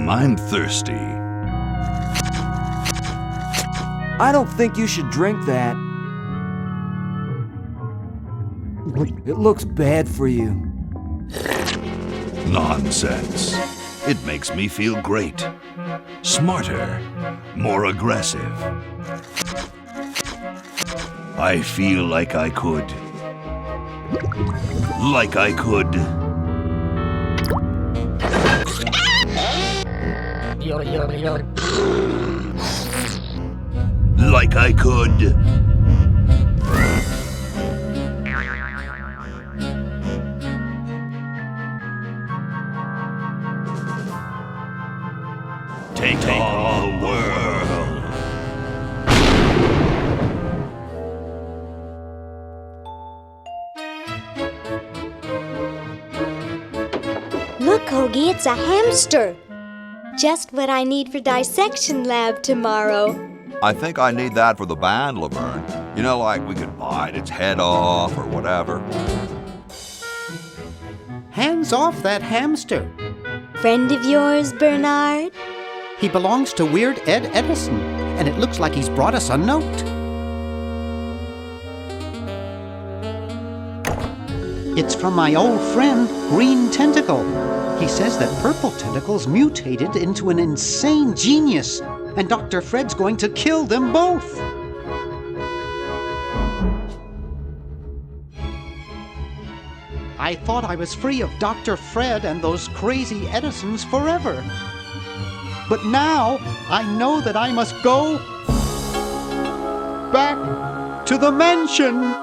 I'm thirsty. I don't think you should drink that. It looks bad for you. Nonsense. It makes me feel great. Smarter. More aggressive. I feel like I could. Like I could. Like I could. Take all the world. Look, Hoagie, it's a hamster. Just what I need for dissection lab tomorrow. I think I need that for the band, Laverne. You know, like we could bite its head off or whatever. Hands off that hamster. Friend of yours, Bernard? He belongs to Weird Ed Edison, and it looks like he's brought us a note. It's from my old friend, Green Tentacle. He says that Purple Tentacle's mutated into an insane genius, and Dr. Fred's going to kill them both. I thought I was free of Dr. Fred and those crazy Edisons forever. But now I know that I must go back to the mansion.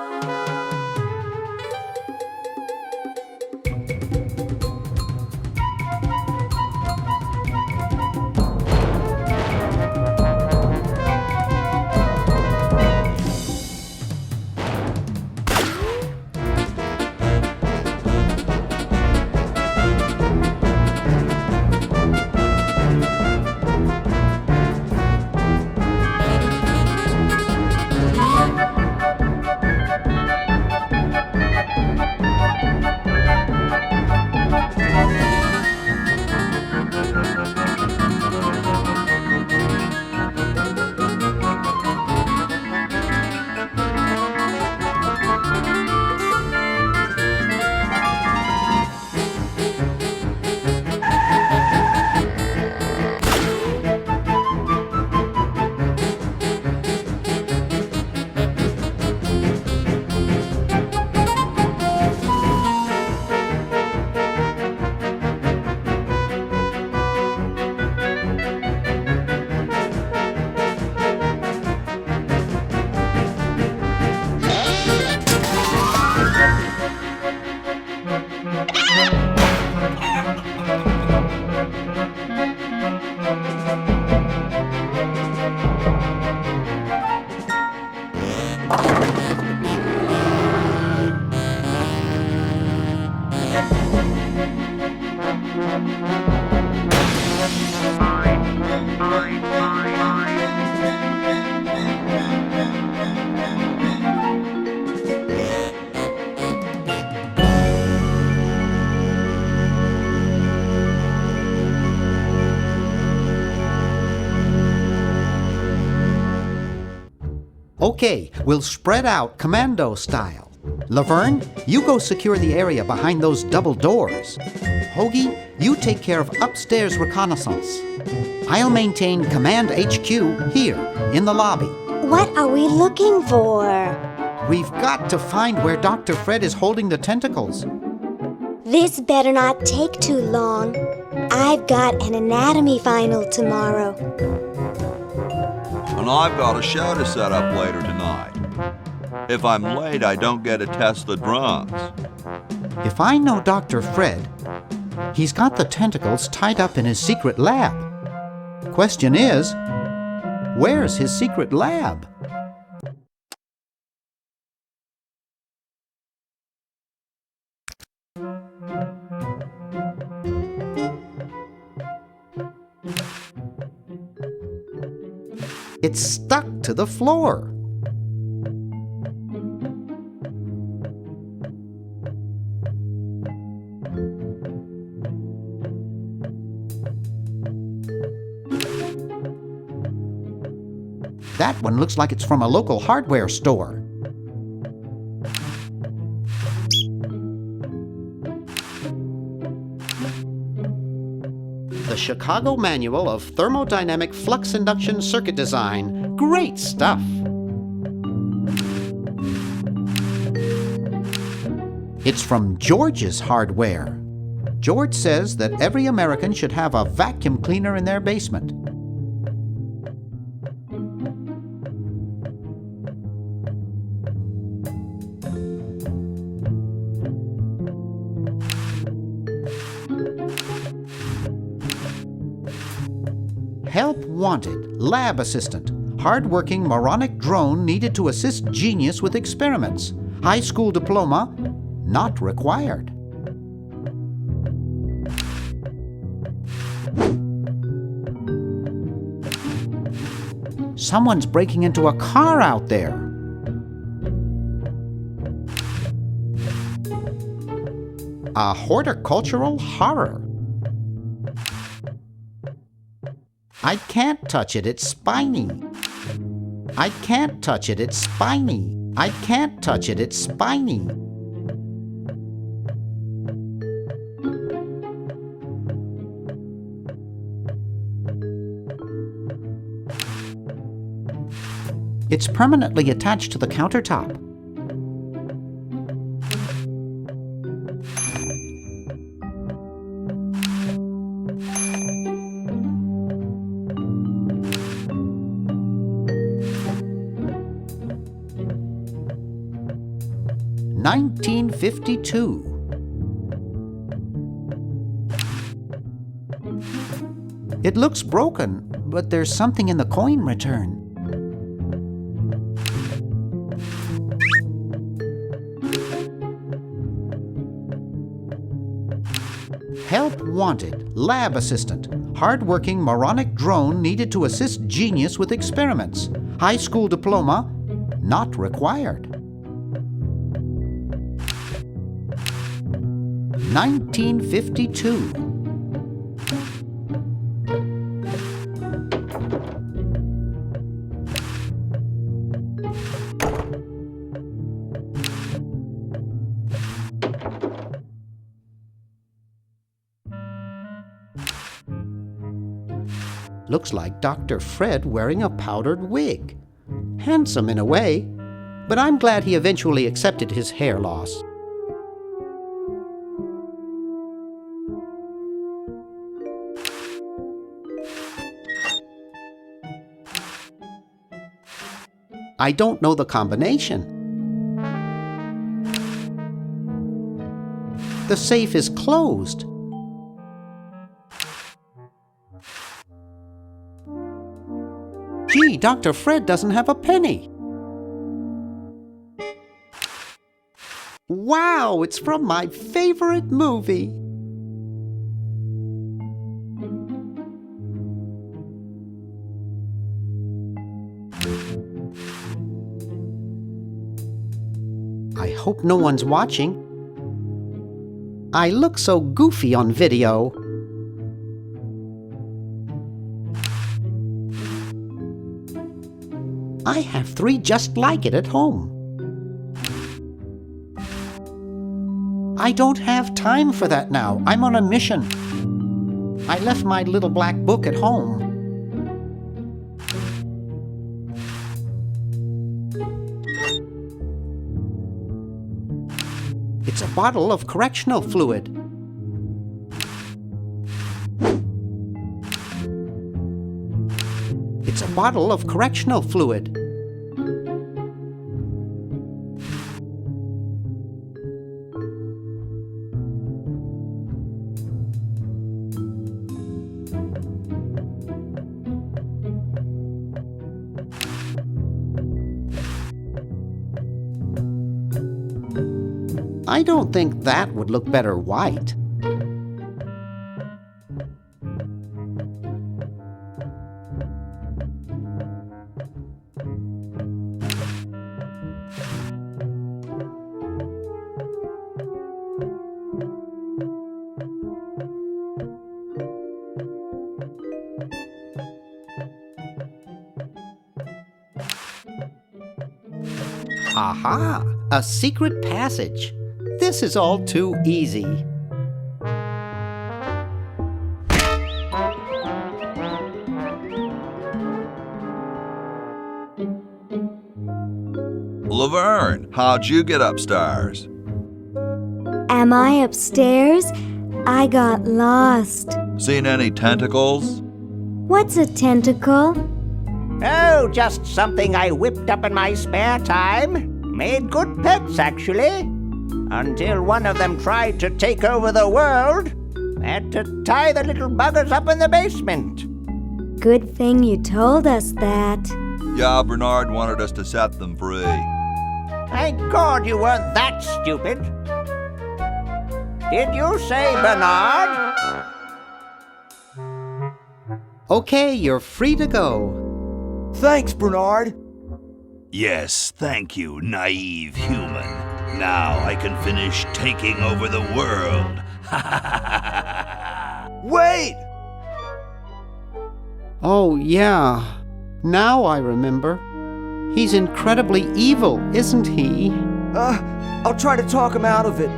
Okay, we'll spread out commando style. Laverne, you go secure the area behind those double doors. Hoagie, you take care of upstairs reconnaissance. I'll maintain Command HQ here, in the lobby. What are we looking for? We've got to find where Dr. Fred is holding the tentacles. This better not take too long. I've got an anatomy final tomorrow. And I've got a show to set up later tonight. If I'm late, I don't get to test the drums. If I know Dr. Fred, he's got the tentacles tied up in his secret lab. Question is, where's his secret lab? It's stuck to the floor. That one looks like it's from a local hardware store. The Chicago Manual of Thermodynamic Flux Induction Circuit Design. Great stuff! It's from George's Hardware. George says that every American should have a vacuum cleaner in their basement. Help wanted. Lab assistant. Hard-working moronic drone needed to assist genius with experiments. High school diploma not required. Someone's breaking into a car out there. A horticultural horror. I can't touch it, it's spiny. I can't touch it, it's spiny. I can't touch it, it's spiny. It's permanently attached to the countertop. $1952. It looks broken, but there's something in the coin return. Help wanted. Lab assistant. Hard-working moronic drone needed to assist genius with experiments. High school diploma not required. 1952. Looks like Dr. Fred wearing a powdered wig. Handsome in a way, but I'm glad he eventually accepted his hair loss. I don't know the combination. The safe is closed. Gee, Dr. Fred doesn't have a penny. Wow, it's from my favorite movie. I hope no one's watching. I look so goofy on video. I have 3 just like it at home. I don't have time for that now. I'm on a mission. I left my little black book at home. It's a bottle of correctional fluid. It's a bottle of correctional fluid. I don't think that would look better white. Aha! A secret passage. This is all too easy. Laverne, how'd you get upstairs? Am I upstairs? I got lost. Seen any tentacles? What's a tentacle? Oh, just something I whipped up in my spare time. Made good pets, actually. Until one of them tried to take over the world. Had to tie the little buggers up in the basement. Good thing you told us that. Yeah, Bernard wanted us to set them free. Thank God you weren't that stupid. Did you say Bernard? Okay, you're free to go. Thanks, Bernard. Yes, thank you, naive human. Now I can finish taking over the world. Wait! Oh, yeah. Now I remember. He's incredibly evil, isn't he? I'll try to talk him out of it.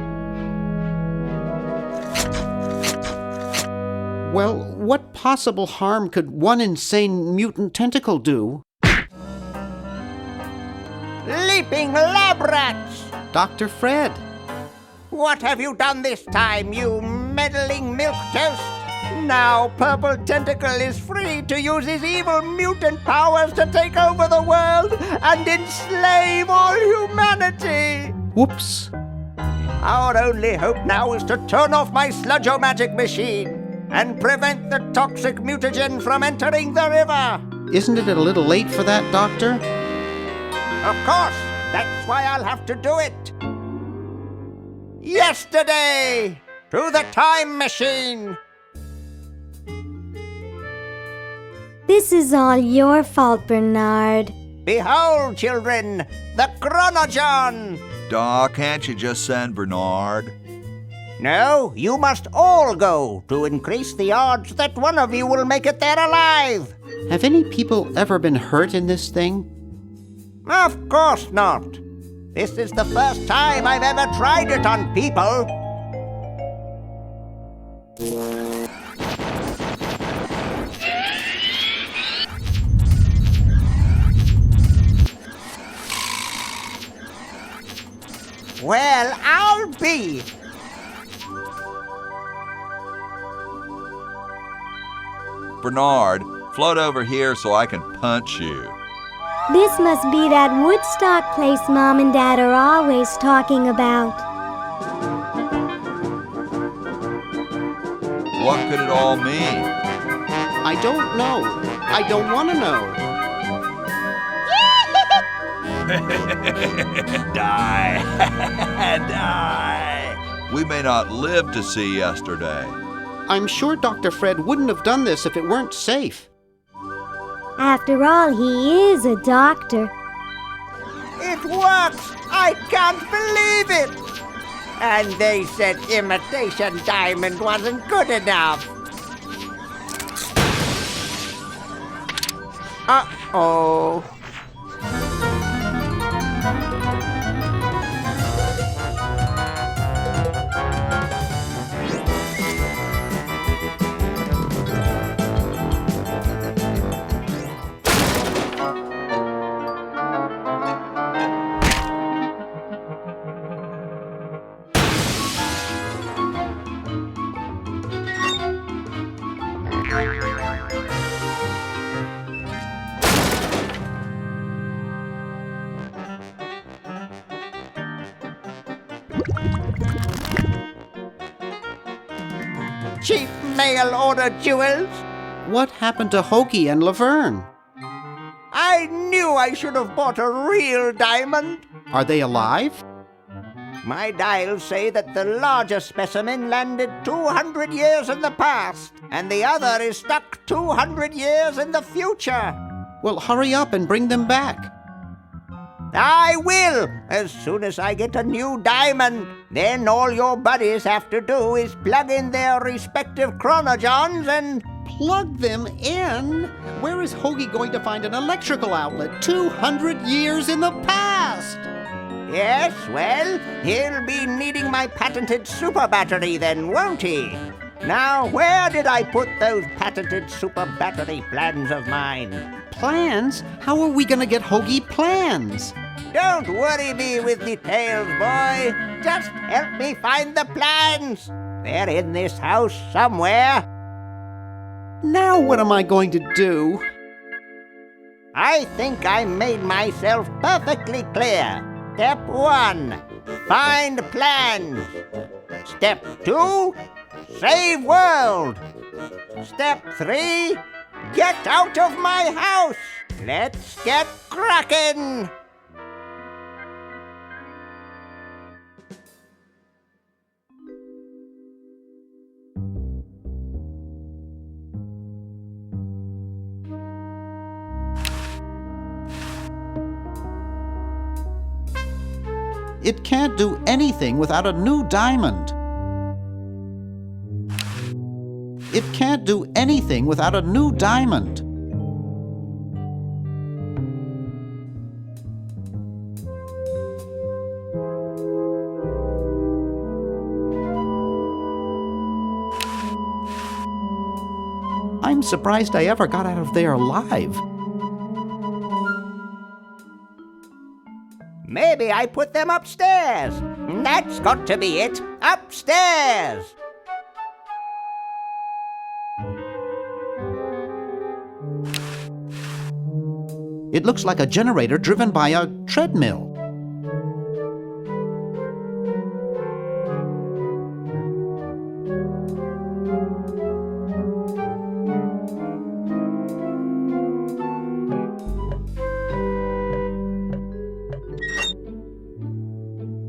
Well, what possible harm could one insane mutant tentacle do? Leaping lab rats! Dr. Fred. What have you done this time, you meddling milquetoast? Now Purple Tentacle is free to use his evil mutant powers to take over the world and enslave all humanity! Whoops. Our only hope now is to turn off my sludge-o-magic machine and prevent the toxic mutagen from entering the river. Isn't it a little late for that, Doctor? Of course, that's why I'll have to do it. Yesterday, to the time machine. This is all your fault, Bernard. Behold, children, the Chronogon. Doc, can't you just send Bernard? No, you must all go to increase the odds that one of you will make it there alive. Have any people ever been hurt in this thing? Of course not. This is the first time I've ever tried it on people. Well, I'll be. Bernard, float over here so I can punch you. This must be that Woodstock place Mom and Dad are always talking about. What could it all mean? I don't know. I don't want to know. Die! Die! We may not live to see yesterday. I'm sure Dr. Fred wouldn't have done this if it weren't safe. After all, he is a doctor. It works! I can't believe it! And they said imitation diamond wasn't good enough. Uh-oh. Cheap mail-order jewels. What happened to Hoagie and Laverne? I knew I should have bought a real diamond. Are they alive? My dials say that the larger specimen landed 200 years in the past, and the other is stuck 200 years in the future. Well, hurry up and bring them back. I will, as soon as I get a new diamond. Then all your buddies have to do is plug in their respective chronogons and... Plug them in? Where is Hoagie going to find an electrical outlet 200 years in the past? Yes, well, he'll be needing my patented super battery then, won't he? Now, where did I put those patented super battery plans of mine? Plans? How are we gonna get Hoagie plans? Don't worry me with details, boy. Just help me find the plans. They're in this house somewhere. Now what am I going to do? I think I made myself perfectly clear. Step 1, find plans. Step 2, save world. Step 3, get out of my house. Let's get cracking. It can't do anything without a new diamond. It can't do anything without a new diamond. I'm surprised I ever got out of there alive. Maybe I put them upstairs. That's got to be it. Upstairs. It looks like a generator driven by a treadmill.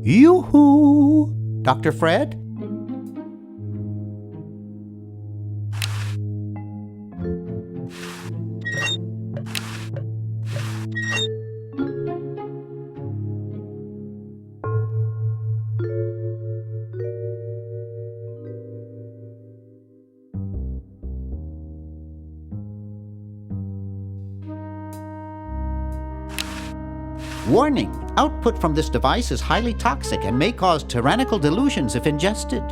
Yoo-hoo! Dr. Fred? Warning! Output from this device is highly toxic and may cause tyrannical delusions if ingested.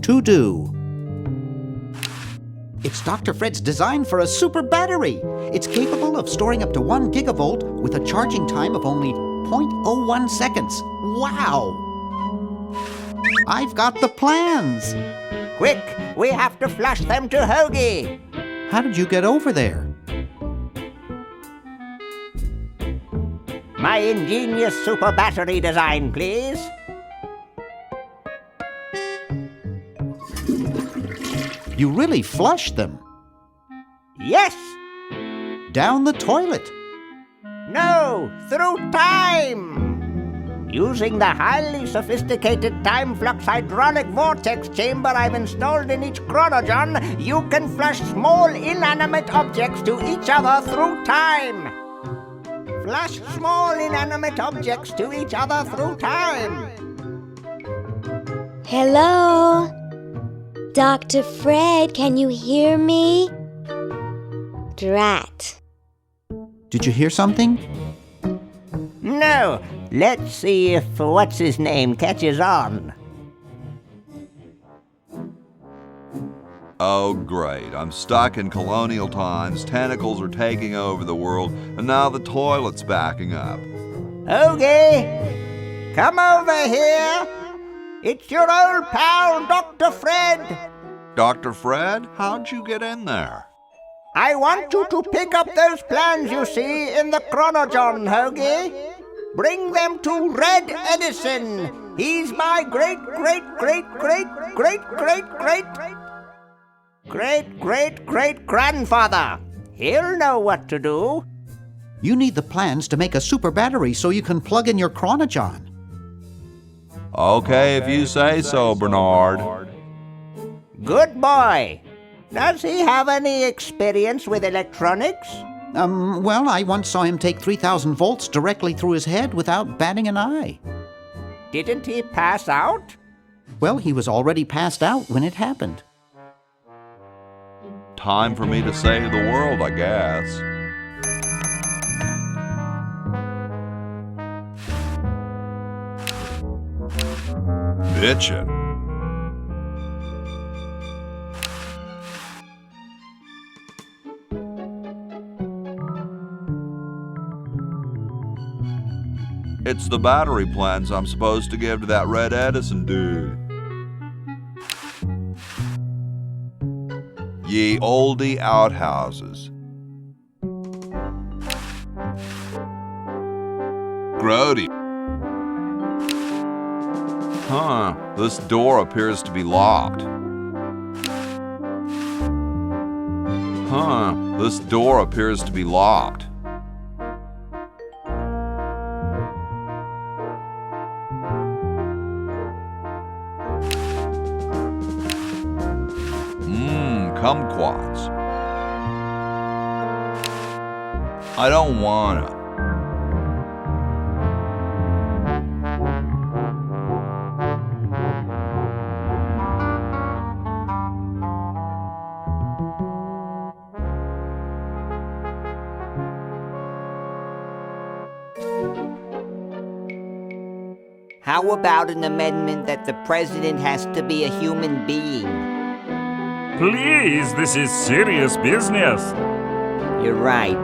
To do. It's Dr. Fred's design for a super battery. It's capable of storing up to 1 gigavolt with a charging time of only 0.01 seconds. Wow! I've got the plans. Quick, we have to flush them to Hoagie. How did you get over there? My ingenious super battery design, please. You really flushed them. Yes. Down the toilet. No, through time. Using the highly sophisticated time flux hydronic vortex chamber I've installed in each chronogon, you can flush small inanimate objects to each other through time. Flush small inanimate objects to each other through time. Hello? Dr. Fred, can you hear me? Drat. Did you hear something? No. Let's see if what's-his-name catches on. Oh, great. I'm stuck in colonial times, tentacles are taking over the world, and now the toilet's backing up. Hoagie, come over here. It's your old pal, Dr. Fred. Dr. Fred, how'd you get in there? I want you to pick up those plans you see in the chronogon, Hoagie. Bring them to Red Edison. He's my great-great-great-great-great-great-great-great-grandfather. He'll know what to do. You need the plans to make a super battery so you can plug in your chronogon. Okay, if you say so, Bernard. Good boy. Does he have any experience with electronics? Well, I once saw him take 3,000 volts directly through his head without batting an eye. Didn't he pass out? Well, he was already passed out when it happened. time for me to save the world, I guess. Bitchin'. It's the battery plans I'm supposed to give to that Red Edison dude. Ye oldie outhouses. Grody. Huh, this door appears to be locked. Huh, this door appears to be locked. Kumquats. I don't wanna. How about an amendment that the president has to be a human being? Please, this is serious business. You're right.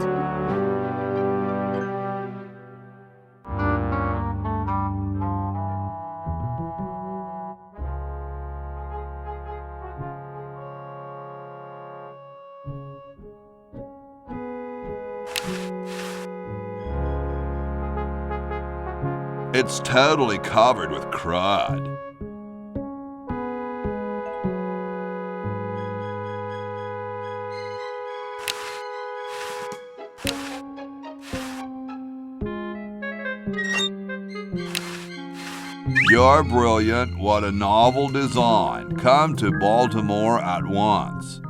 It's totally covered with crud. You're brilliant. What a novel design. Come to Baltimore at once.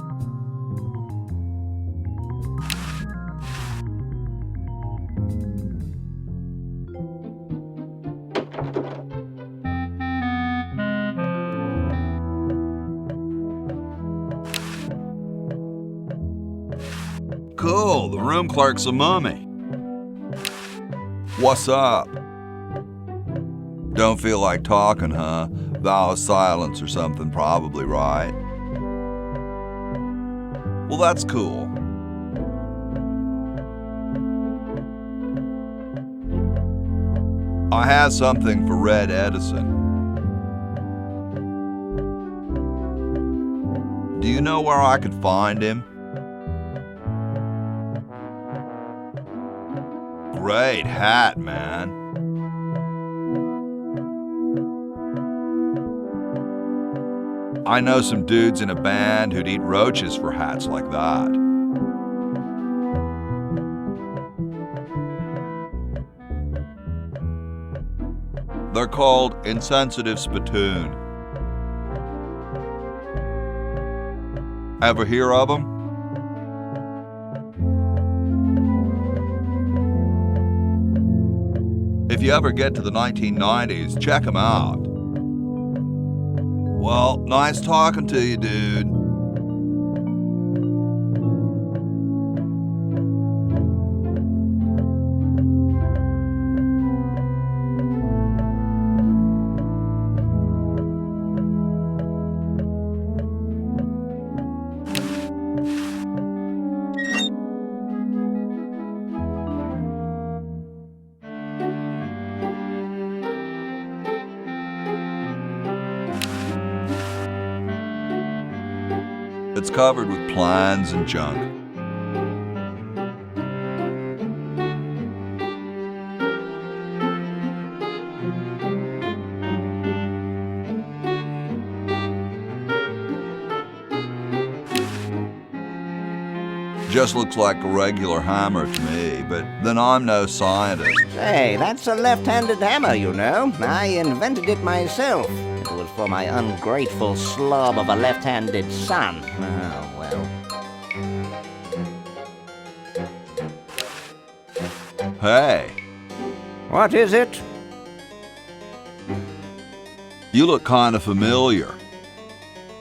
Cool, the room clerk's a mummy. What's up? Don't feel like talking, huh? Vow of silence or something, probably, right? Well, that's cool. I have something for Red Edison. Do you know where I could find him? Great hat, man. I know some dudes in a band who'd eat roaches for hats like that. They're called insensitive spittoon. Ever hear of them? If you ever get to the 1990s, check them out. Well, nice talking to you, dude. It's covered with plans and junk. Just looks like a regular hammer to me, but then I'm no scientist. Hey, that's a left-handed hammer, you know. I invented it myself. It was for my ungrateful slob of a left-handed son. Oh, well. Hey, What is it? you look kind of familiar.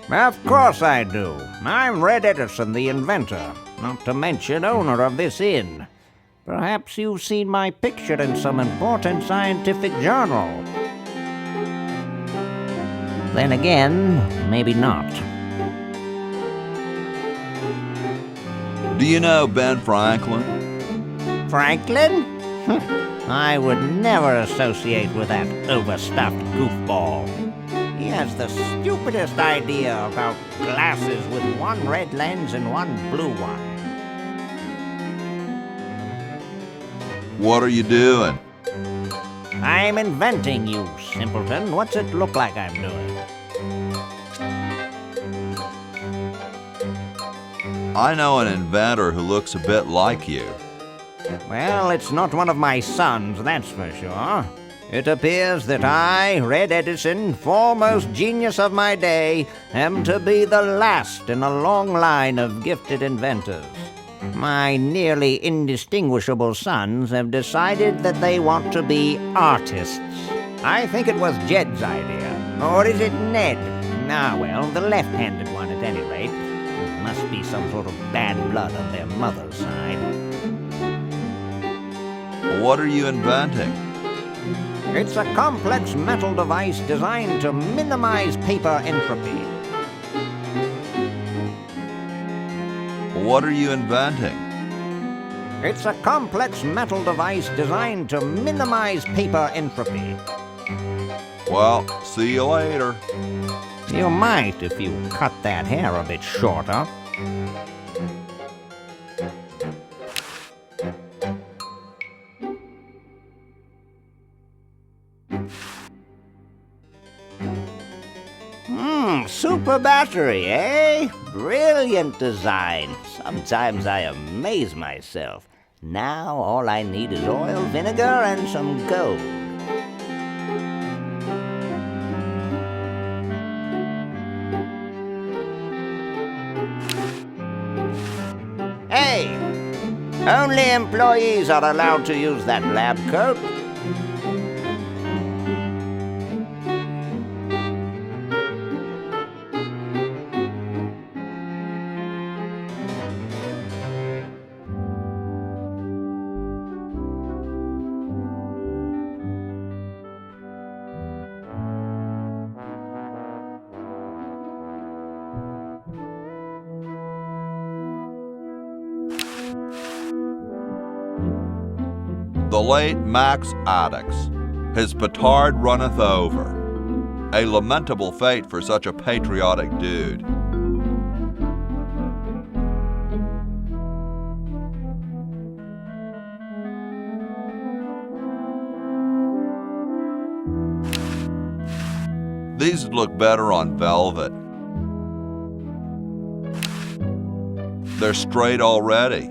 Of course I do. I'm Red Edison, the inventor, not to mention owner of this inn. Perhaps you've seen my picture in some important scientific journal. Then again, maybe not. Do you know Ben Franklin? Franklin? I would never associate with that overstuffed goofball. He has the stupidest idea about glasses with one red lens and one blue one. What are you doing? I'm inventing, you simpleton. What's it look like I'm doing? I know an inventor who looks a bit like you. Well, it's not one of my sons, that's for sure. It appears that I, Red Edison, foremost genius of my day, am to be the last in a long line of gifted inventors. My nearly indistinguishable sons have decided that they want to be artists. I think it was Jed's idea. Or is it Ned? Ah, well, the left-handed one at any rate. Must be some sort of bad blood on their mother's side. What are you inventing? It's a complex metal device designed to minimize paper entropy. What are you inventing? It's a complex metal device designed to minimize paper entropy. Well, see you later. You might if you cut that hair a bit shorter. Super battery, eh? Brilliant design. Sometimes I amaze myself. Now all I need is oil, vinegar, and some gold. Hey! Only employees are allowed to use that lab coat. The late Max Addix, his petard runneth over. A lamentable fate for such a patriotic dude. These would look better on velvet. They're straight already.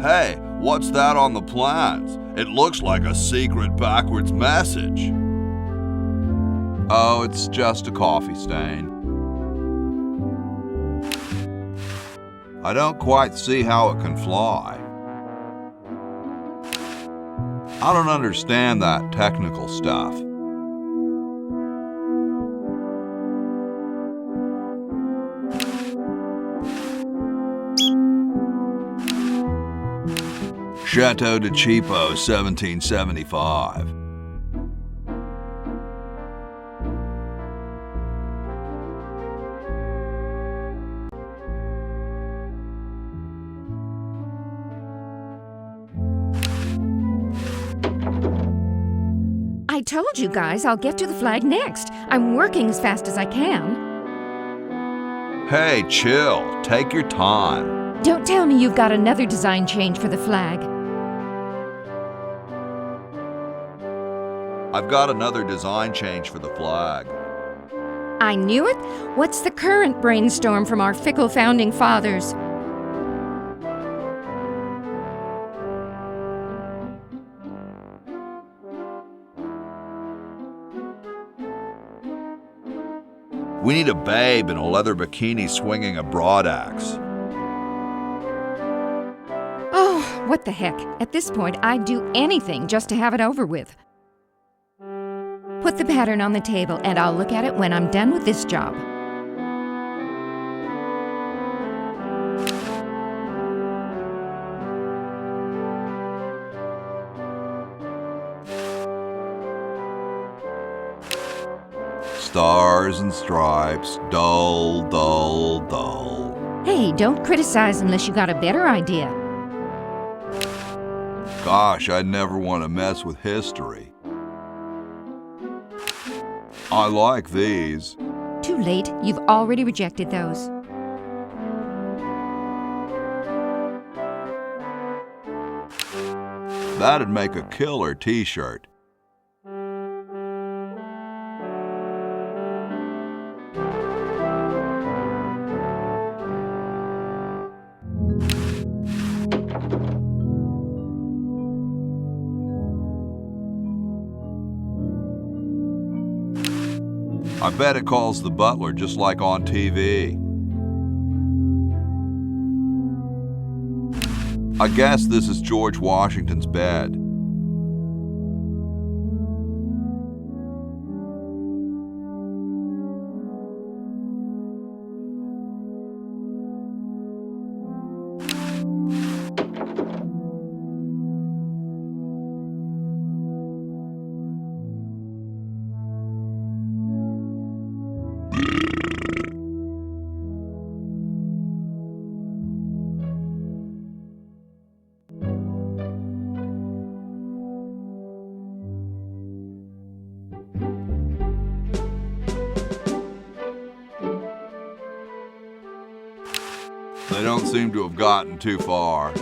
Hey, what's that on the plans? It looks like a secret backwards message. Oh, it's just a coffee stain. I don't quite see how it can fly. I don't understand that technical stuff. Chateau de Cheapo, 1775. I told you guys I'll get to the flag next. I'm working as fast as I can. Hey, chill. Take your time. Don't tell me you've got another design change for the flag. I've got another design change for the flag. I knew it. What's the current brainstorm from our fickle founding fathers? We need a babe in a leather bikini swinging a broadaxe. What the heck? At this point, I'd do anything just to have it over with. Put the pattern on the table, and I'll look at it when I'm done with this job. Stars and stripes, dull, dull, dull. Hey, don't criticize unless you got a better idea. Gosh, I'd never want to mess with history. I like these. Too late. You've already rejected those. That'd make a killer t-shirt. I bet it calls the butler just like on TV. I guess this is George Washington's bed. They don't seem to have gotten too far.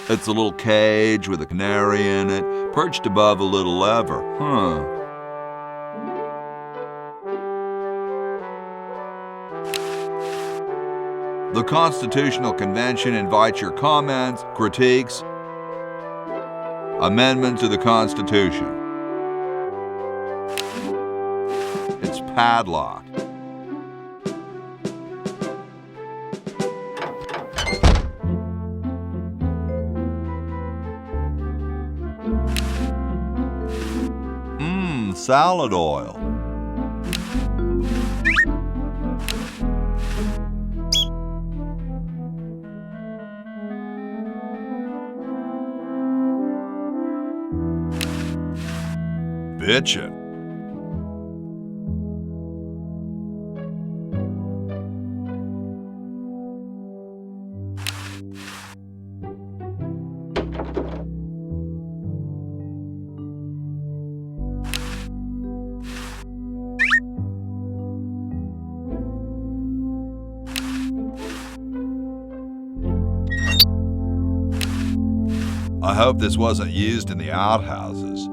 It's a little cage with a canary in it, perched above a little lever. The Constitutional Convention invites your comments, critiques, amendments to the Constitution. It's padlocked. Salad oil. Bitchin'. I hope this wasn't used in the outhouses.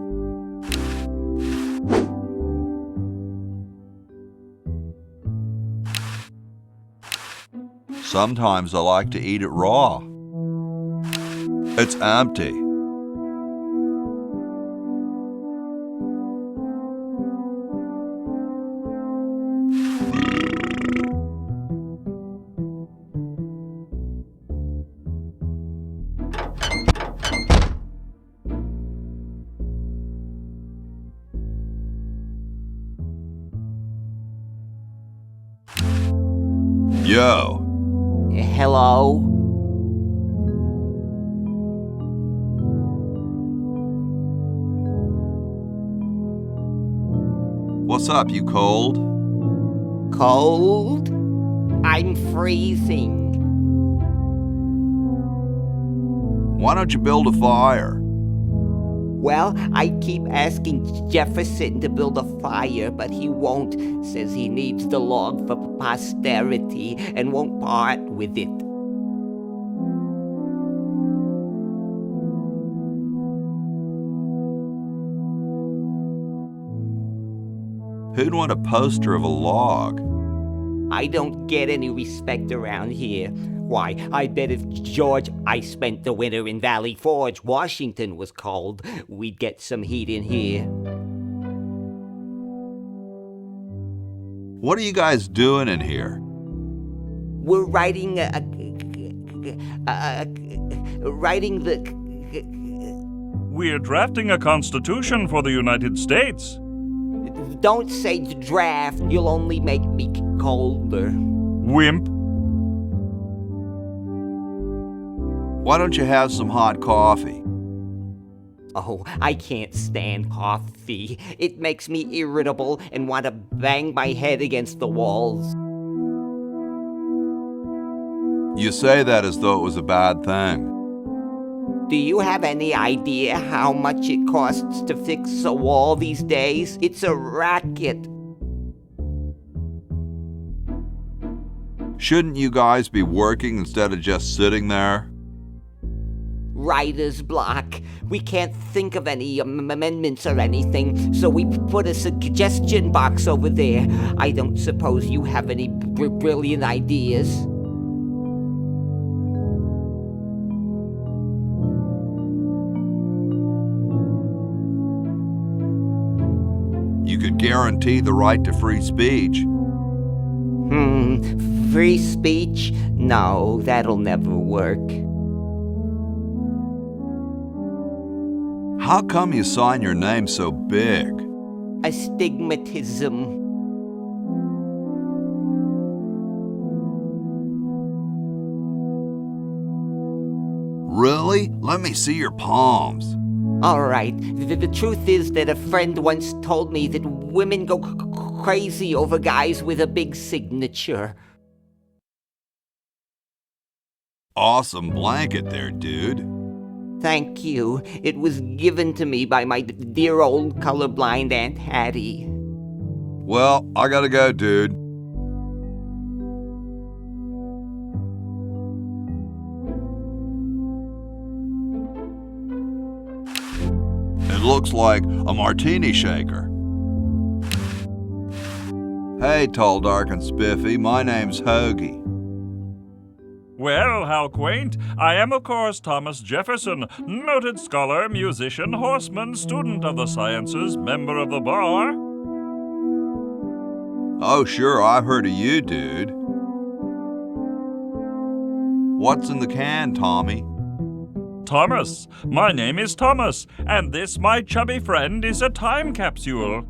Sometimes I like to eat it raw. It's empty. Yo. Hello? What's up, you cold? Cold? I'm freezing. Why don't you build a fire? Well, I keep asking Jefferson to build a fire, but he won't. Says he needs the log for posterity and won't part with it. Who'd want a poster of a log? I don't get any respect around here. Why, I bet if George I spent the winter in Valley Forge, Washington was cold, we'd get some heat in here. What are you guys doing in here? We're writing the... We're drafting a constitution for the United States. Don't say draft, you'll only make me colder. Wimp. Why don't you have some hot coffee? Oh, I can't stand coffee. It makes me irritable and want to bang my head against the walls. You say that as though it was a bad thing. Do you have any idea how much it costs to fix a wall these days? It's a racket. Shouldn't you guys be working instead of just sitting there? Writer's block. We can't think of any amendments or anything, so we put a suggestion box over there. I don't suppose you have any brilliant ideas? You could guarantee the right to free speech. Free speech? No, that'll never work. How come you sign your name so big? Astigmatism. Really? Let me see your palms. All right. The truth is that a friend once told me that women go crazy over guys with a big signature. Awesome blanket there, dude. Thank you. It was given to me by my dear old colorblind Aunt Hattie. Well, I gotta go, dude. It looks like a martini shaker. Hey, tall, dark, and spiffy, my name's Hoagie. Well, how quaint. I am, of course, Thomas Jefferson, noted scholar, musician, horseman, student of the sciences, member of the bar. Oh, sure, I've heard of you, dude. What's in the can, Tommy? Thomas. My name is Thomas, and this, my chubby friend, is a time capsule,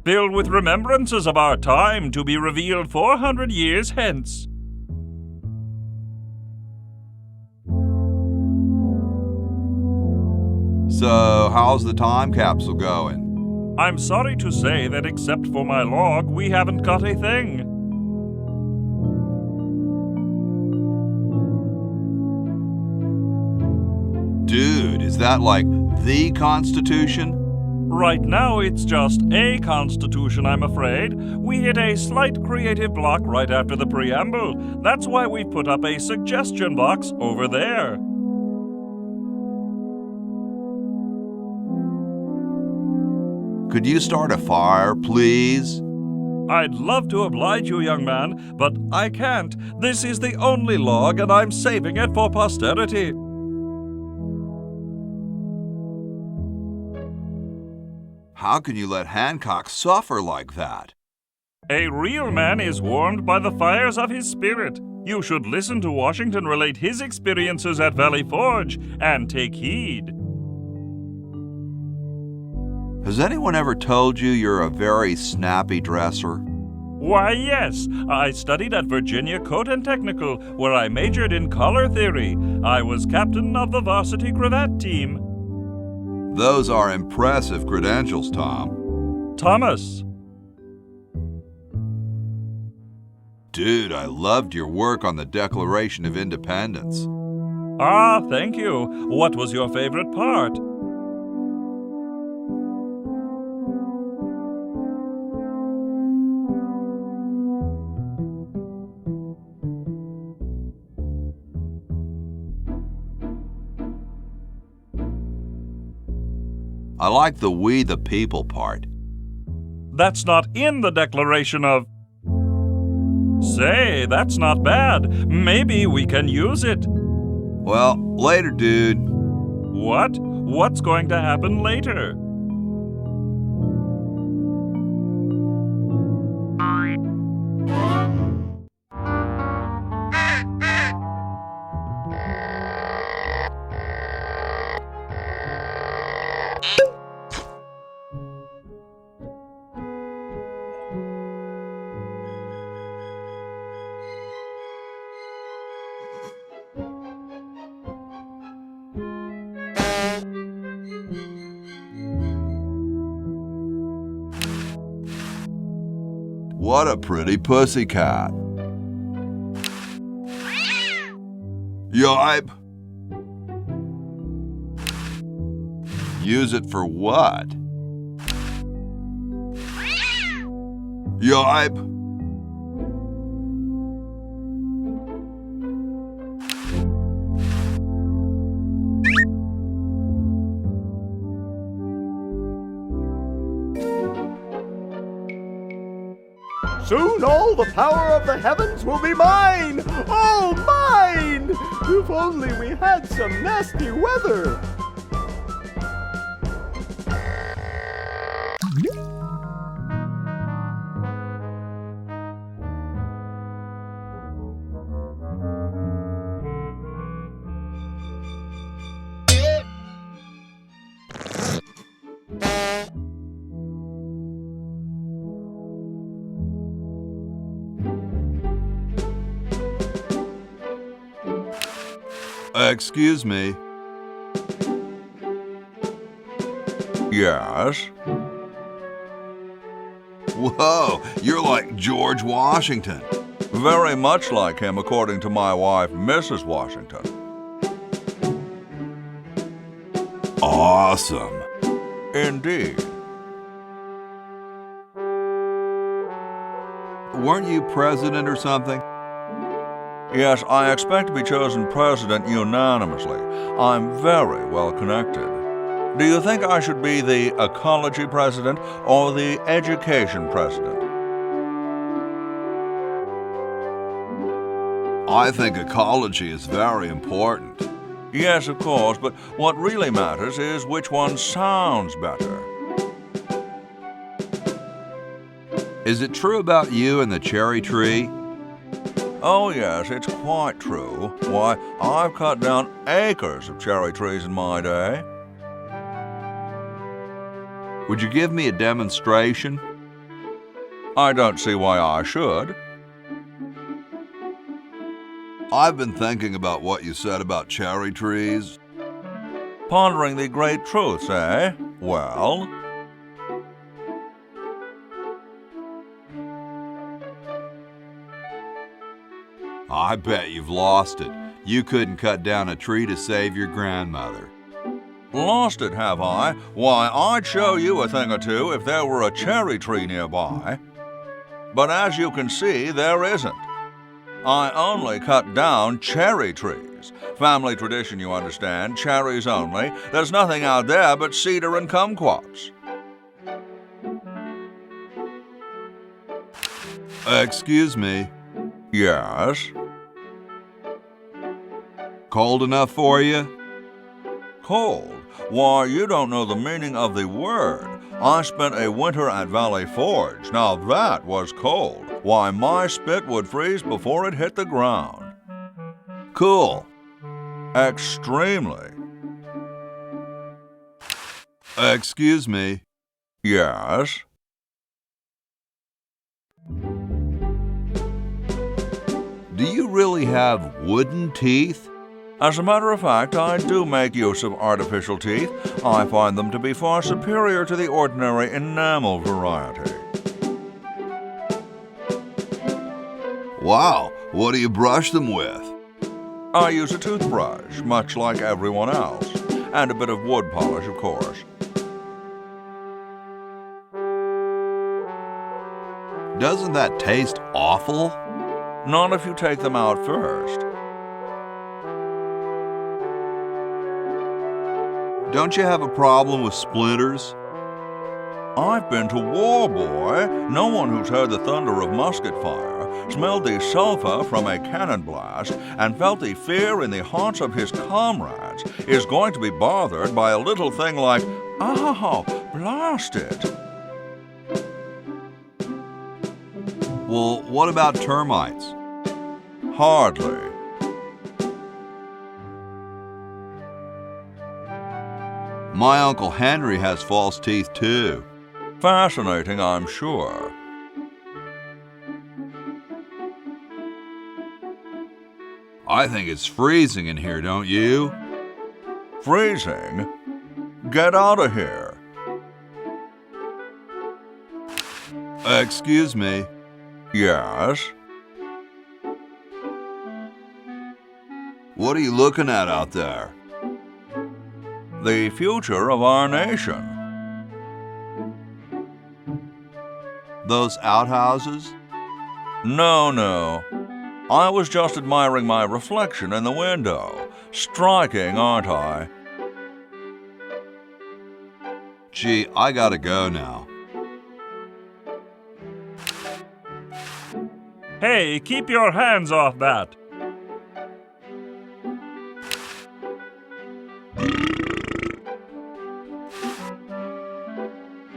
filled with remembrances of our time to be revealed 400 years hence. So, how's the time capsule going? I'm sorry to say that except for my log, we haven't got a thing. Dude, is that like the Constitution? Right now, it's just a constitution, I'm afraid. We hit a slight creative block right after the preamble. That's why we've put up a suggestion box over there. Could you start a fire, please? I'd love to oblige you, young man, but I can't. This is the only log, and I'm saving it for posterity. How can you let Hancock suffer like that? A real man is warmed by the fires of his spirit. You should listen to Washington relate his experiences at Valley Forge and take heed. Has anyone ever told you you're a very snappy dresser? Why, yes. I studied at Virginia Coat and Technical, where I majored in color theory. I was captain of the varsity cravat team. Those are impressive credentials, Tom. Thomas. Dude, I loved your work on the Declaration of Independence. Ah, thank you. What was your favorite part? I like the we the people part. That's not in the Declaration of... Say, that's not bad. Maybe we can use it. Well, later, dude. What? What's going to happen later? What a pretty pussycat. Yipe. Use it for what? Yipe. Soon all the power of the heavens will be mine! Oh, mine! If only we had some nasty weather! Excuse me. Yes? Whoa, you're like George Washington. Very much like him, according to my wife, Mrs. Washington. Awesome. Indeed. Weren't you president or something? Yes, I expect to be chosen president unanimously. I'm very well connected. Do you think I should be the ecology president or the education president? I think ecology is very important. Yes, of course, but what really matters is which one sounds better. Is it true about you and the cherry tree? Oh, yes, it's quite true. Why, I've cut down acres of cherry trees in my day. Would you give me a demonstration? I don't see why I should. I've been thinking about what you said about cherry trees. Pondering the great truths, eh? Well? I bet you've lost it. You couldn't cut down a tree to save your grandmother. Lost it, have I? Why, I'd show you a thing or two if there were a cherry tree nearby. But as you can see, there isn't. I only cut down cherry trees. Family tradition, you understand, cherries only. There's nothing out there but cedar and kumquats. Excuse me. Yes? Cold enough for you? Cold? Why, you don't know the meaning of the word. I spent a winter at Valley Forge. Now that was cold. Why, my spit would freeze before it hit the ground. Cool. Extremely. Excuse me. Yes? Do you really have wooden teeth? As a matter of fact, I do make use of artificial teeth. I find them to be far superior to the ordinary enamel variety. Wow, what do you brush them with? I use a toothbrush, much like everyone else, and a bit of wood polish, of course. Doesn't that taste awful? Not if you take them out first. Don't you have a problem with splinters? I've been to war, boy. No one who's heard the thunder of musket fire smelled the sulfur from a cannon blast, and felt the fear in the hearts of his comrades, is going to be bothered by a little thing like, oh, blast it. Well, what about termites? Hardly. My Uncle Henry has false teeth too. Fascinating, I'm sure. I think it's freezing in here, don't you? Freezing? Get out of here. Excuse me. Yes? What are you looking at out there? The future of our nation. Those outhouses? No. I was just admiring my reflection in the window. Striking, aren't I? Gee, I gotta go now. Hey, keep your hands off that.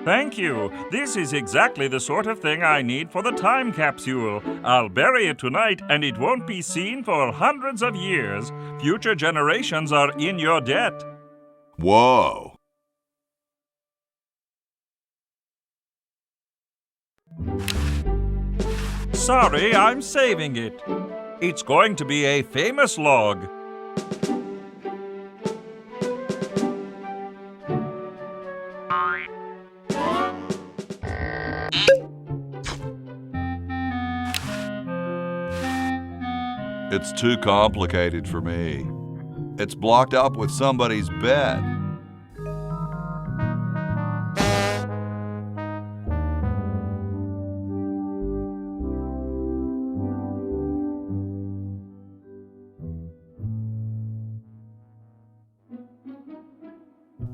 Thank you. This is exactly the sort of thing I need for the time capsule. I'll bury it tonight, and it won't be seen for hundreds of years. Future generations are in your debt. Whoa. Sorry, I'm saving it. It's going to be a famous log. It's too complicated for me. It's blocked up with somebody's bed.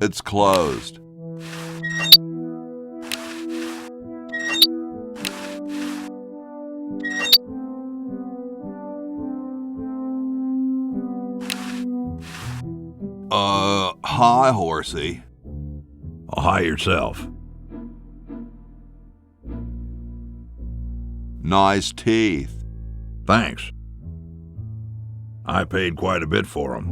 It's closed. Hi, horsey. Hi yourself. Nice teeth. Thanks. I paid quite a bit for them.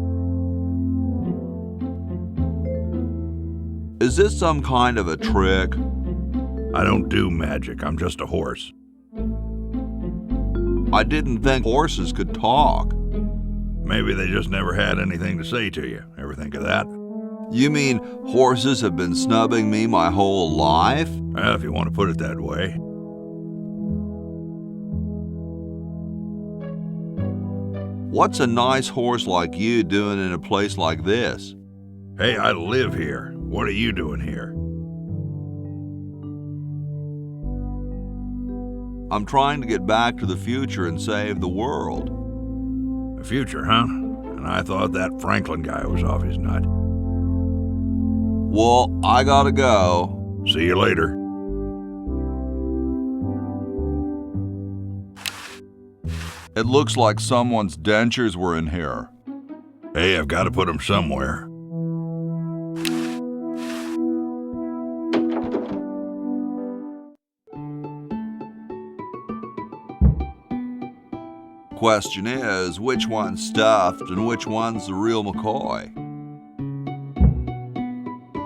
Is this some kind of a trick? I don't do magic. I'm just a horse. I didn't think horses could talk. Maybe they just never had anything to say to you. Ever think of that? You mean horses have been snubbing me my whole life? Well, if you want to put it that way. What's a nice horse like you doing in a place like this? Hey, I live here. What are you doing here? I'm trying to get back to the future and save the world. The future, huh? And I thought that Franklin guy was off his nut. Well, I gotta go. See you later. It looks like someone's dentures were in here. Hey, I've got to put them somewhere. Question is, which one's stuffed and which one's the real McCoy?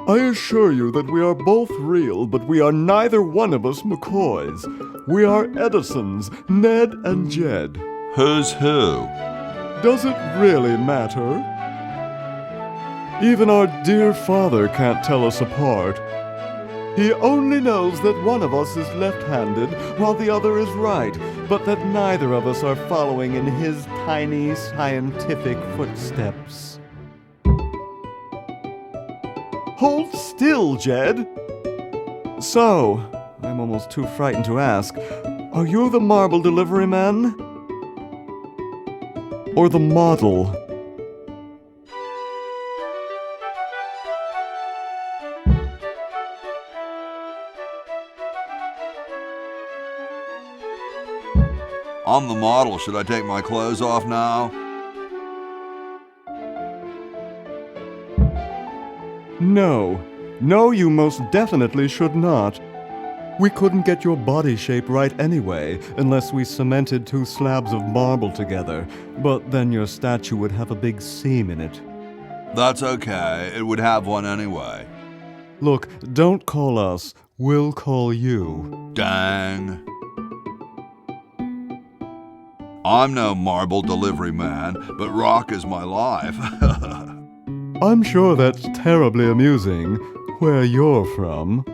I assure you that we are both real, but we are neither one of us McCoys. We are Edisons, Ned and Jed. Who's who? Does it really matter? Even our dear father can't tell us apart. He only knows that one of us is left-handed while the other is right, but that neither of us are following in his tiny scientific footsteps. Hold still, Jed! So, I'm almost too frightened to ask, are you the marble delivery man? Or the model? I'm the model. Should I take my clothes off now? No. No, you most definitely should not. We couldn't get your body shape right anyway, unless we cemented 2 slabs of marble together. But then your statue would have a big seam in it. That's okay. It would have one anyway. Look, don't call us. We'll call you. Dang. I'm no marble delivery man, but rock is my life. I'm sure that's terribly amusing, where you're from.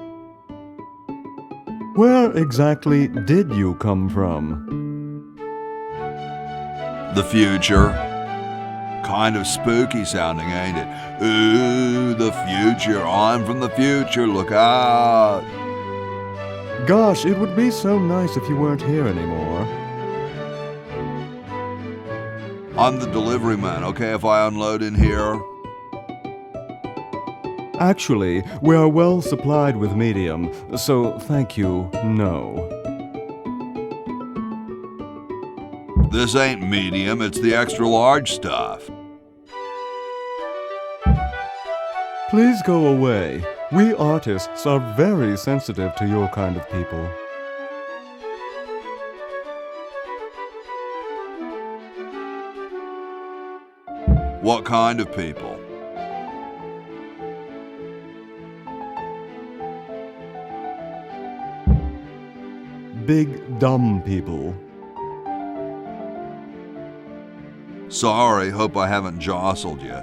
Where exactly did you come from? The future. Kind of spooky sounding, ain't it? Ooh, the future. I'm from the future. Look out. Gosh, it would be so nice if you weren't here anymore. I'm the delivery man, okay, if I unload in here? Actually, we are well supplied with medium, so thank you, no. This ain't medium, it's the extra large stuff. Please go away. We artists are very sensitive to your kind of people. What kind of people? Big, dumb people. Sorry, hope I haven't jostled you.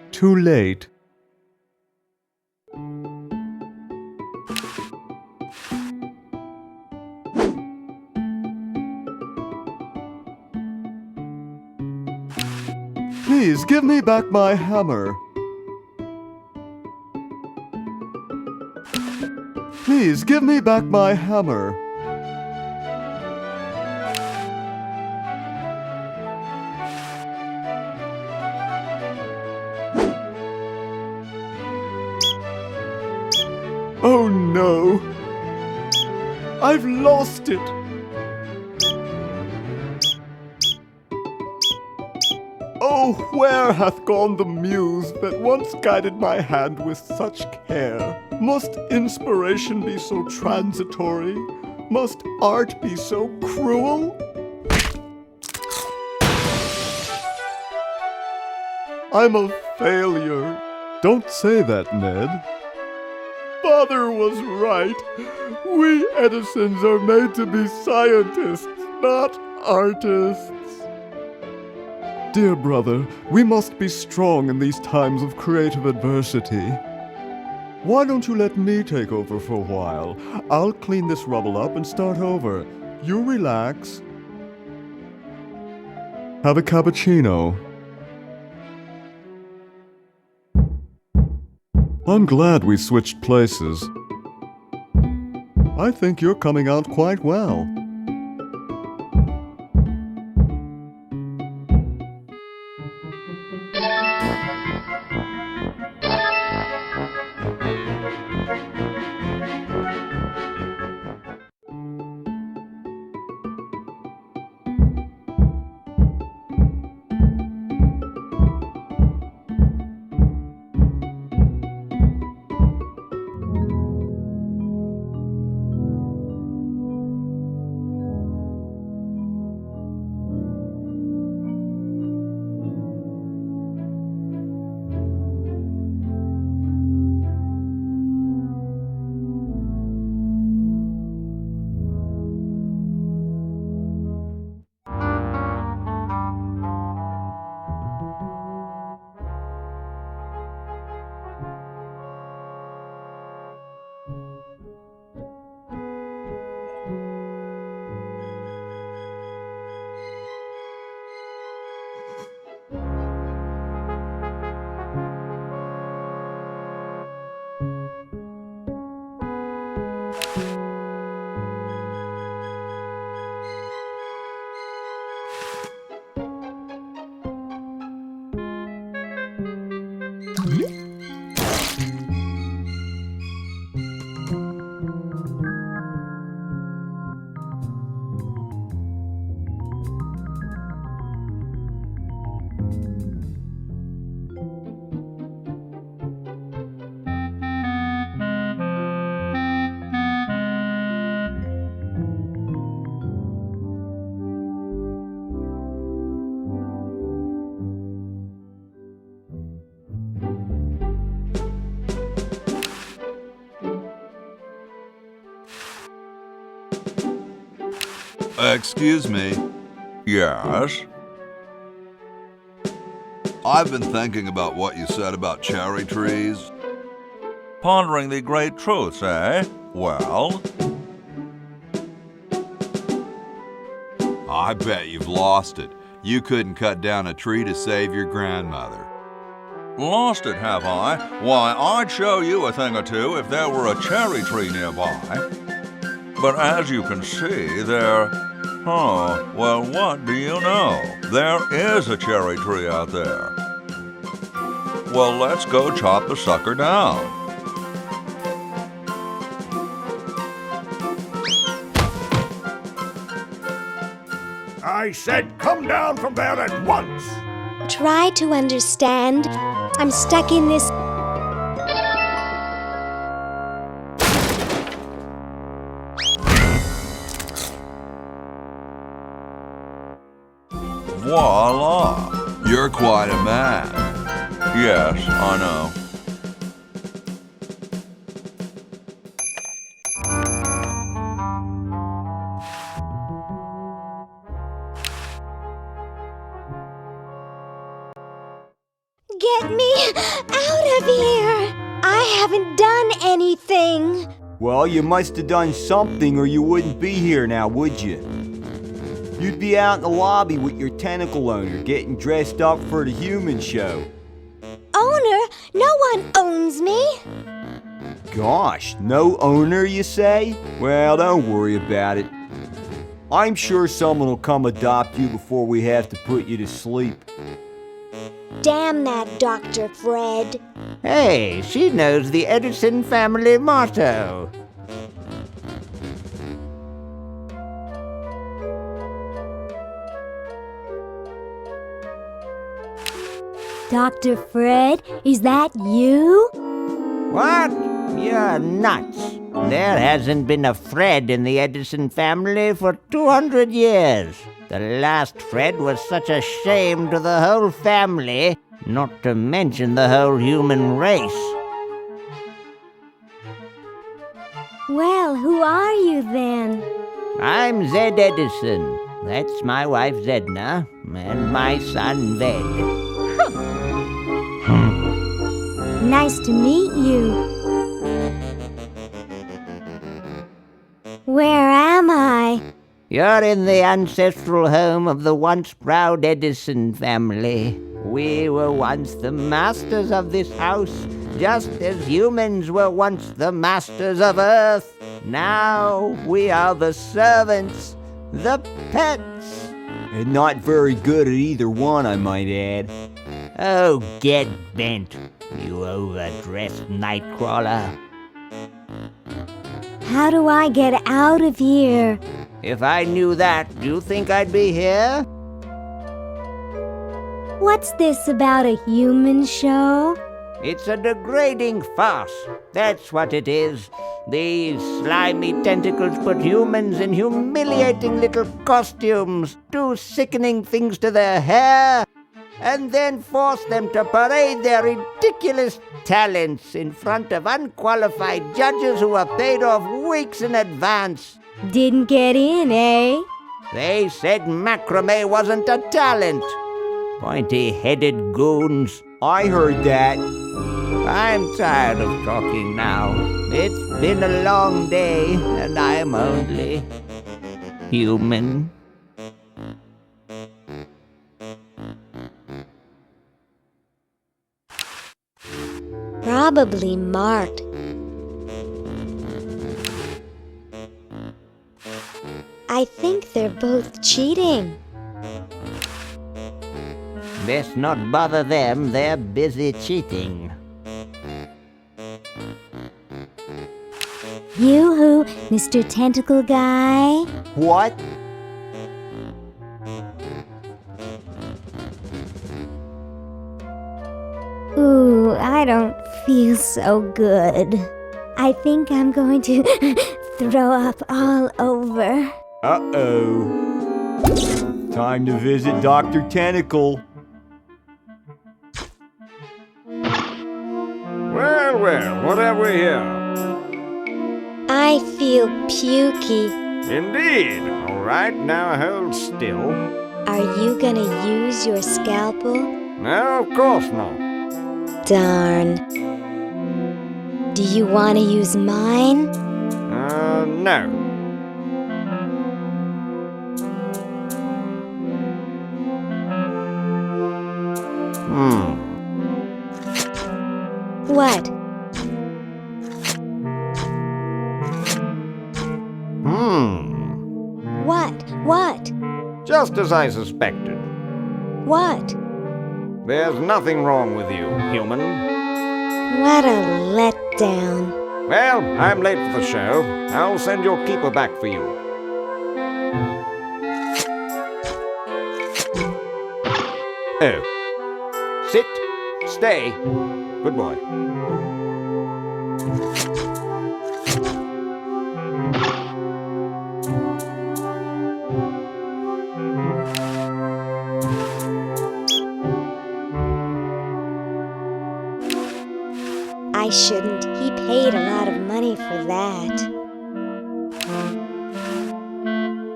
Too late. Please give me back my hammer. Please give me back my hammer. Oh no! I've lost it! Oh, where hath gone the muse that once guided my hand with such care? Must inspiration be so transitory? Must art be so cruel? I'm a failure. Don't say that, Ned. Father was right. We Edisons are made to be scientists, not artists. Dear brother, we must be strong in these times of creative adversity. Why don't you let me take over for a while? I'll clean this rubble up and start over. You relax. Have a cappuccino. I'm glad we switched places. I think you're coming out quite well. Excuse me. Yes? I've been thinking about what you said about cherry trees. Pondering the great truths, eh? Well, I bet you've lost it. You couldn't cut down a tree to save your grandmother. lost it, have I? Why, I'd show you a thing or two if there were a cherry tree nearby. But as you can see, oh, well, what do you know? There is a cherry tree out there. Well, let's go chop the sucker down. I said come down from there at once! Try to understand. I'm stuck in this. Voila! You're quite a man. Yes, I know. Get me out of here! I haven't done anything. Well, you must have done something or you wouldn't be here now, would you? You'd be out in the lobby with your tentacle owner getting dressed up for the human show. Owner? No one owns me. Gosh, no owner, you say? Well, don't worry about it. I'm sure someone will come adopt you before we have to put you to sleep. Damn that Dr. Fred. Hey, she knows the Edison family motto. Dr. Fred, is that you? What? You're nuts. There hasn't been a Fred in the Edison family for 200 years. The last Fred was such a shame to the whole family, not to mention the whole human race. Well, who are you then? I'm Zed Edison. That's my wife Zedna, and my son Ved. Nice to meet you. Where am I? You're in the ancestral home of the once proud Edison family. We were once the masters of this house, just as humans were once the masters of Earth. Now we are the servants, the pets. And not very good at either one, I might add. Oh, get bent, you overdressed nightcrawler. How do I get out of here? If I knew that, do you think I'd be here? What's this about a human show? It's a degrading farce. That's what it is. These slimy tentacles put humans in humiliating little costumes, do sickening things to their hair, and then force them to parade their ridiculous talents in front of unqualified judges who are paid off weeks in advance. Didn't get in, eh? They said macrame wasn't a talent. Pointy-headed goons. I heard that. I'm tired of talking now. It's been a long day, and I'm only human. Probably marked. I think they're both cheating. Best not bother them, they're busy cheating. Yoo-hoo, Mr. Tentacle Guy. What? Ooh, I don't feel so good. I think I'm going to throw up all over. Uh-oh. Time to visit Dr. Tentacle. Well, what have we here? I feel pukey. Indeed. All right, now hold still. Are you gonna use your scalpel? No, of course not. Darn. Do you want to use mine? No. What? What? Just as I suspected. What? There's nothing wrong with you, human. What a letdown. Well, I'm late for the show. I'll send your keeper back for you. Oh. Sit. Stay. Good boy. I shouldn't. He paid a lot of money for that.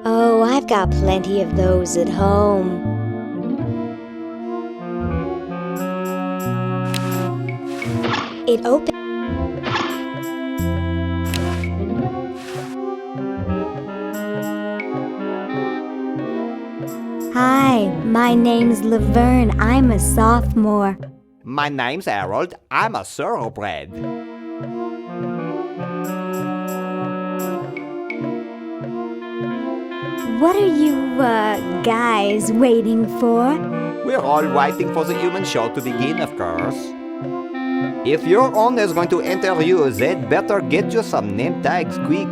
Oh, I've got plenty of those at home. It opens. Hi, my name's Laverne. I'm a sophomore. My name's Harold. I'm a thoroughbred. What are you, guys waiting for? We're all waiting for the human show to begin, of course. If your owner's going to enter you, they'd better get you some name tags quick.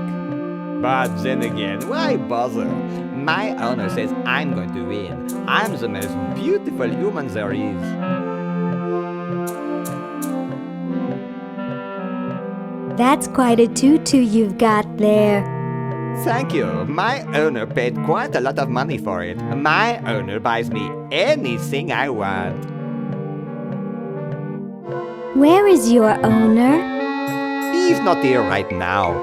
But then again, why bother? My owner says I'm going to win. I'm the most beautiful human there is. That's quite a tutu you've got there. Thank you. My owner paid quite a lot of money for it. My owner buys me anything I want. Where is your owner? He's not here right now.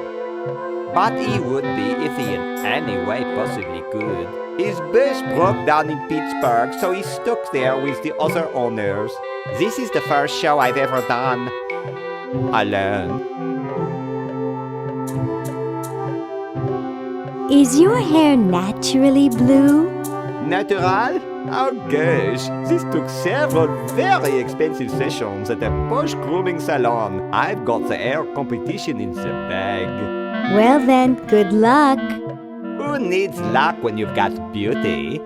But he would be if he in any way possibly could. His bus broke down in Pittsburgh, so he's stuck there with the other owners. This is the first show I've ever done alone. Is your hair naturally blue? Natural? Oh gosh, this took several very expensive sessions at a posh grooming salon. I've got the hair competition in the bag. Well then, good luck. Who needs luck when you've got beauty?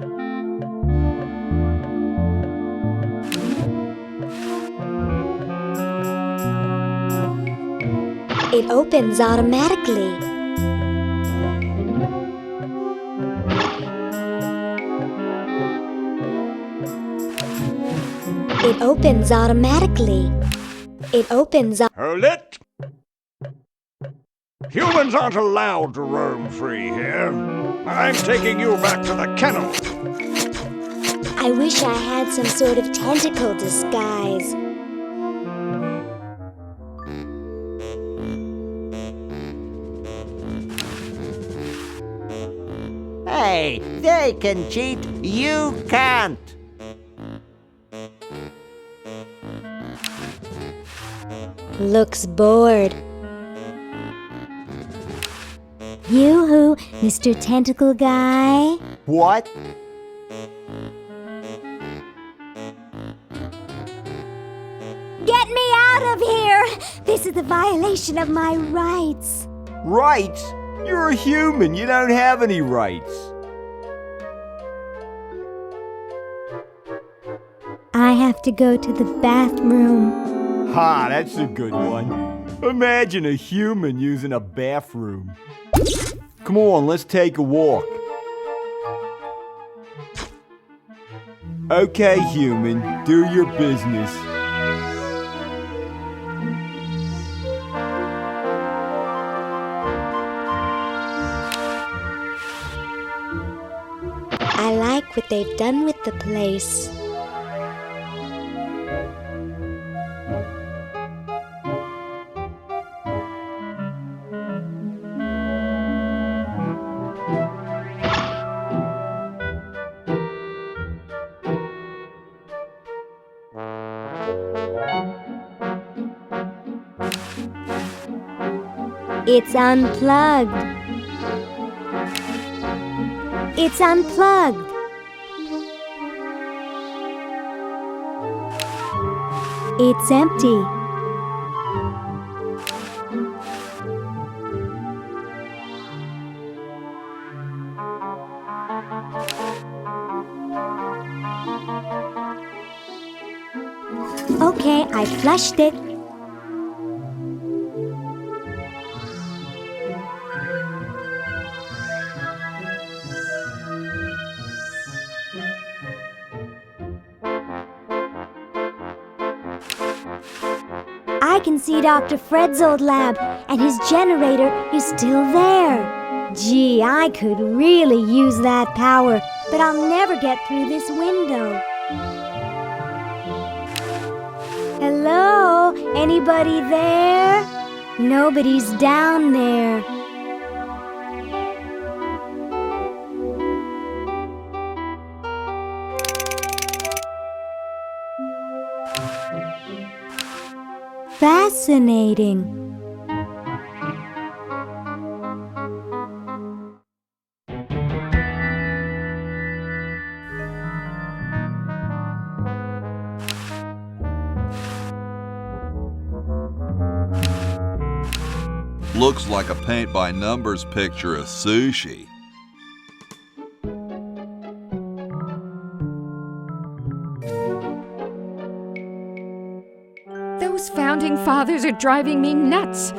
It opens automatically. It opens automatically. It opens up. Hold it! Humans aren't allowed to roam free here. I'm taking you back to the kennel. I wish I had some sort of tentacle disguise. Hey, they can cheat, you can't. Looks bored. Yoo-hoo, Mr. Tentacle Guy. What? Get me out of here! This is a violation of my rights. Rights? You're a human. You don't have any rights. I have to go to the bathroom. Ha, that's a good one. Imagine a human using a bathroom. Come on, let's take a walk. Okay, human, do your business. I like what they've done with the place. It's unplugged. It's unplugged. It's empty. Okay, I flushed it. I can see Dr. Fred's old lab, and his generator is still there. Gee, I could really use that power, but I'll never get through this window. Hello? Anybody there? Nobody's down there. Fascinating. Looks like a paint-by-numbers picture of sushi. Those founding fathers are driving me nuts.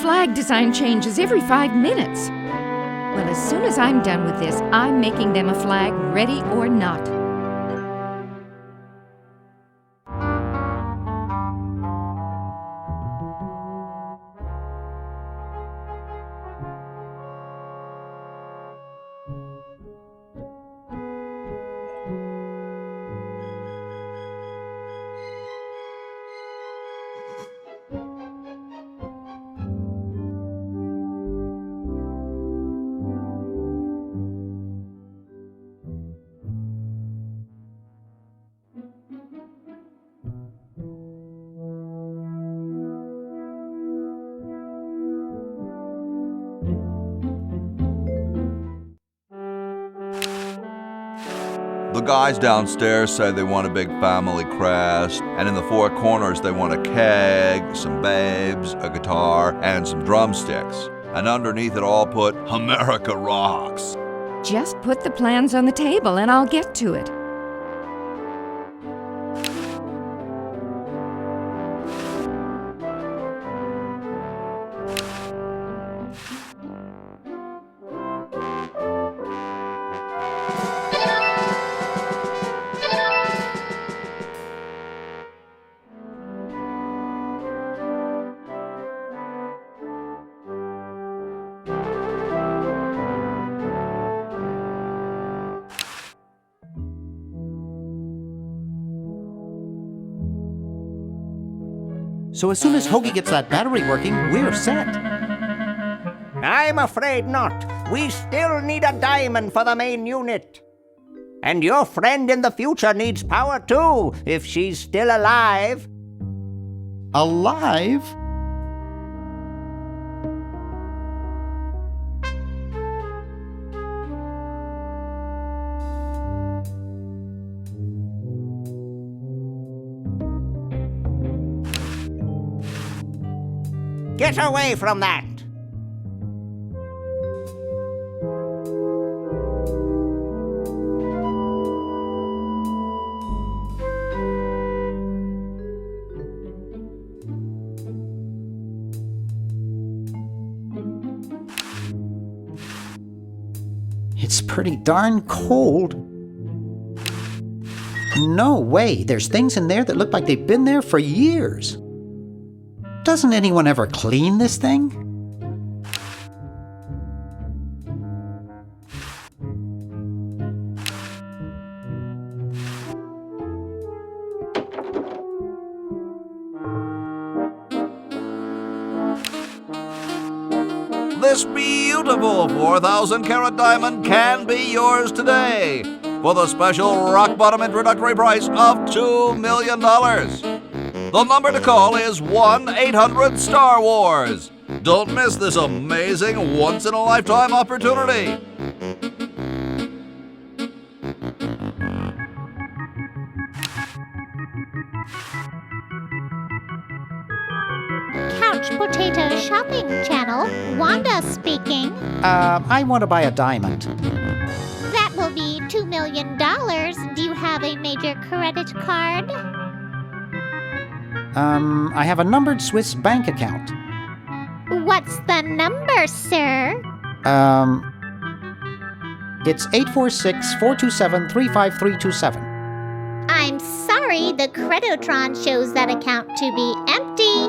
Flag design changes every 5 minutes. Well, as soon as I'm done with this, I'm making them a flag, ready or not. The guys downstairs say they want a big family crest, and in the four corners they want a keg, some babes, a guitar, and some drumsticks. And underneath it all put, America rocks. Just put the plans on the table and I'll get to it. So as soon as Hoagie gets that battery working, we're set. I'm afraid not. We still need a diamond for the main unit. And your friend in the future needs power too, if she's still alive. Alive? Get away from that! It's pretty darn cold. No way, there's things in there that look like they've been there for years. Doesn't anyone ever clean this thing? This beautiful 4,000-carat diamond can be yours today for the special rock-bottom introductory price of $2 million. The number to call is 1-800-STAR-WARS. Don't miss this amazing once-in-a-lifetime opportunity. Couch Potato Shopping Channel, Wanda speaking. I want to buy a diamond. That will be $2 million. Do you have a major credit card? I have a numbered Swiss bank account. What's the number, sir? It's 846-427-35327. I'm sorry, the Creditron shows that account to be empty.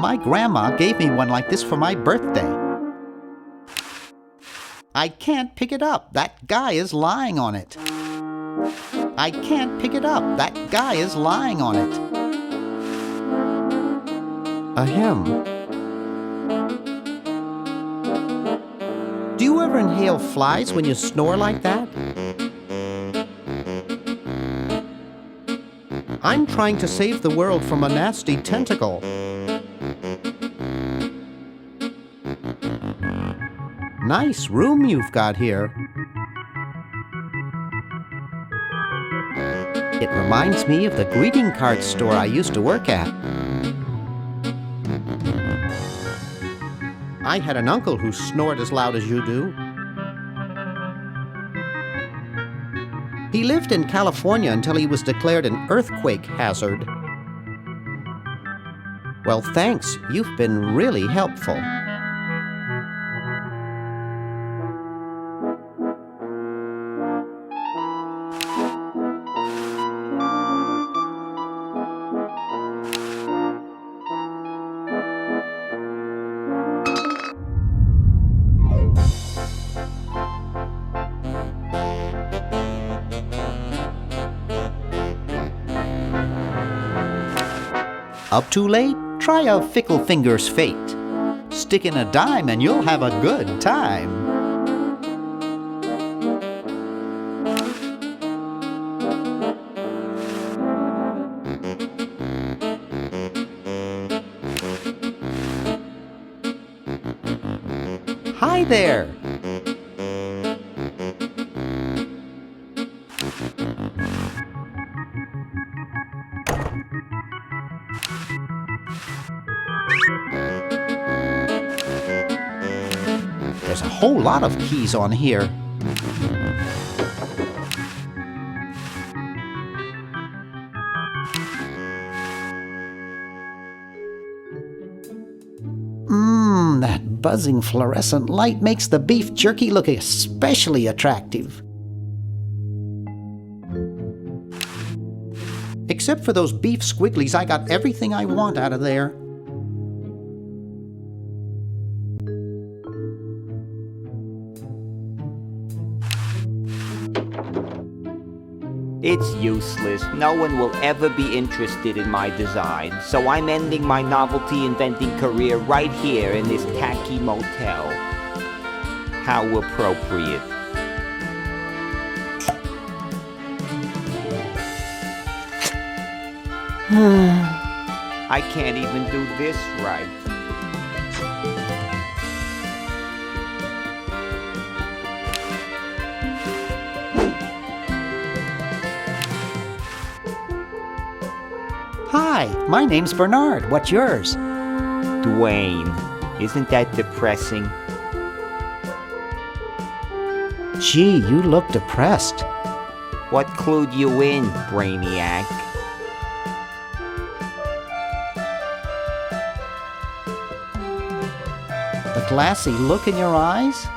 My grandma gave me one like this for my birthday. I can't pick it up. That guy is lying on it. I can't pick it up. That guy is lying on it. Ahem. Do you ever inhale flies when you snore like that? I'm trying to save the world from a nasty tentacle. Nice room you've got here. It reminds me of the greeting card store I used to work at. I had an uncle who snored as loud as you do. He lived in California until he was declared an earthquake hazard. Well, thanks. You've been really helpful. Up too late? Try a fickle finger's fate. Stick in a dime and you'll have a good time. Hi there! There's a whole lot of keys on here. That buzzing fluorescent light makes the beef jerky look especially attractive. Except for those beef squigglies, I got everything I want out of there. It's useless. No one will ever be interested in my design, so I'm ending my novelty inventing career right here in this tacky motel. How appropriate. I can't even do this right. Hi, my name's Bernard. What's yours? Dwayne. Isn't that depressing? Gee, you look depressed. What clued you in, Brainiac? The glassy look in your eyes?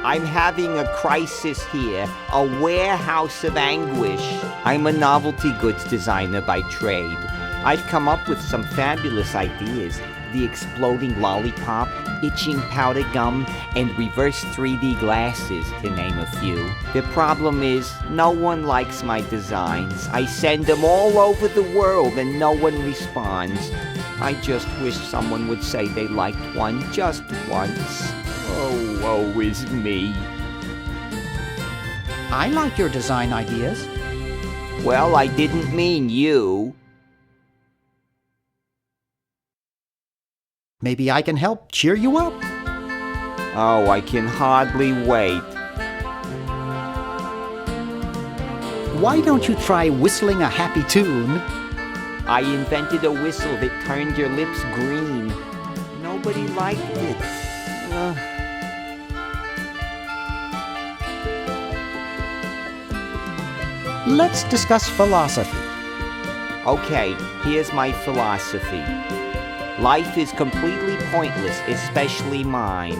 I'm having a crisis here, a warehouse of anguish. I'm a novelty goods designer by trade. I've come up with some fabulous ideas. The exploding lollipop, itching powder gum, and reverse 3D glasses, to name a few. The problem is, no one likes my designs. I send them all over the world and no one responds. I just wish someone would say they liked one just once. Oh, woe is me. I like your design ideas. Well, I didn't mean you. Maybe I can help cheer you up. Oh, I can hardly wait. Why don't you try whistling a happy tune? I invented a whistle that turned your lips green. Nobody liked it. Let's discuss philosophy. Okay, here's my philosophy. Life is completely pointless, especially mine.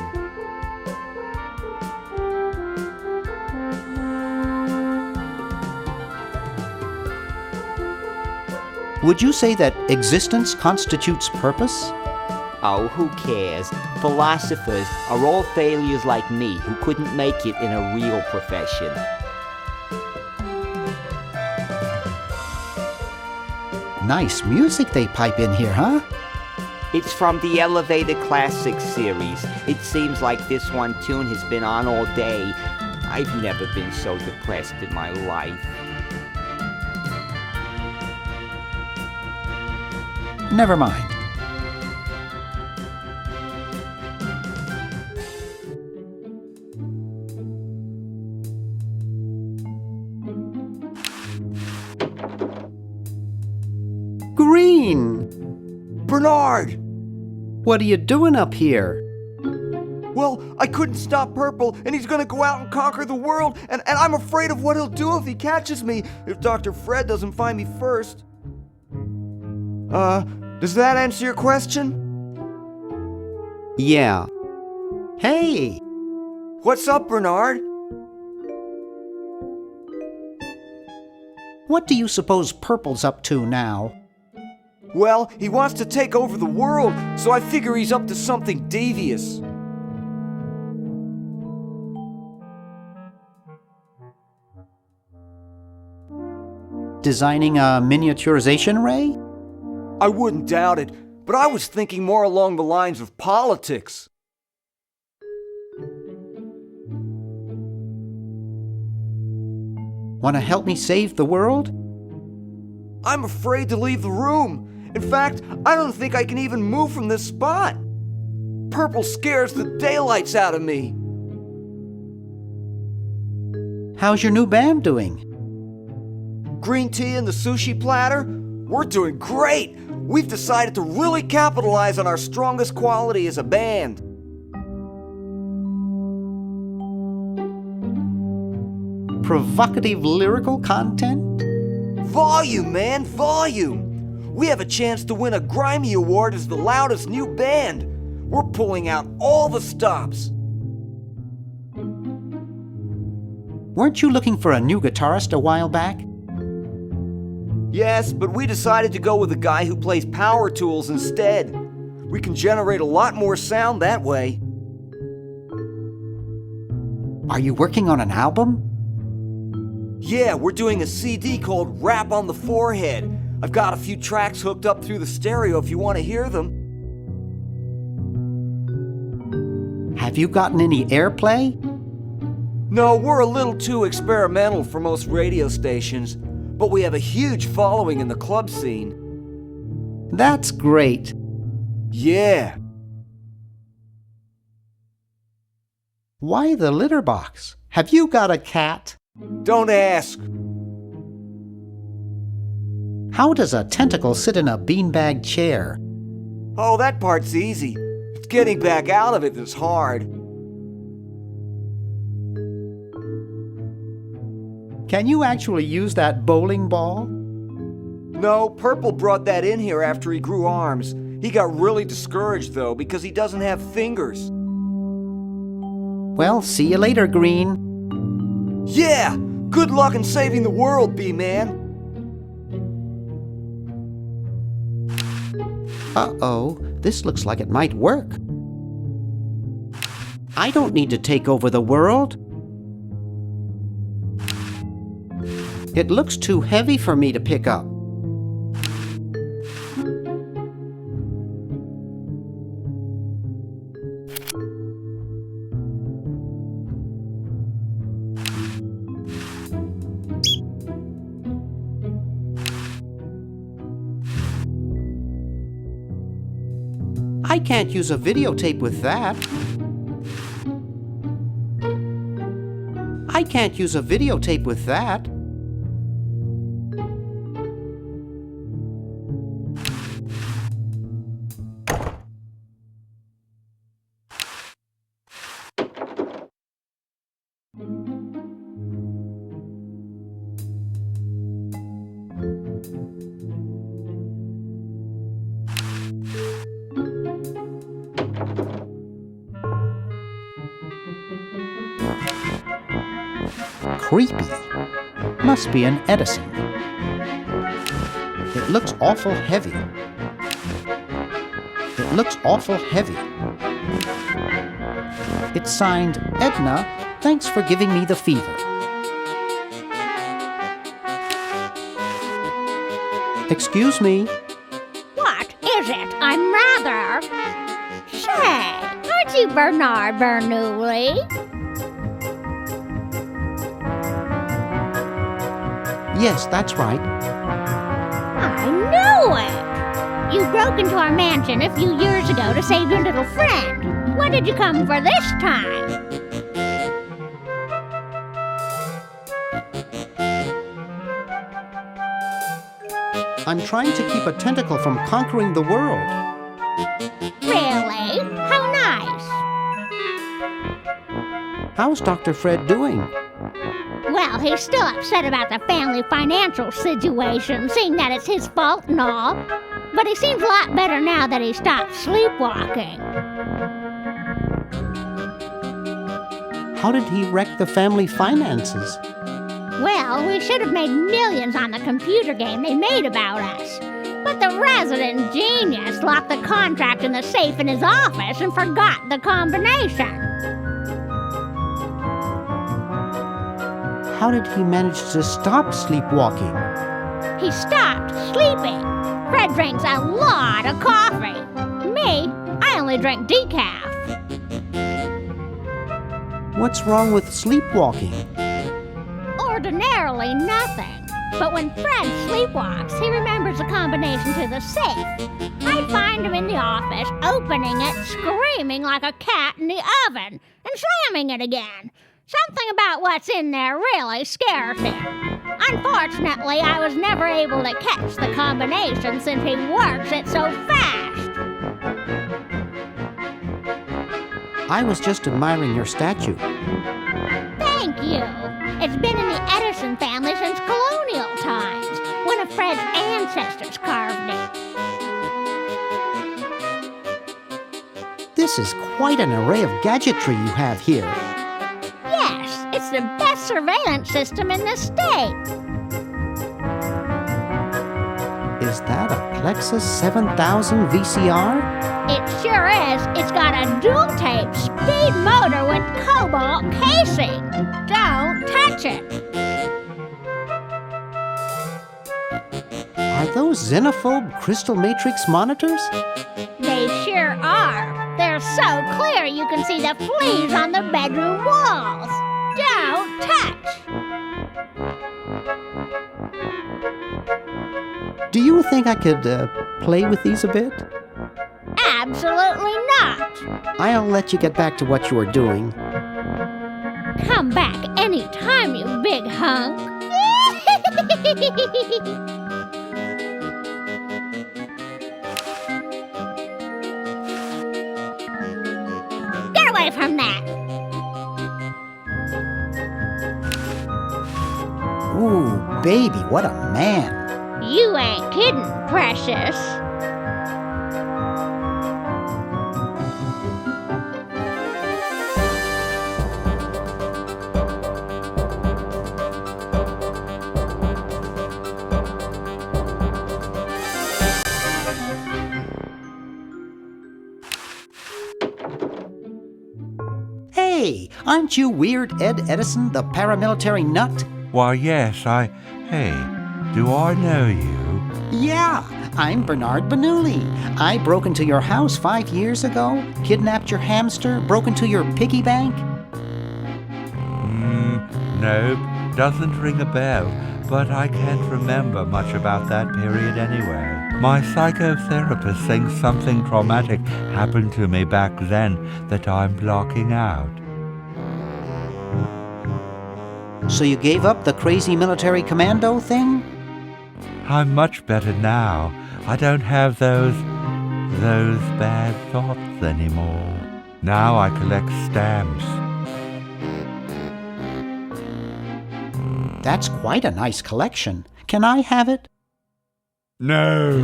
Would you say that existence constitutes purpose? Oh, who cares? Philosophers are all failures like me who couldn't make it in a real profession. Nice music they pipe in here, huh? It's from the Elevator Classics series. It seems like this one tune has been on all day. I've never been so depressed in my life. Never mind. Green! Bernard! What are you doing up here? Well, I couldn't stop Purple, and he's gonna go out and conquer the world, and I'm afraid of what he'll do if he catches me, if Dr. Fred doesn't find me first. Does that answer your question? Yeah. Hey! What's up, Bernard? What do you suppose Purple's up to now? Well, he wants to take over the world, so I figure he's up to something devious. Designing a miniaturization ray? I wouldn't doubt it, but I was thinking more along the lines of politics. Want to help me save the world? I'm afraid to leave the room. In fact, I don't think I can even move from this spot. Purple scares the daylights out of me. How's your new band doing? Green tea and the sushi platter? We're doing great! We've decided to really capitalize on our strongest quality as a band. Provocative lyrical content? Volume, man, volume! We have a chance to win a Grimy Award as the loudest new band. We're pulling out all the stops. Weren't you looking for a new guitarist a while back? Yes, but we decided to go with a guy who plays power tools instead. We can generate a lot more sound that way. Are you working on an album? Yeah, we're doing a CD called Rap on the Forehead. I've got a few tracks hooked up through the stereo if you want to hear them. Have you gotten any airplay? No, we're a little too experimental for most radio stations, but we have a huge following in the club scene. That's great. Yeah. Why the litter box? Have you got a cat? Don't ask. How does a tentacle sit in a beanbag chair? Oh, that part's easy. It's getting back out of it that's hard. Can you actually use that bowling ball? No, Purple brought that in here after he grew arms. He got really discouraged, though, because he doesn't have fingers. Well, see you later, Green. Yeah! Good luck in saving the world, B-Man. Uh-oh, this looks like it might work. I don't need to take over the world. It looks too heavy for me to pick up. I can't use a videotape with that. I can't use a videotape with that. Creepy. Must be an Edison. It looks awful heavy. It looks awful heavy. It's signed, Edna, thanks for giving me the fever. Excuse me. What is it? I'm rather... Say, aren't you Bernard Bernoulli? Yes, that's right. I knew it! You broke into our mansion a few years ago to save your little friend. What did you come for this time? I'm trying to keep a tentacle from conquering the world. Really? How nice. How's Dr. Fred doing? Well, he's still upset about the family financial situation, seeing that it's his fault and all. But he seems a lot better now that he stopped sleepwalking. How did he wreck the family finances? Well, we should have made millions on the computer game they made about us. But the resident genius locked the contract in the safe in his office and forgot the combination. How did he manage to stop sleepwalking? He stopped sleeping. Fred drinks a lot of coffee. Me, I only drink decaf. What's wrong with sleepwalking? Ordinarily nothing. But when Fred sleepwalks, he remembers the combination to the safe. I find him in the office, opening it, screaming like a cat in the oven, and slamming it again. Something about what's in there really scares him. Unfortunately, I was never able to catch the combination since he works it so fast. I was just admiring your statue. Thank you. It's been in the Edison family since colonial times. One of Fred's ancestors carved it. This is quite an array of gadgetry you have here. Yes, it's the best surveillance system in the state. Is that a Plexus 7000 VCR? It sure is. It's got a dual-tape speed motor with cobalt casing. Don't touch it. Are those xenophobe crystal matrix monitors? They sure are. They're so clear you can see the fleas on the bedroom walls. Don't touch. Do you think I could play with these a bit? Absolutely not. I'll let you get back to what you were doing. Come back anytime, you big hunk. Get away from that. Ooh, baby, what a man. You ain't kidding, precious. Hey, aren't you Weird Ed Edison, the paramilitary nut? Why, yes, Hey, do I know you? Yeah, I'm Bernard Bernoulli. I broke into your house 5 years ago, kidnapped your hamster, broke into your piggy bank. Nope, doesn't ring a bell, but I can't remember much about that period anyway. My psychotherapist thinks something traumatic happened to me back then that I'm blocking out. So you gave up the crazy military commando thing? I'm much better now. I don't have those bad thoughts anymore. Now I collect stamps. That's quite a nice collection. Can I have it? No.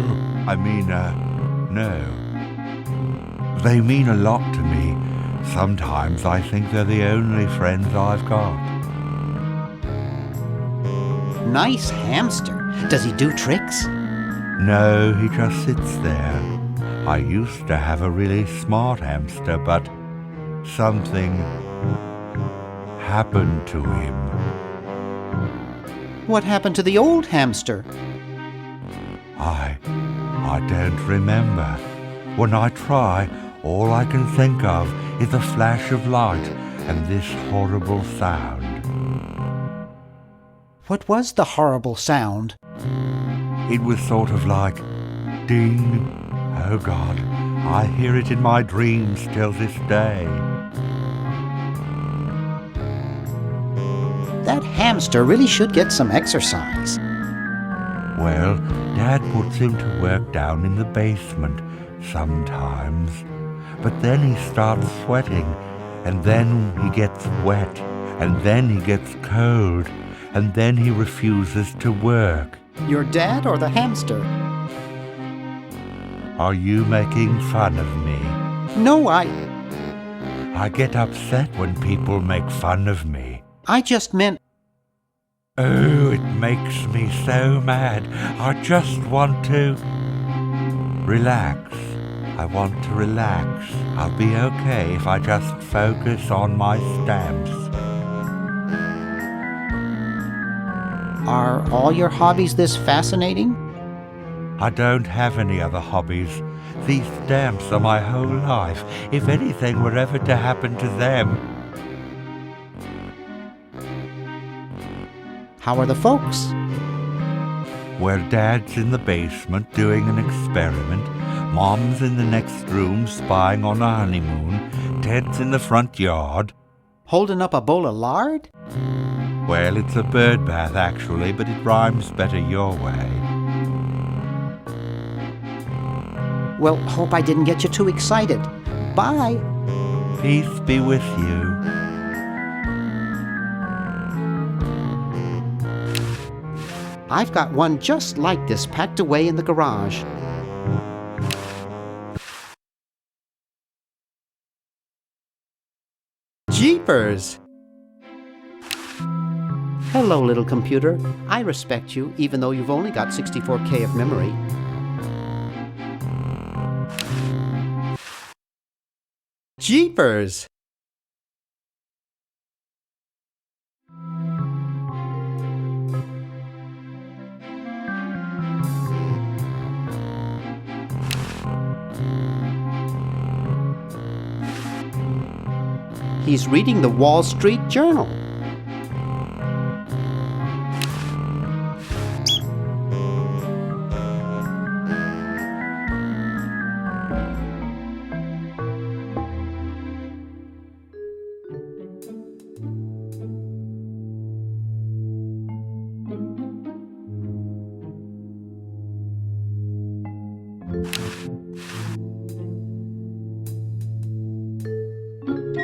No. They mean a lot to me. Sometimes I think they're the only friends I've got. Nice hamster. Does he do tricks? No, he just sits there. I used to have a really smart hamster, but something happened to him. What happened to the old hamster? I don't remember. When I try, all I can think of is a flash of light and this horrible sound. What was the horrible sound? It was sort of like ding. Oh God, I hear it in my dreams till this day. That hamster really should get some exercise. Well, Dad puts him to work down in the basement sometimes. But then he starts sweating, and then he gets wet, and then he gets cold, and then he refuses to work. Your dad or the hamster? Are you making fun of me? No, I get upset when people make fun of me. I just meant... Oh, it makes me so mad. I just want to... relax. I want to relax. I'll be okay if I just focus on my stamps. Are all your hobbies this fascinating? I don't have any other hobbies. These stamps are my whole life. If anything were ever to happen to them... How are the folks? Well, Dad's in the basement doing an experiment. Mom's in the next room spying on a honeymoon. Ted's in the front yard. Holding up a bowl of lard? Well, it's a bird bath, actually, but it rhymes better your way. Well, hope I didn't get you too excited. Bye. Peace be with you. I've got one just like this packed away in the garage. Jeepers! Hello, little computer. I respect you, even though you've only got 64K of memory. Jeepers! He's reading the Wall Street Journal.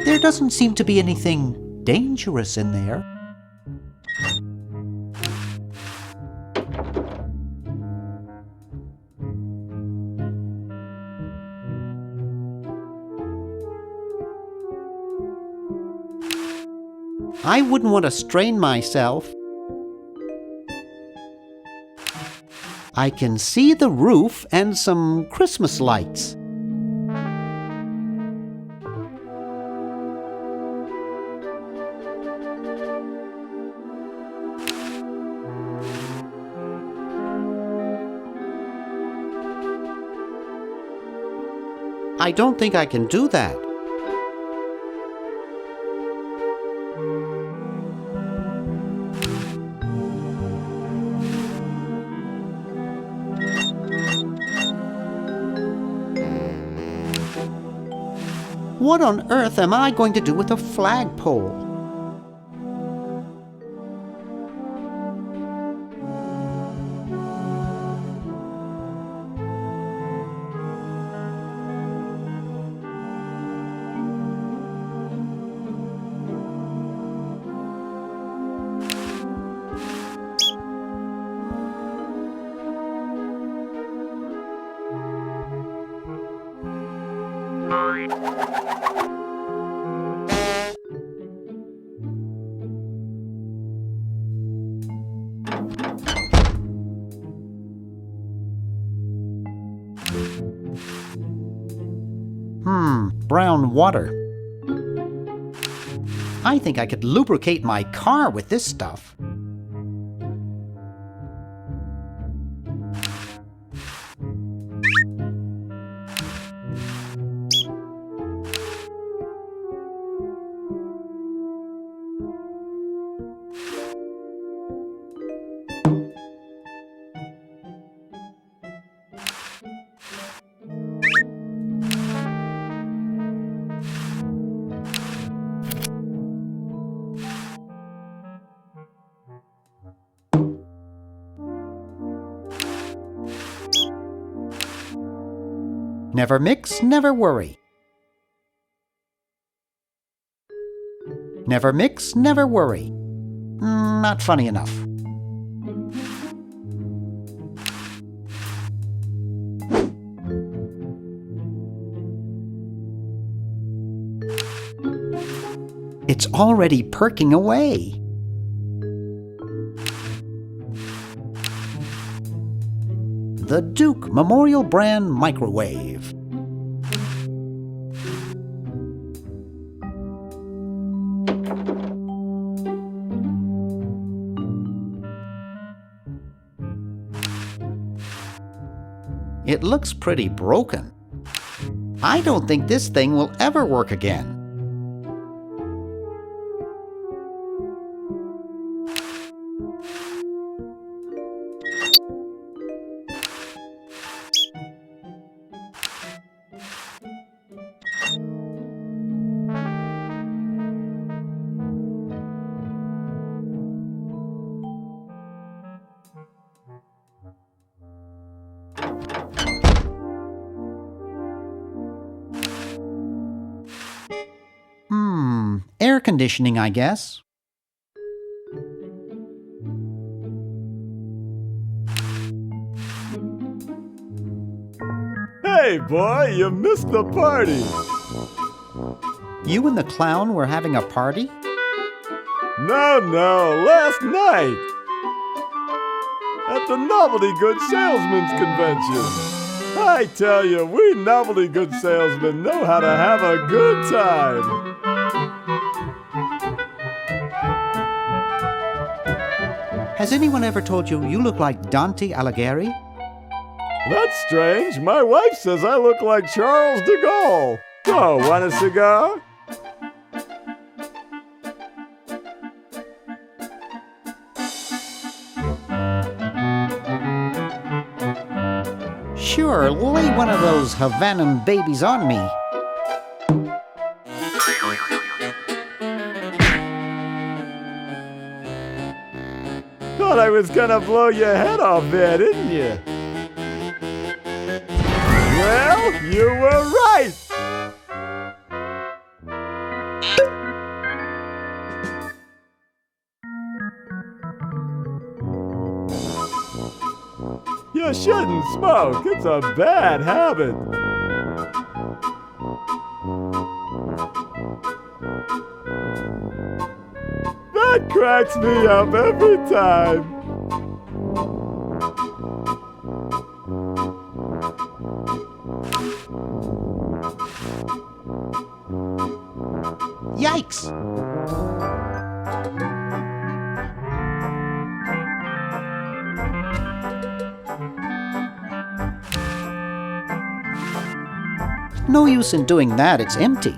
There doesn't seem to be anything dangerous in there. I wouldn't want to strain myself. I can see the roof and some Christmas lights. I don't think I can do that. What on earth am I going to do with a flagpole? Brown water. I think I could lubricate my car with this stuff. Never mix, never worry. Never mix, never worry. Not funny enough. It's already perking away. The Duke Memorial Brand Microwave. It looks pretty broken. I don't think this thing will ever work again. Air conditioning, I guess. Hey, boy, you missed the party. You and the clown were having a party? No, last night. At the Novelty Goods Salesmen's Convention. I tell you, we novelty goods salesmen know how to have a good time. Has anyone ever told you you look like Dante Alighieri? That's strange. My wife says I look like Charles de Gaulle. Oh, want a cigar? Sure, lay one of those Havanan babies on me. Thought I was gonna blow your head off there, didn't you? Well, you were right! You shouldn't smoke. It's a bad habit. That cracks me up every time. Yikes! No use in doing that, it's empty.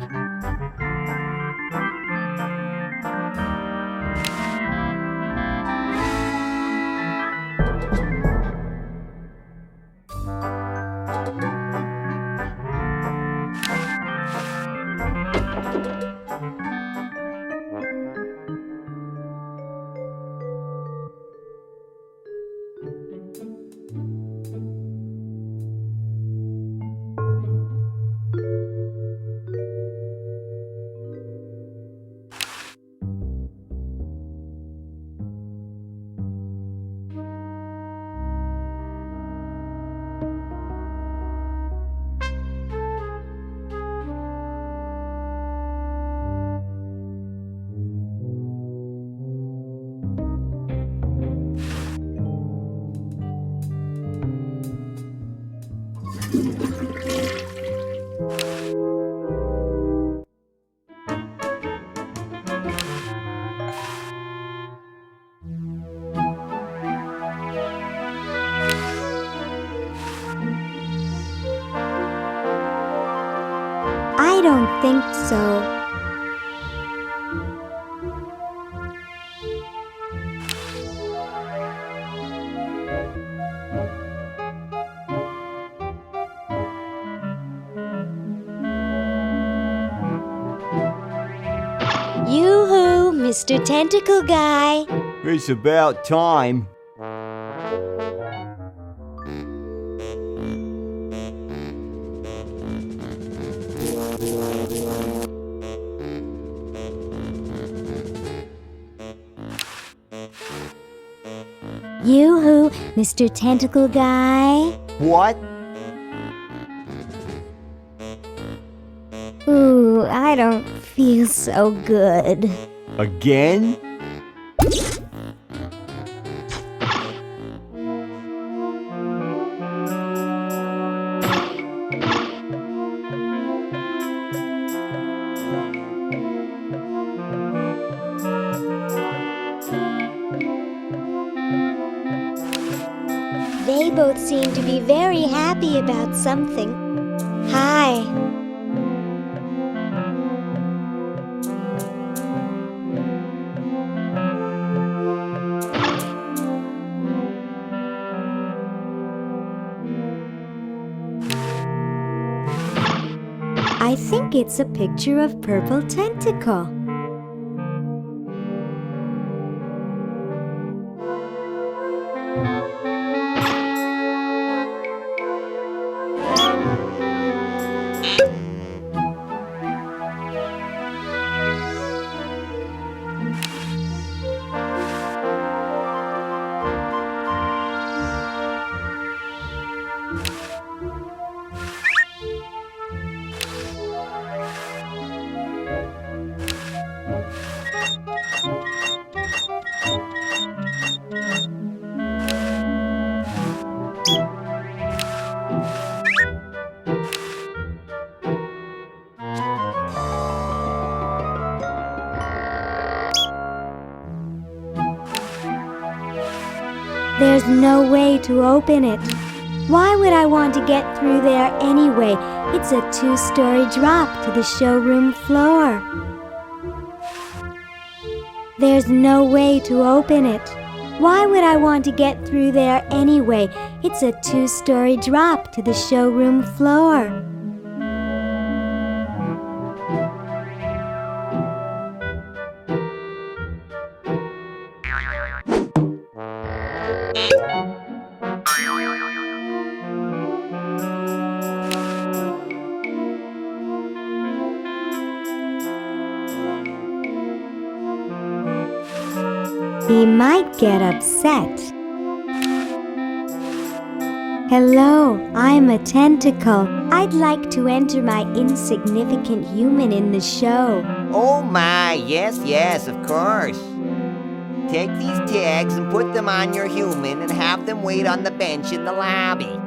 Yoo-hoo, Mr. Tentacle Guy. It's about time. Yoo-hoo, Mr. Tentacle Guy. What? Ooh, I don't feel so good. Again? They both seem to be very happy about something. Hi. I think it's a picture of Purple Tentacle. There's no way to open it. Why would I want to get through there anyway? It's a 2-story drop to the showroom floor. There's no way to open it. Why would I want to get through there anyway? It's a 2-story drop to the showroom floor. He might get upset. Hello, I'm a tentacle. I'd like to enter my insignificant human in the show. Oh my, yes, of course. Take these tags and put them on your human and have them wait on the bench in the lobby.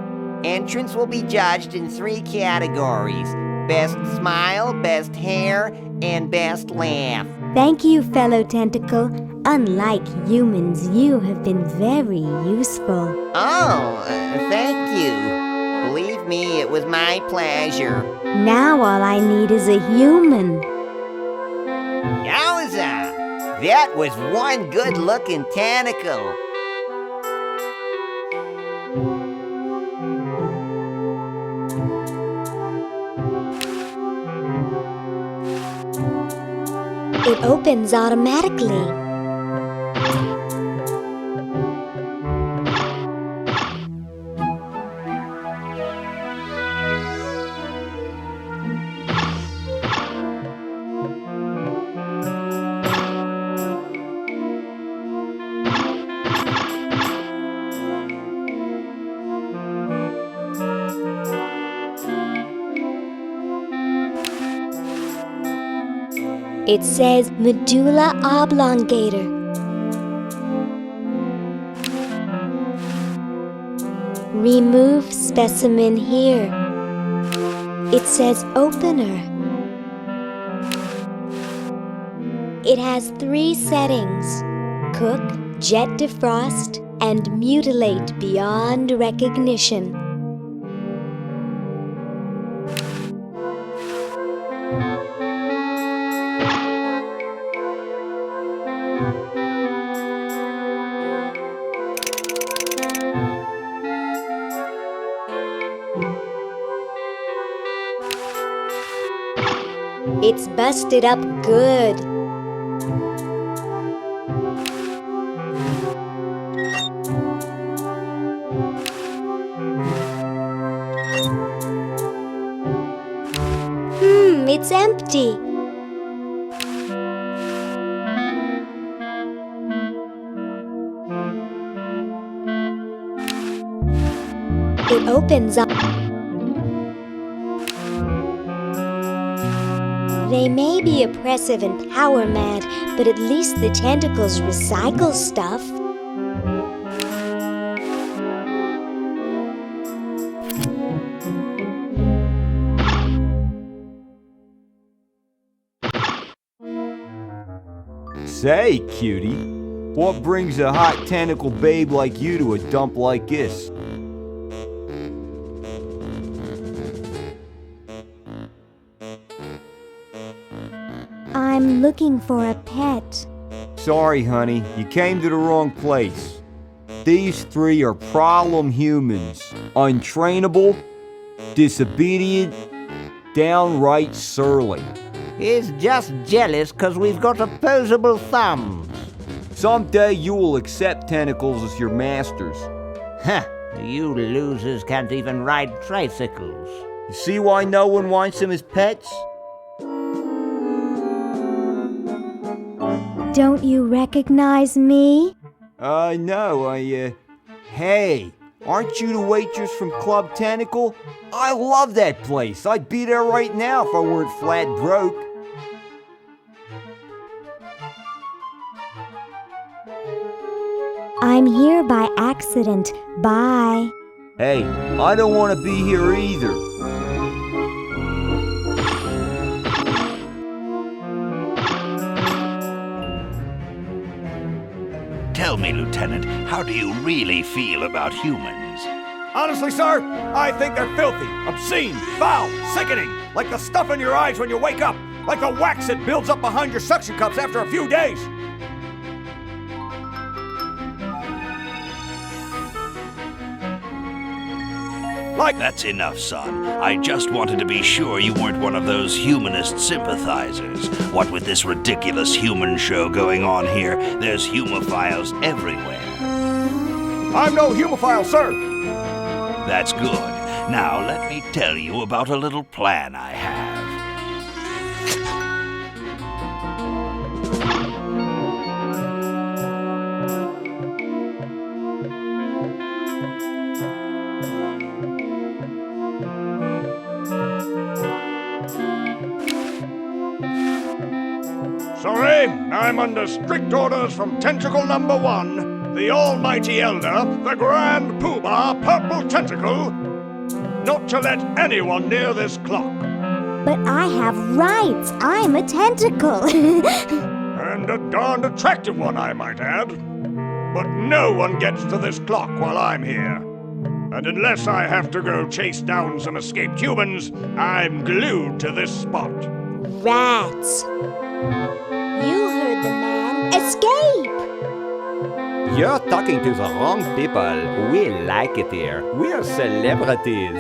Entrance will be judged in 3 categories: best smile, best hair, and best laugh. Thank you, fellow tentacle. Unlike humans, you have been very useful. Oh, thank you. Believe me, it was my pleasure. Now all I need is a human. Yowza! That was one good-looking tentacle. It opens automatically. It says medulla oblongata. Remove specimen here. It says opener. It has 3 settings: cook, jet defrost, and mutilate beyond recognition. It's busted up good. it's empty. It opens up. They may be oppressive and power mad, but at least the tentacles recycle stuff. Say, cutie, what brings a hot tentacle babe like you to a dump like this? I'm looking for a pet. Sorry, honey, you came to the wrong place. These three are problem humans. Untrainable, disobedient, downright surly. He's just jealous 'cause we've got opposable thumbs. Someday you will accept tentacles as your masters. Huh, you losers can't even ride tricycles. You see why no one wants them as pets? Don't you recognize me? No, Hey, aren't you the waitress from Club Tentacle? I love that place. I'd be there right now if I weren't flat broke. I'm here by accident. Bye. Hey, I don't want to be here either. Tell me, Lieutenant, how do you really feel about humans? Honestly, sir, I think they're filthy, obscene, foul, sickening, like the stuff in your eyes when you wake up, like the wax that builds up behind your suction cups after a few days. That's enough, son. I just wanted to be sure you weren't one of those humanist sympathizers. What with this ridiculous human show going on here, there's humophiles everywhere. I'm no humophile, sir. That's good. Now let me tell you about a little plan I have. Sorry, I'm under strict orders from Tentacle Number 1, the Almighty Elder, the Grand Poobah Purple Tentacle, not to let anyone near this clock. But I have rights. I'm a tentacle. And a darned attractive one, I might add. But no one gets to this clock while I'm here. And unless I have to go chase down some escaped humans, I'm glued to this spot. Rats. You heard the man. Escape! You're talking to the wrong people. We like it here. We're celebrities.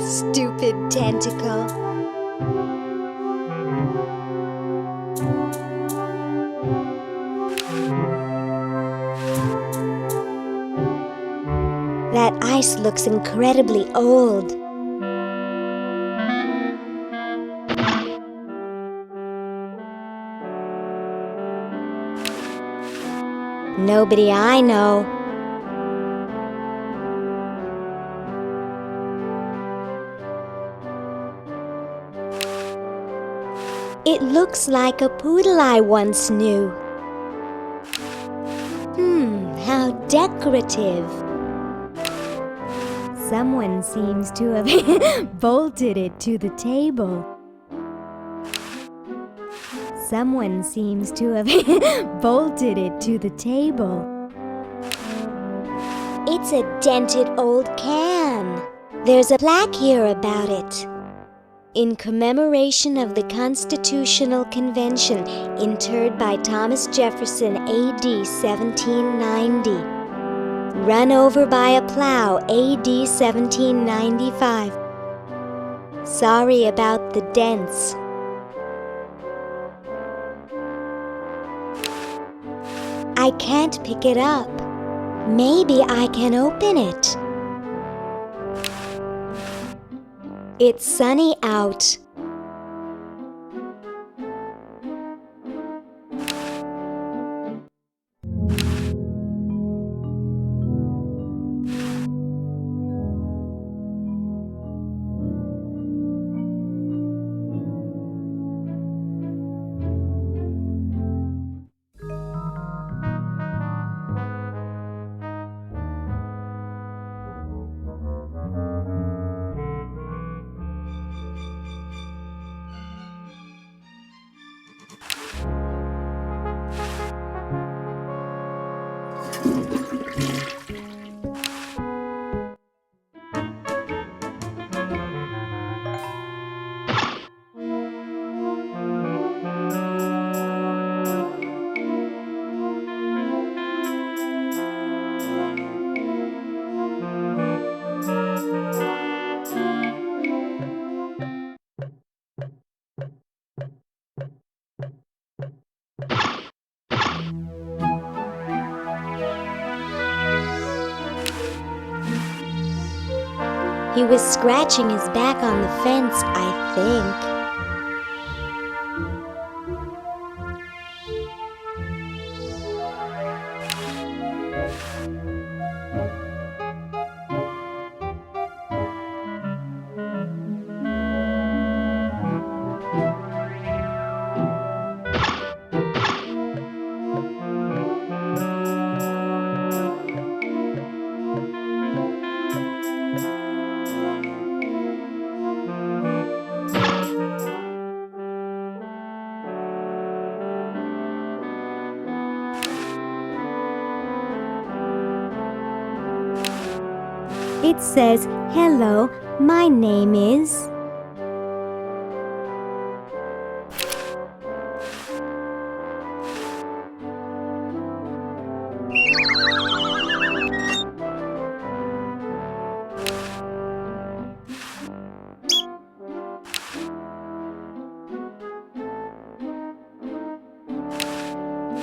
Stupid tentacle. That ice looks incredibly old. Nobody I know. It looks like a poodle I once knew. How decorative. Someone seems to have bolted it to the table. Someone seems to have bolted it to the table. It's a dented old can. There's a plaque here about it. In commemoration of the Constitutional Convention interred by Thomas Jefferson A.D. 1790. Run over by a plow A.D. 1795. Sorry about the dents. I can't pick it up. Maybe I can open it. It's sunny out. He was scratching his back on the fence, I think. It says, "Hello, my name is..."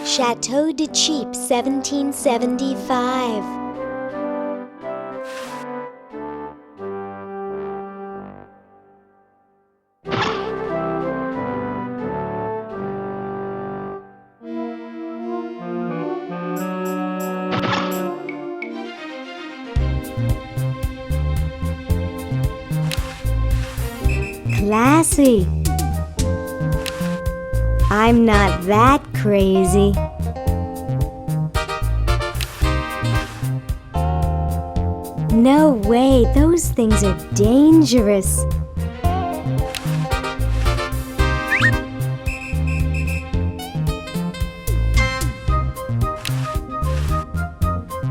Chateau de Cheap, 1775. Classy. I'm not that crazy. No way, those things are dangerous.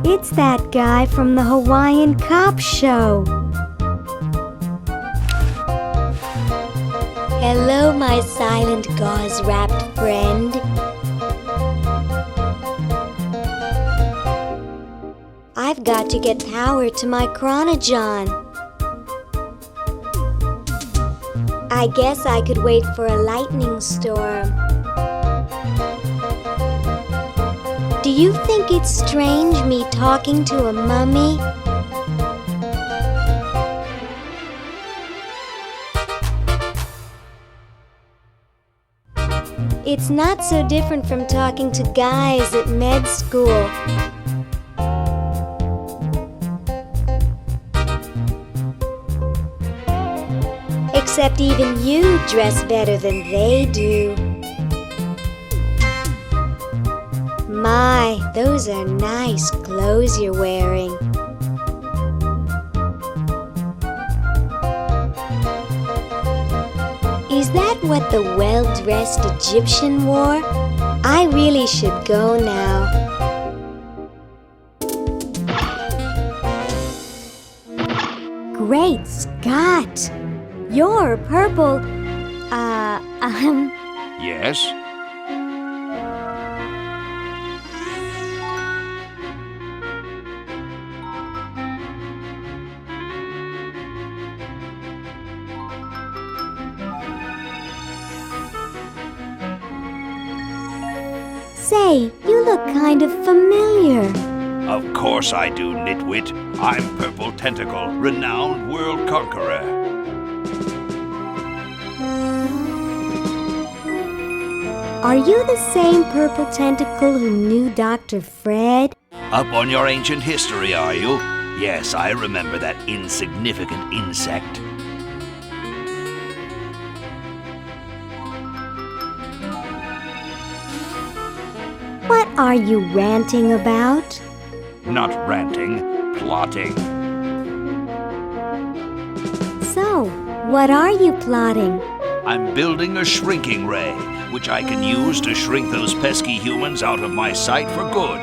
It's that guy from the Hawaiian Cop Show. Hello, my silent gauze-wrapped friend. I've got to get power to my chronogon. I guess I could wait for a lightning storm. Do you think it's strange me talking to a mummy? It's not so different from talking to guys at med school. Except even you dress better than they do. My, those are nice clothes you're wearing. Is that what the well-dressed Egyptian wore? I really should go now. Great Scott! You're purple. Yes? Say, you look kind of familiar. Of course I do, nitwit. I'm Purple Tentacle, renowned world conqueror. Are you the same Purple Tentacle who knew Dr. Fred? Up on your ancient history, are you? Yes, I remember that insignificant insect. What are you ranting about? Not ranting, plotting. So, what are you plotting? I'm building a shrinking ray, which I can use to shrink those pesky humans out of my sight for good.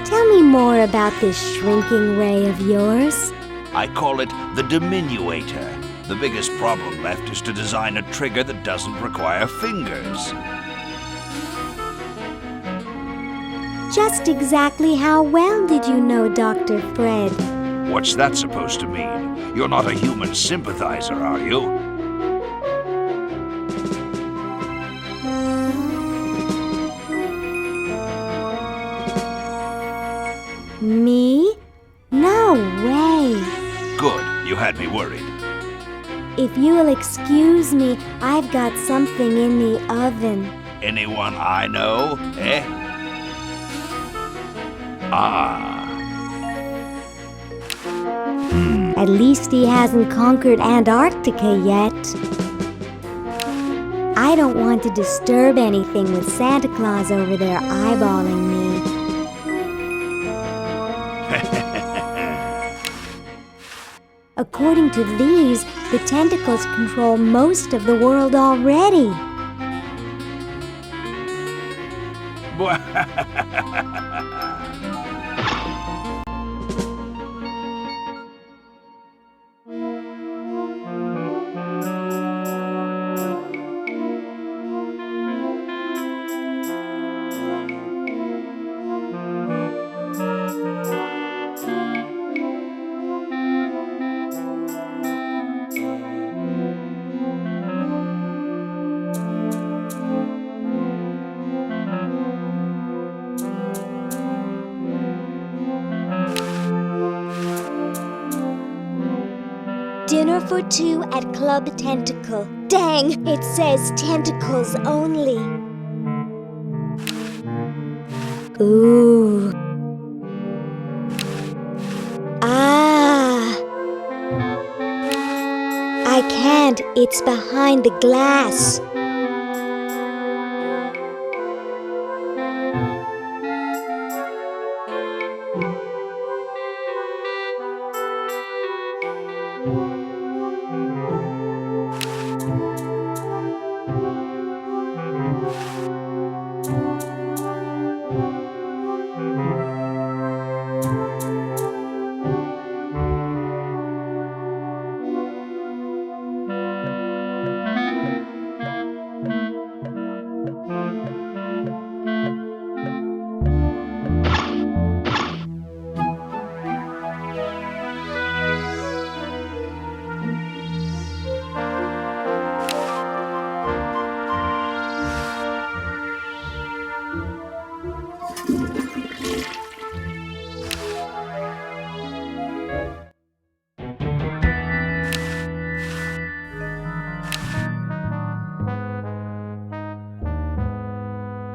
Tell me more about this shrinking ray of yours. I call it the diminuator. The biggest problem left is to design a trigger that doesn't require fingers. Just exactly how well did you know Dr. Fred? What's that supposed to mean? You're not a human sympathizer, are you? Me? No way. Good, you had me worried. If you'll excuse me, I've got something in the oven. Anyone I know, eh? Ah. At least he hasn't conquered Antarctica yet. I don't want to disturb anything with Santa Claus over there eyeballing me. According to these, the tentacles control most of the world already. Dinner for two at Club Tentacle. Dang, it says tentacles only. Ooh. Ah. I can't, it's behind the glass.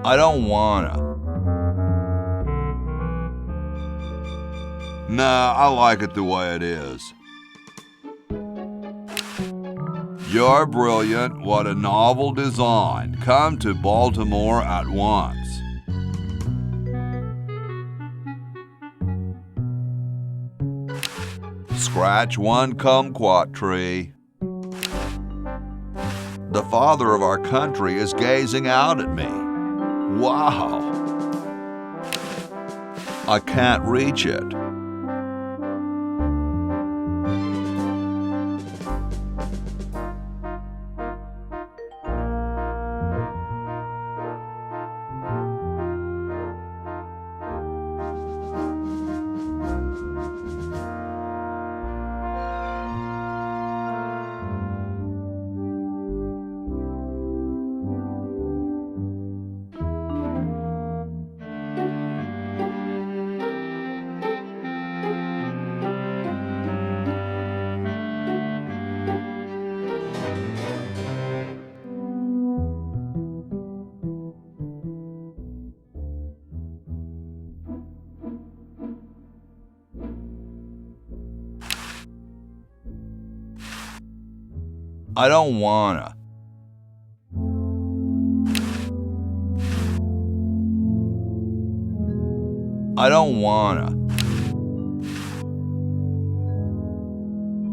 I don't wanna. Nah, I like it the way it is. You're brilliant. What a novel design. Come to Baltimore at once. Scratch one kumquat tree. The father of our country is gazing out at me. Wow. I can't reach it. I don't wanna. I don't wanna.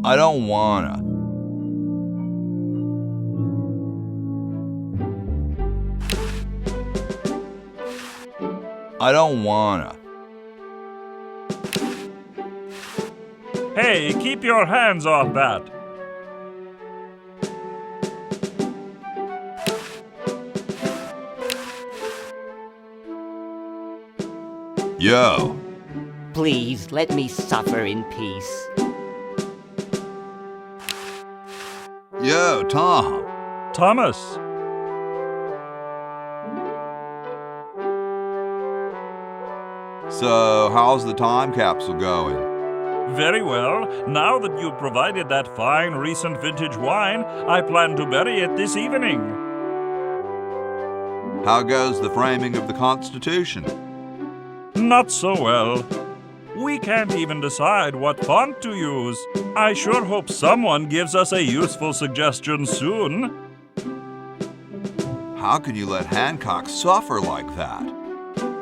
I don't wanna. I don't wanna. Hey, keep your hands off that. Yo. Please, let me suffer in peace. Yo, Tom. Thomas. So, how's the time capsule going? Very well. Now that you've provided that fine recent vintage wine, I plan to bury it this evening. How goes the framing of the Constitution? Not so well. We can't even decide what font to use. I sure hope someone gives us a useful suggestion soon. How can you let Hancock suffer like that?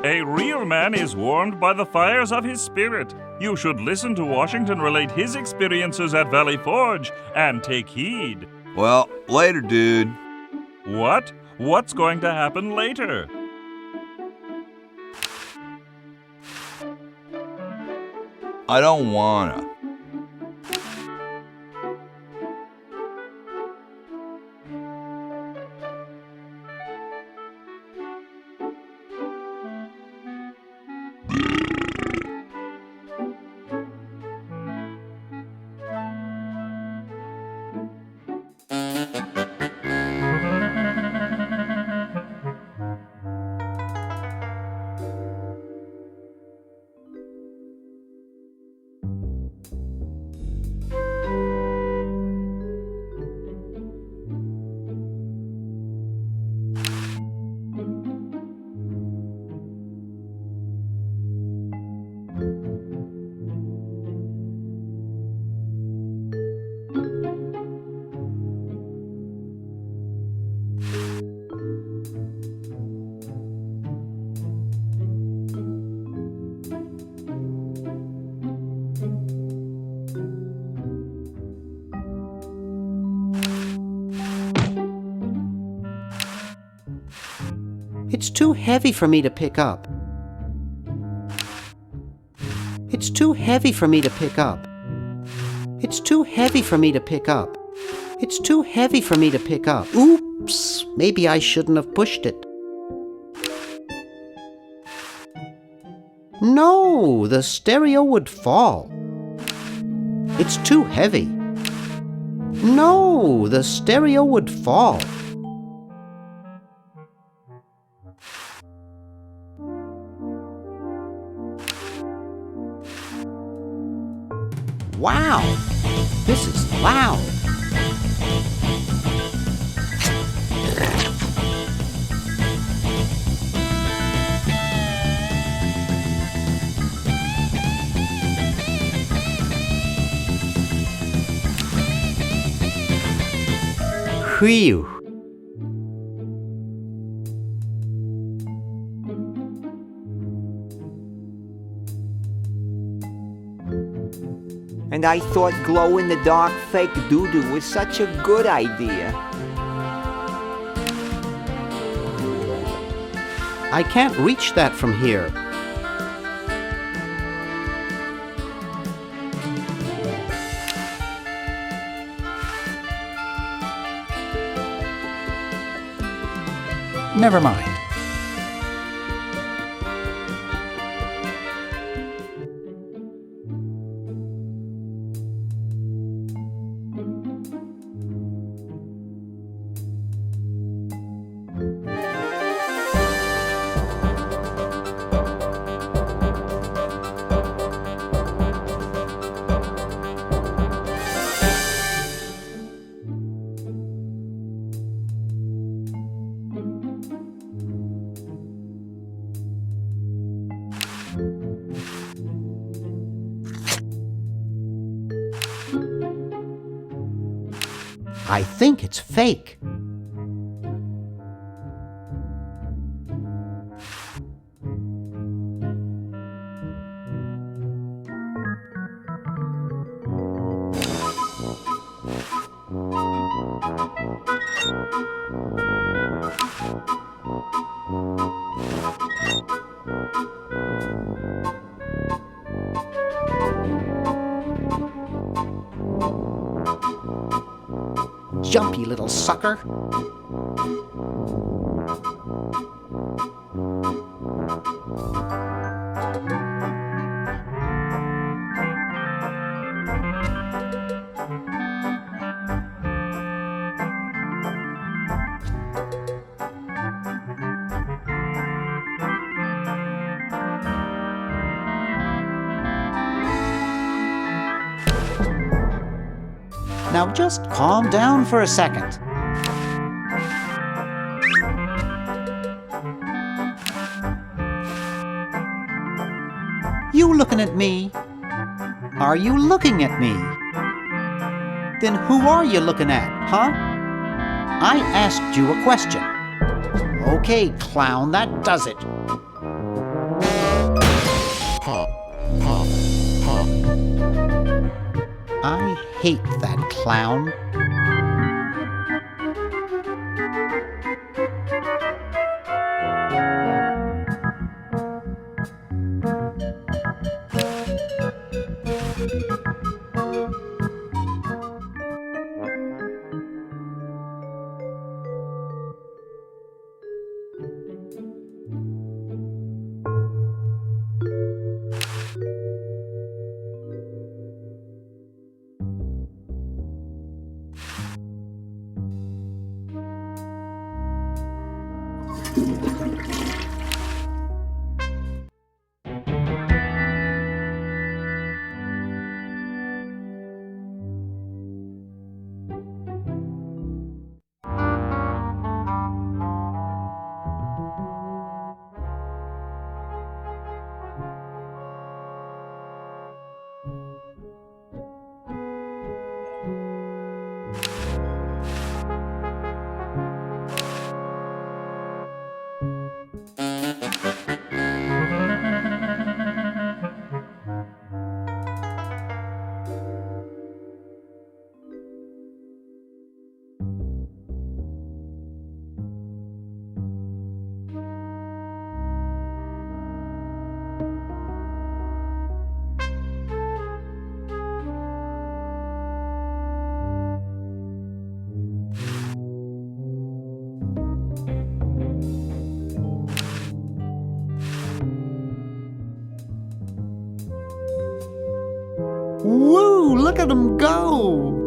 A real man is warmed by the fires of his spirit. You should listen to Washington relate his experiences at Valley Forge and take heed. Well, later, dude. What? What's going to happen later? I don't wanna. It's too heavy for me to pick up. It's too heavy for me to pick up. It's too heavy for me to pick up. It's too heavy for me to pick up. Oops, maybe I shouldn't have pushed it. No, the stereo would fall. It's too heavy. No, the stereo would fall. Wow, this is loud. Whew. And I thought glow-in-the-dark fake doo-doo was such a good idea. I can't reach that from here. Never mind. I think it's fake. Jumpy little sucker. Now just calm down for a second. You looking at me? Are you looking at me? Then who are you looking at, huh? I asked you a question. Okay, clown, that does it. I hate that clown. Woo! Look at him go!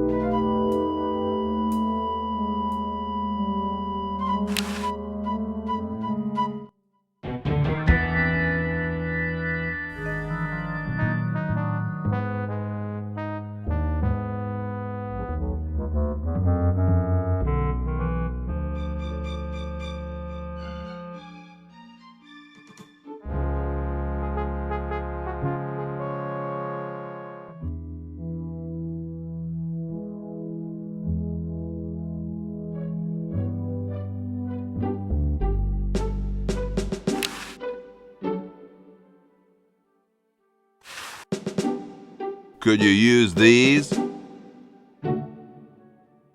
Could you use these?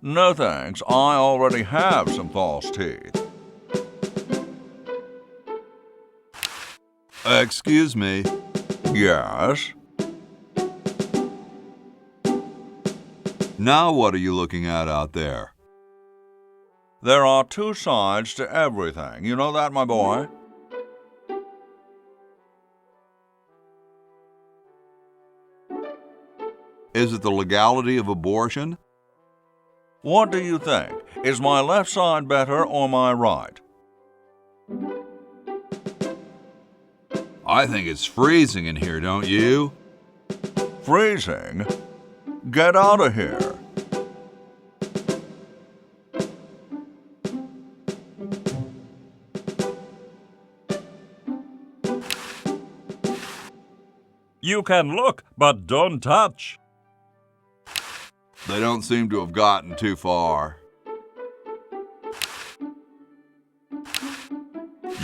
No thanks, I already have some false teeth. Excuse me. Yes? Now what are you looking at out there? There are two sides to everything. You know that, my boy? Is it the legality of abortion? What do you think? Is my left side better or my right? I think it's freezing in here, don't you? Freezing? Get out of here. You can look, but don't touch. They don't seem to have gotten too far.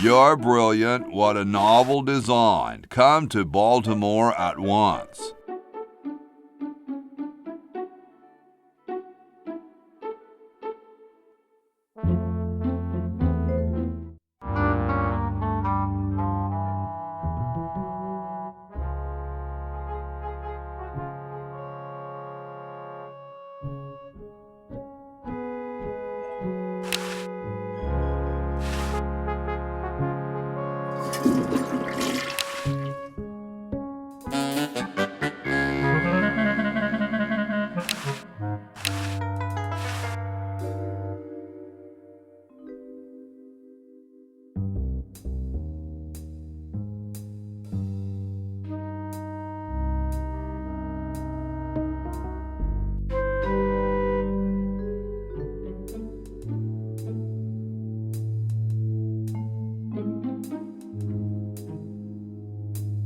You're brilliant. What a novel design. Come to Baltimore at once.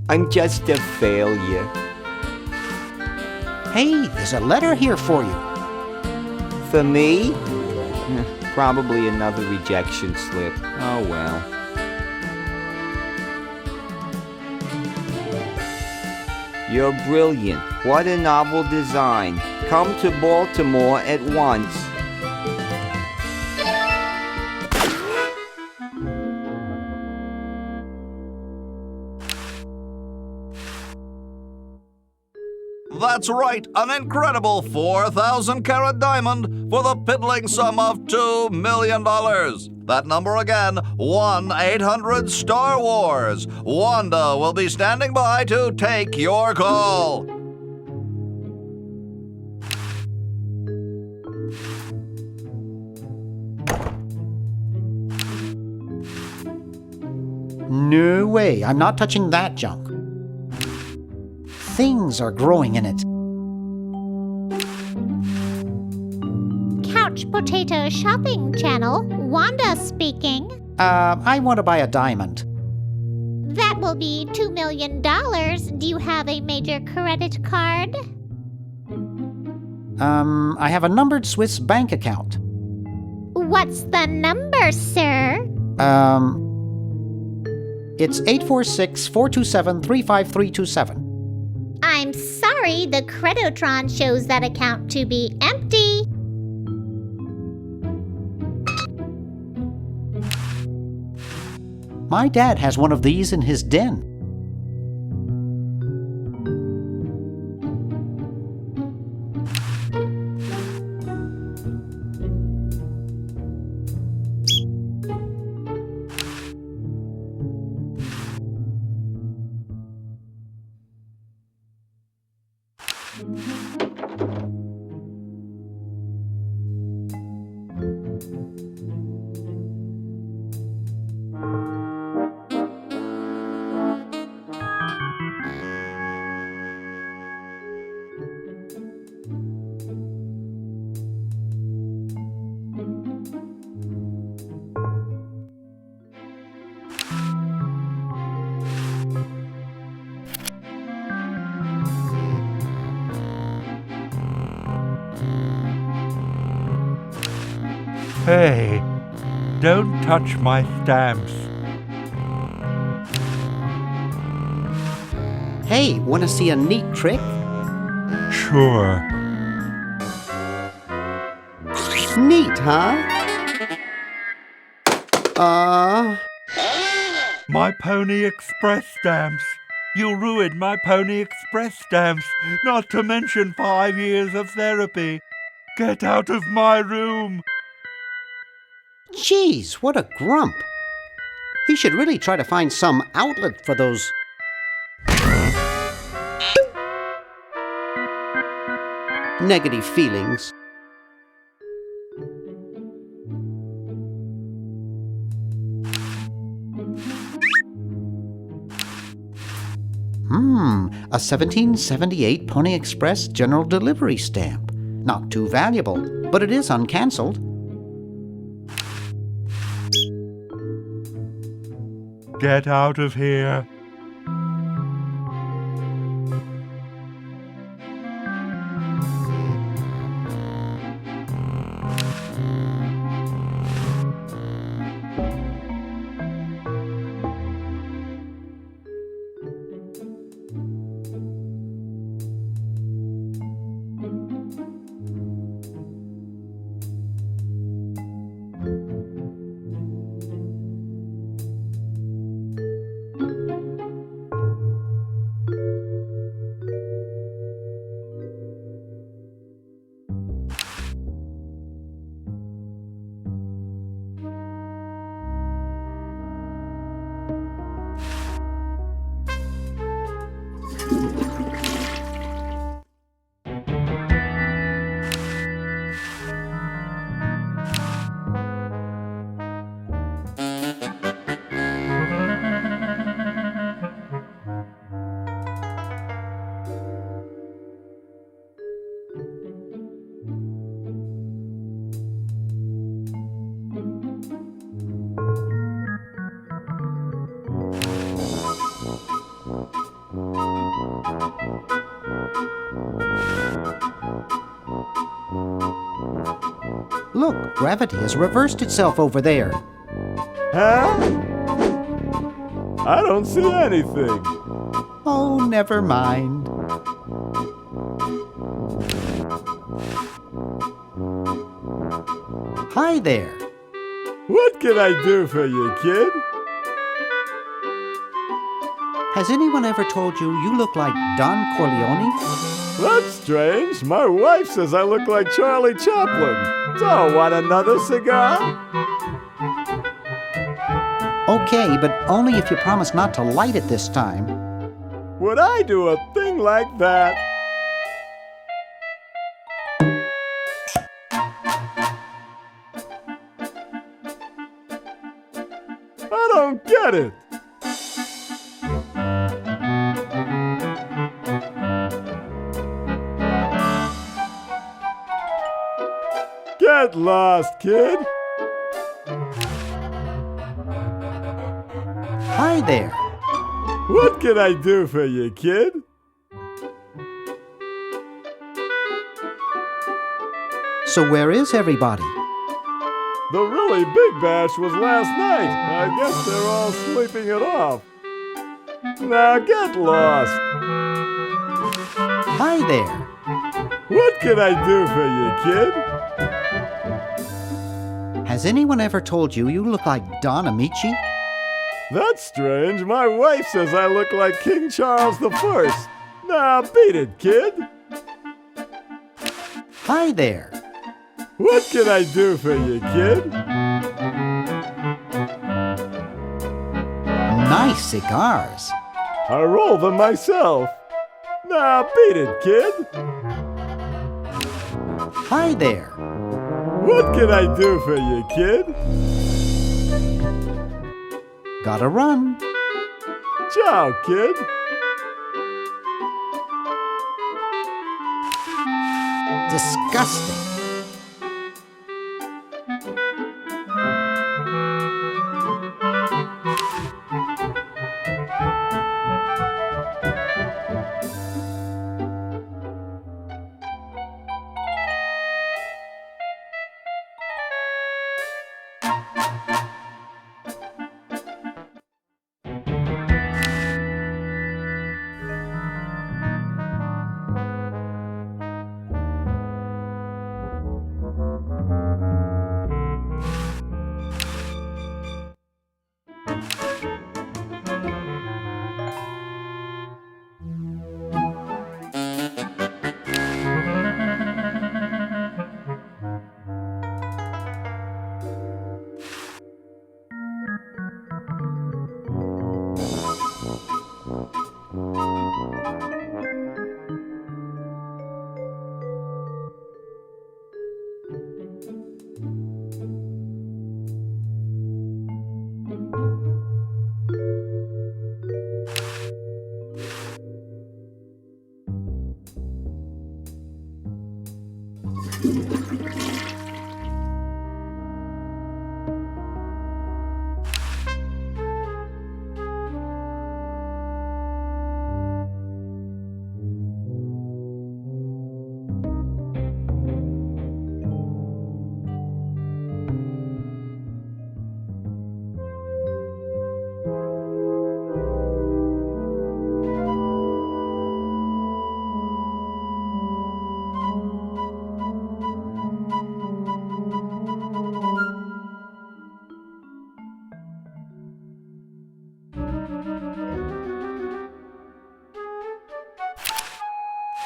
I'm just a failure. Hey, there's a letter here for you. For me? Probably another rejection slip. Oh well. You're brilliant. What a novel design. Come to Baltimore at once. That's right, an incredible 4,000-carat diamond for the piddling sum of $2 million. That number again, 1-800-STAR Wars. Wanda will be standing by to take your call. No way, I'm not touching that junk. Things are growing in it. Couch Potato Shopping Channel, Wanda speaking. I want to buy a diamond. That will be $2 million. Do you have a major credit card? I have a numbered Swiss bank account. What's the number, sir? It's 846-427-35327. I'm sorry, the Credotron shows that account to be empty. My dad has one of these in his den. Hey, don't touch my stamps. Hey, want to see a neat trick? Sure. Neat, huh? My Pony Express stamps. You ruined my Pony Express stamps, not to mention 5 years of therapy. Get out of my room. Jeez, what a grump. He should really try to find some outlet for those... negative feelings. A 1778 Pony Express General Delivery stamp. Not too valuable, but it is uncancelled. Get out of here. Look, gravity has reversed itself over there. Huh? I don't see anything. Oh, never mind. Hi there. What can I do for you, kid? Has anyone ever told you you look like Don Corleone? That's strange. My wife says I look like Charlie Chaplin. So, want another cigar? Okay, but only if you promise not to light it this time. Would I do a thing like that? I don't get it. Get lost, kid. Hi there. What can I do for you, kid? So where is everybody? The really big bash was last night. I guess they're all sleeping it off. Now get lost. Hi there. What can I do for you, kid? Has anyone ever told you you look like Don Amici? That's strange. My wife says I look like King Charles I. Now beat it, kid. Hi there. What can I do for you, kid? Nice cigars. I roll them myself. Now beat it, kid. Hi there. What can I do for you, kid? Gotta run. Ciao, kid. Disgusting.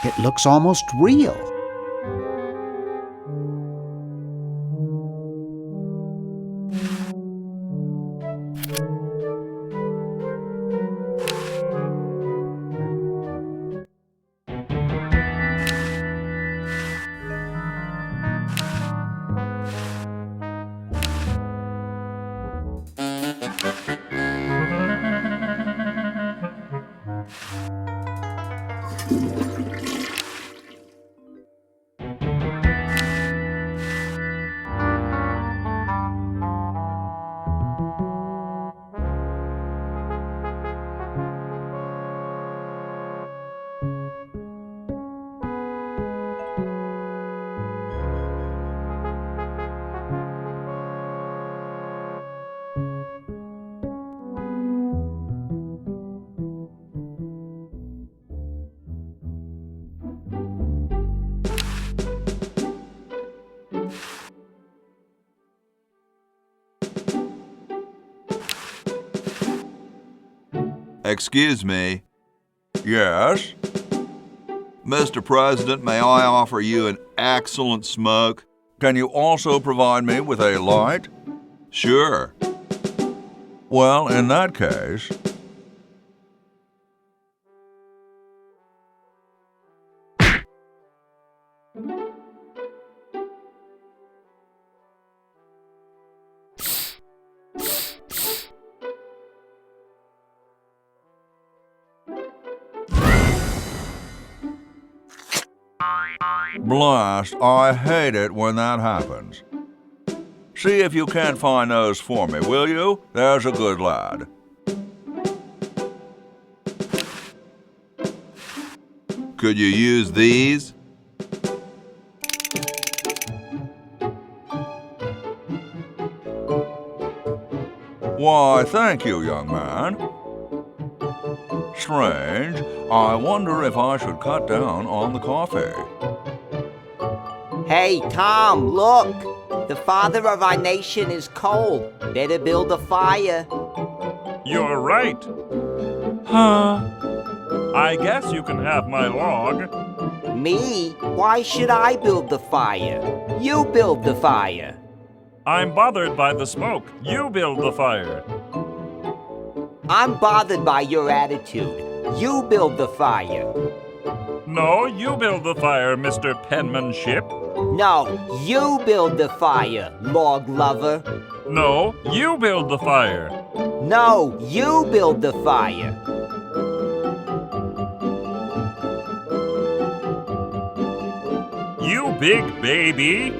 It looks almost real. Excuse me. Yes? Mr. President, may I offer you an excellent smoke? Can you also provide me with a light? Sure. Well, in that case... Blast, I hate it when that happens. See if you can't find those for me, will you? There's a good lad. Could you use these? Why, thank you, young man. Strange. I wonder if I should cut down on the coffee. Hey, Tom, look! The father of our nation is cold. Better build a fire. You're right. Huh. I guess you can have my log. Me? Why should I build the fire? You build the fire. I'm bothered by the smoke. You build the fire. I'm bothered by your attitude. You build the fire. No, you build the fire, Mr. Penmanship. No, you build the fire, log lover. No, you build the fire. No, you build the fire. You big baby.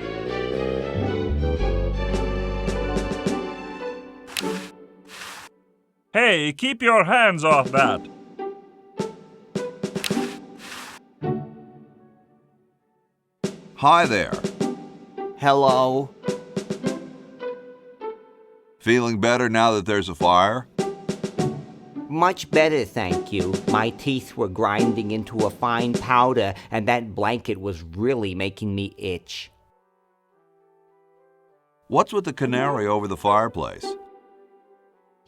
Hey, keep your hands off that. Hi there. Hello. Feeling better now that there's a fire? Much better, thank you. My teeth were grinding into a fine powder, and that blanket was really making me itch. What's with the canary over the fireplace?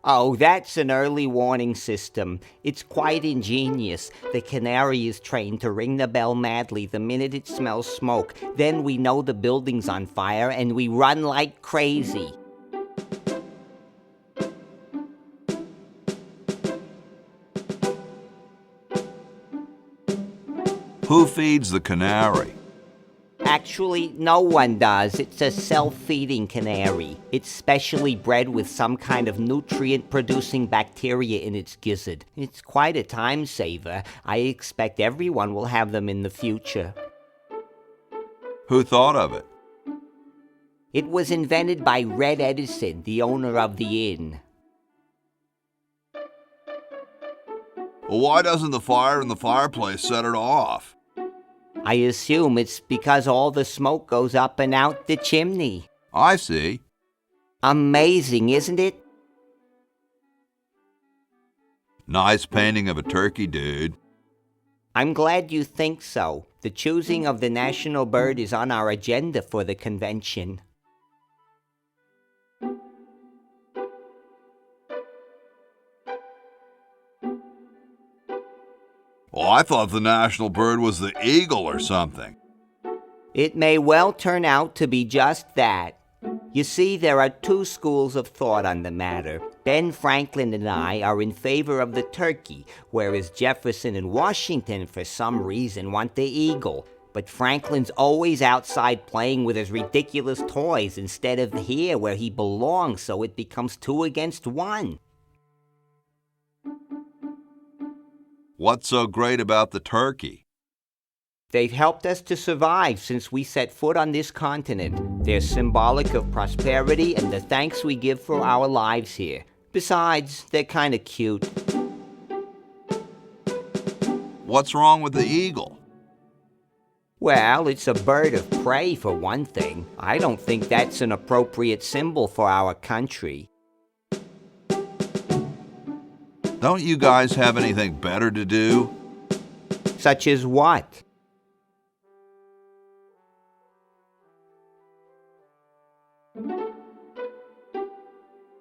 Oh, that's an early warning system. It's quite ingenious. The canary is trained to ring the bell madly the minute it smells smoke. Then we know the building's on fire, and we run like crazy. Who feeds the canary? Actually, no one does. It's a self-feeding canary. It's specially bred with some kind of nutrient-producing bacteria in its gizzard. It's quite a time saver. I expect everyone will have them in the future. Who thought of it? It was invented by Red Edison, the owner of the inn. Well, why doesn't the fire in the fireplace set it off? I assume it's because all the smoke goes up and out the chimney. I see. Amazing, isn't it? Nice painting of a turkey, dude. I'm glad you think so. The choosing of the national bird is on our agenda for the convention. Well, I thought the national bird was the eagle or something. It may well turn out to be just that. You see, there are two schools of thought on the matter. Ben Franklin and I are in favor of the turkey, whereas Jefferson and Washington, for some reason, want the eagle. But Franklin's always outside playing with his ridiculous toys instead of here where he belongs, so it becomes 2 against 1. What's so great about the turkey? They've helped us to survive since we set foot on this continent. They're symbolic of prosperity and the thanks we give for our lives here. Besides, they're kind of cute. What's wrong with the eagle? Well, it's a bird of prey for one thing. I don't think that's an appropriate symbol for our country. Don't you guys have anything better to do? Such as what?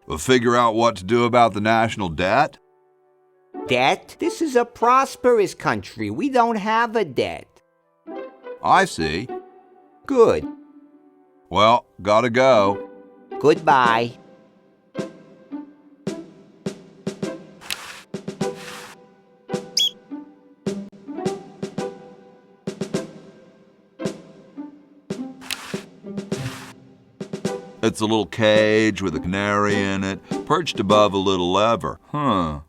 Well, figure out what to do about the national debt? Debt? This is a prosperous country. We don't have a debt. I see. Good. Well, gotta go. Goodbye. It's a little cage with a canary in it, perched above a little lever. Huh.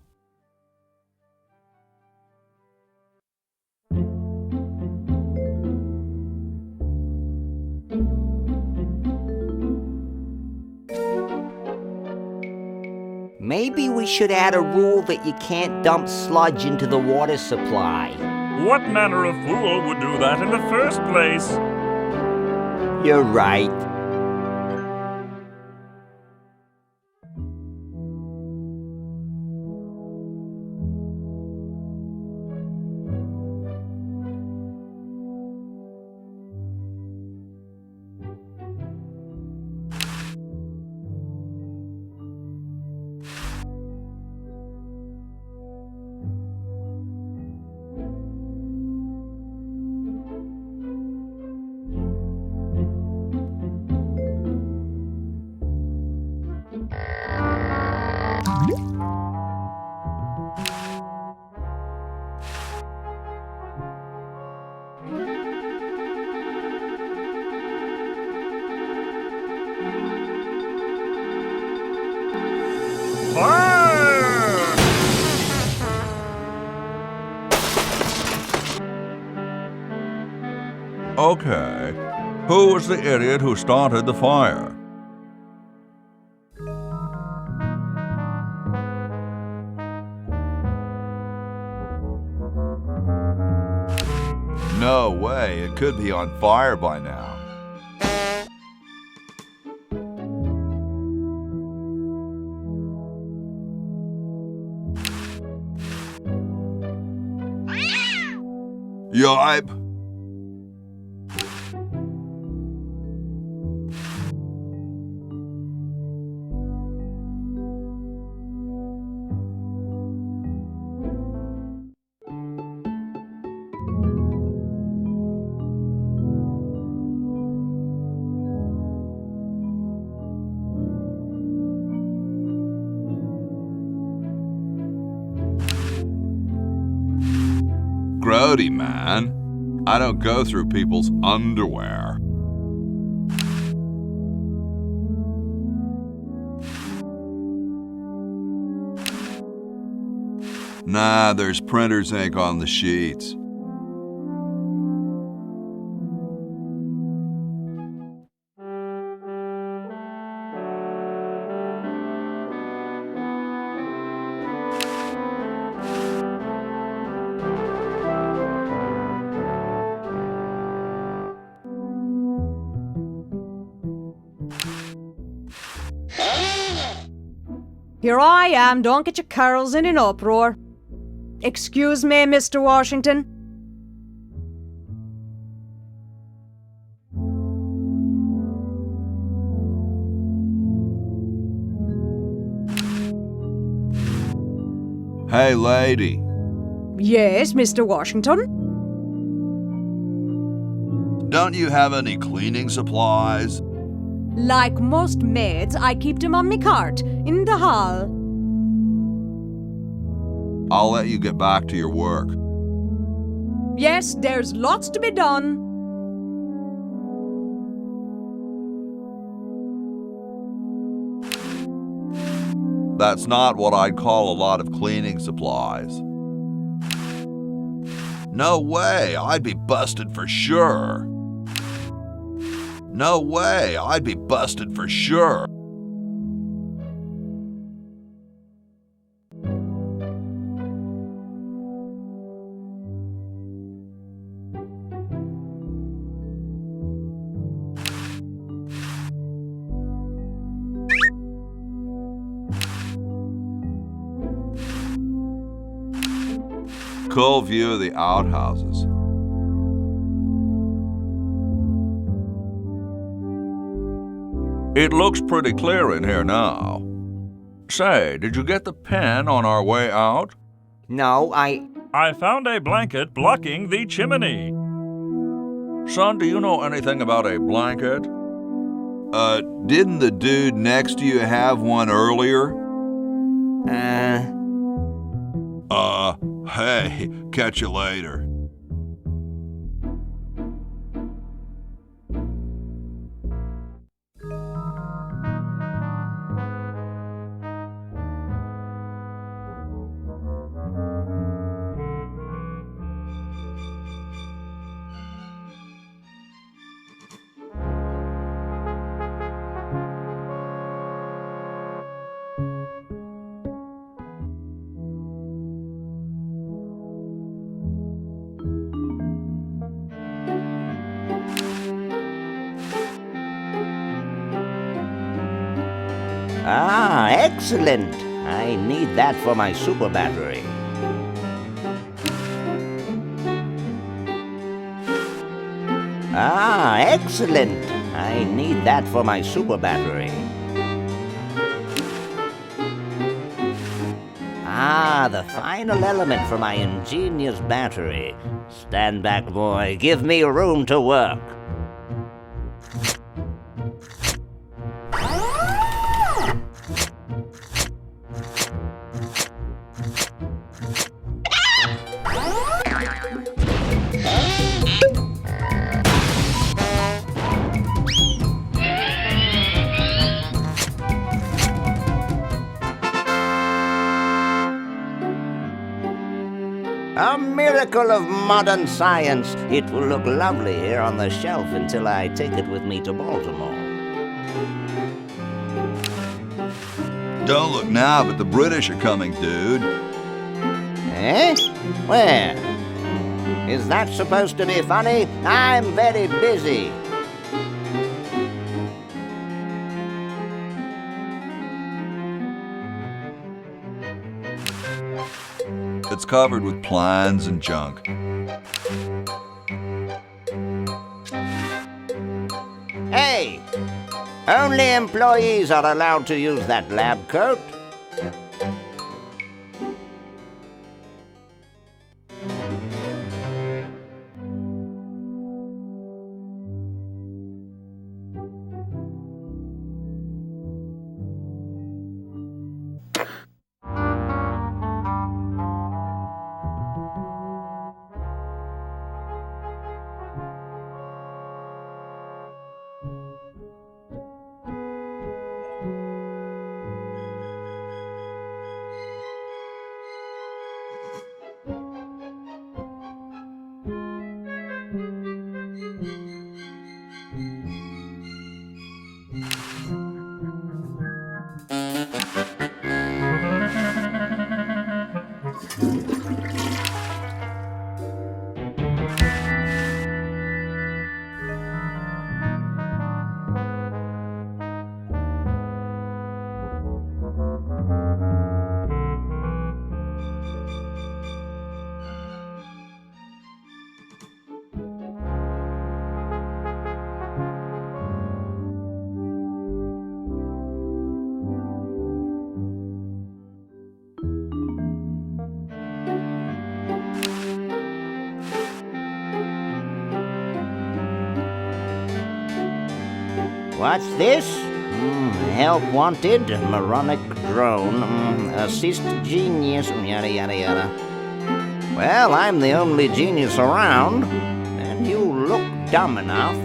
Maybe we should add a rule that you can't dump sludge into the water supply. What manner of fool would do that in the first place? You're right. Okay. Who was the idiot who started the fire? No way. It could be on fire by now. Yipe! Grody, man. I don't go through people's underwear. Nah, there's printer's ink on the sheets. Here I am, don't get your curls in an uproar. Excuse me, Mr. Washington. Hey, lady. Yes, Mr. Washington? Don't you have any cleaning supplies? Like most maids, I keep them on me cart, in the hall. I'll let you get back to your work. Yes, there's lots to be done. That's not what I'd call a lot of cleaning supplies. No way, I'd be busted for sure. No way, I'd be busted for sure. Cool view of the outhouses. It looks pretty clear in here now. Say, did you get the pen on our way out? No, I found a blanket blocking the chimney. Son, do you know anything about a blanket? Didn't the dude next to you have one earlier? Hey, catch you later. Ah, excellent. I need that for my super battery. Ah, excellent. I need that for my super battery. Ah, the final element for my ingenious battery. Stand back, boy. Give me room to work. A miracle of modern science. It will look lovely here on the shelf until I take it with me to Baltimore. Don't look now, but the British are coming, dude. Eh? Where? Is that supposed to be funny? I'm very busy. It's covered with plans and junk. Hey! Only employees are allowed to use that lab coat. What's this? Help wanted, moronic drone, assist genius, yada yada yada. Well, I'm the only genius around, and you look dumb enough.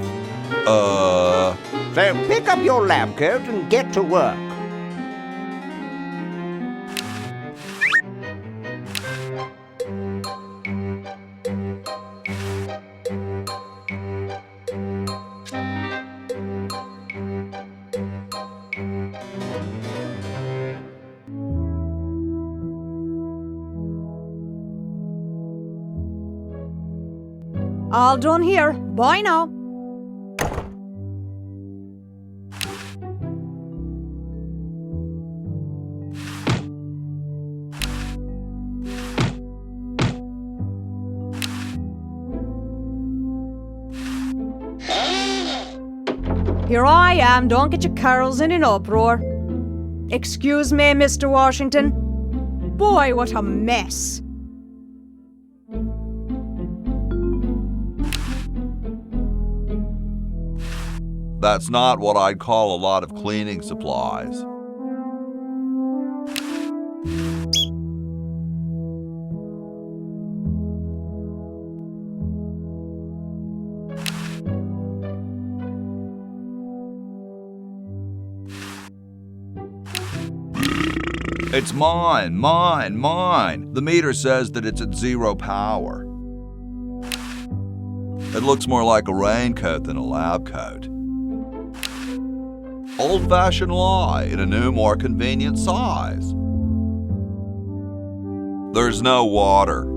So pick up your lab coat and get to work. All done here. Bye now. Here I am, don't get your carols in an uproar. Excuse me, Mr. Washington. Boy, what a mess. That's not what I'd call a lot of cleaning supplies. It's mine. The meter says that it's at 0 power. It looks more like a raincoat than a lab coat. Old-fashioned lie in a new, more convenient size. There's no water.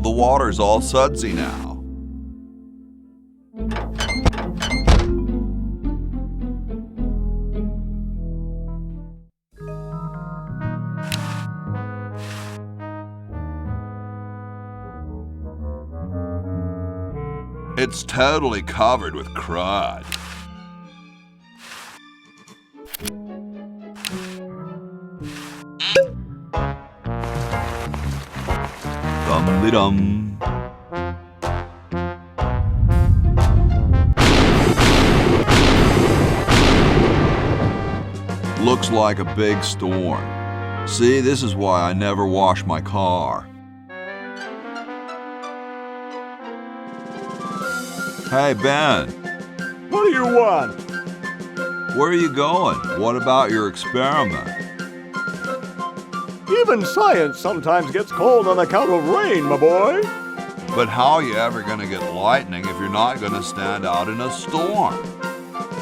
The water's all sudsy now. It's totally covered with crud. Dum-de-dum. Looks like a big storm. See, this is why I never wash my car. Hey, Ben. What do you want? Where are you going? What about your experiment? Even science sometimes gets cold on account of rain, my boy. But how are you ever going to get lightning if you're not going to stand out in a storm?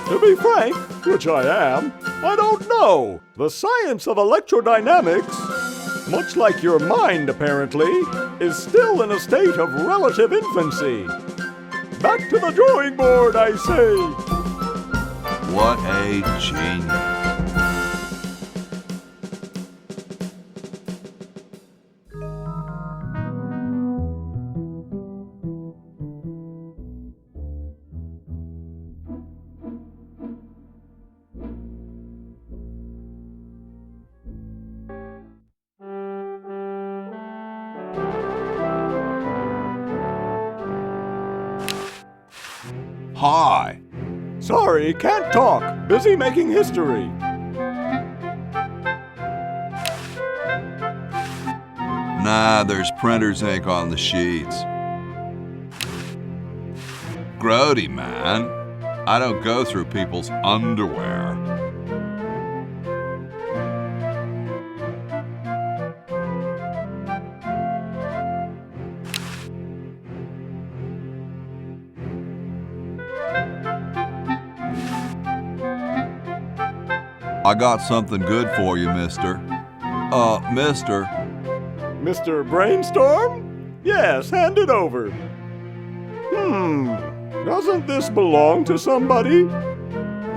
To be frank, which I am, I don't know. The science of electrodynamics, much like your mind apparently, is still in a state of relative infancy. Back to the drawing board, I say. What a genius. Hi. Sorry, can't talk. Busy making history. Nah, there's printer's ink on the sheets. Grody, man. I don't go through people's underwear. I got something good for you, mister. Mister. Mr. Brainstorm? Yes, hand it over. Doesn't this belong to somebody?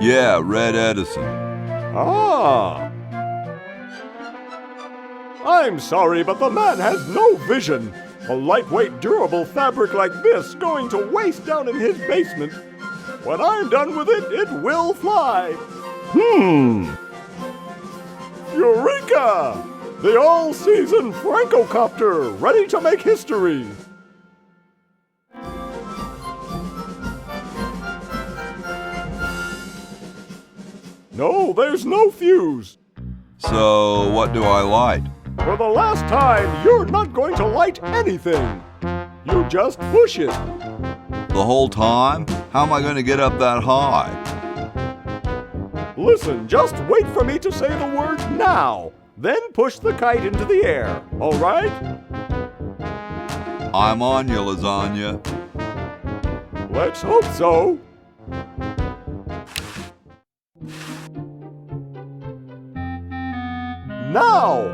Yeah, Red Edison. Ah. I'm sorry, but the man has no vision. A lightweight, durable fabric like this going to waste down in his basement. When I'm done with it, it will fly. Eureka! The all-season Francocopter, ready to make history. No, there's no fuse. So, what do I light? For the last time, you're not going to light anything. You just push it. The whole time? How am I going to get up that high? Listen, just wait for me to say the word now. Then push the kite into the air, all right? I'm on you, lasagna. Let's hope so. Now!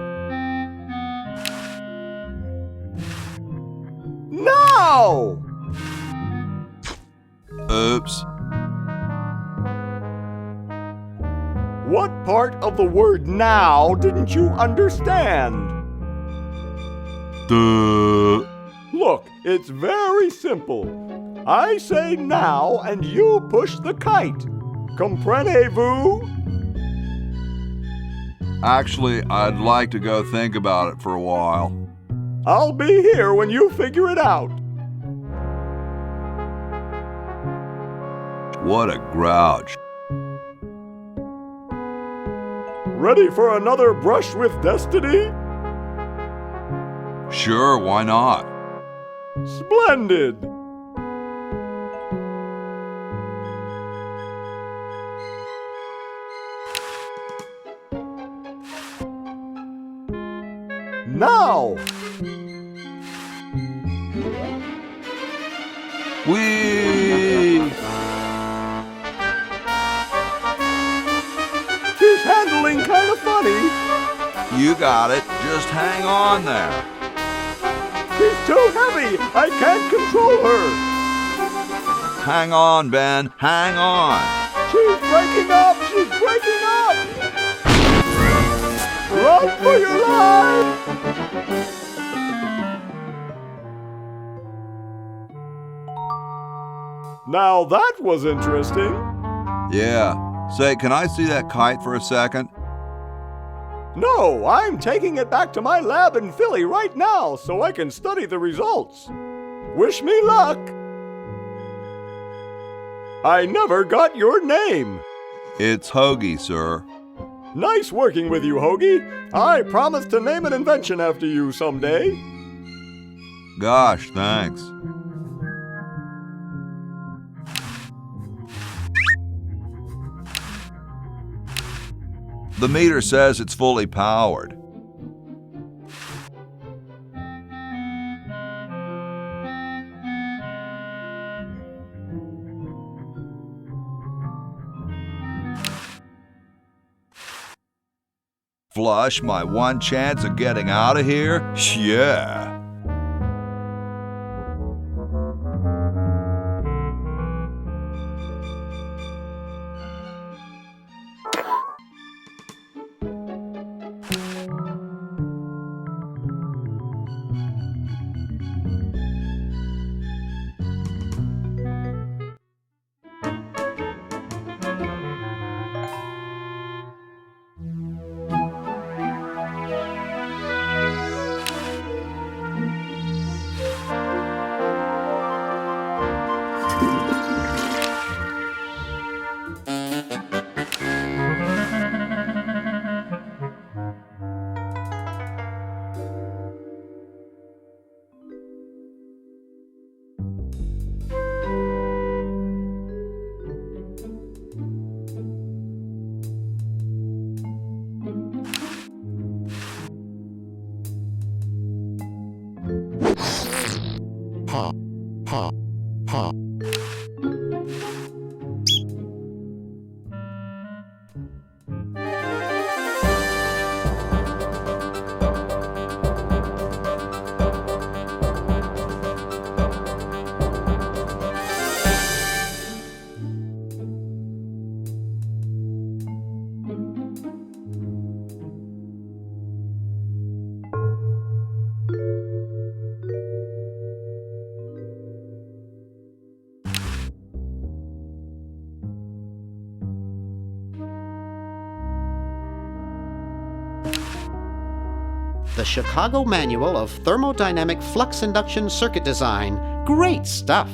Now! Oops. What part of the word now didn't you understand? Duh. Look, it's very simple. I say now, and you push the kite. Comprenez-vous? Actually, I'd like to go think about it for a while. I'll be here when you figure it out. What a grouch. Ready for another brush with destiny? Sure, why not? Splendid! Now! Whee! She's handling kind of funny. You got it. Just hang on there. She's too heavy. I can't control her. Hang on, Ben. Hang on. She's breaking up. She's breaking up. Run for your life. Now that was interesting. Yeah. Say, can I see that kite for a second? No, I'm taking it back to my lab in Philly right now so I can study the results. Wish me luck. I never got your name. It's Hoagie, sir. Nice working with you, Hoagie. I promise to name an invention after you someday. Gosh, thanks. The meter says it's fully powered. Flush, my one chance of getting out of here? Yeah. The Chicago Manual of Thermodynamic Flux Induction Circuit Design. Great stuff!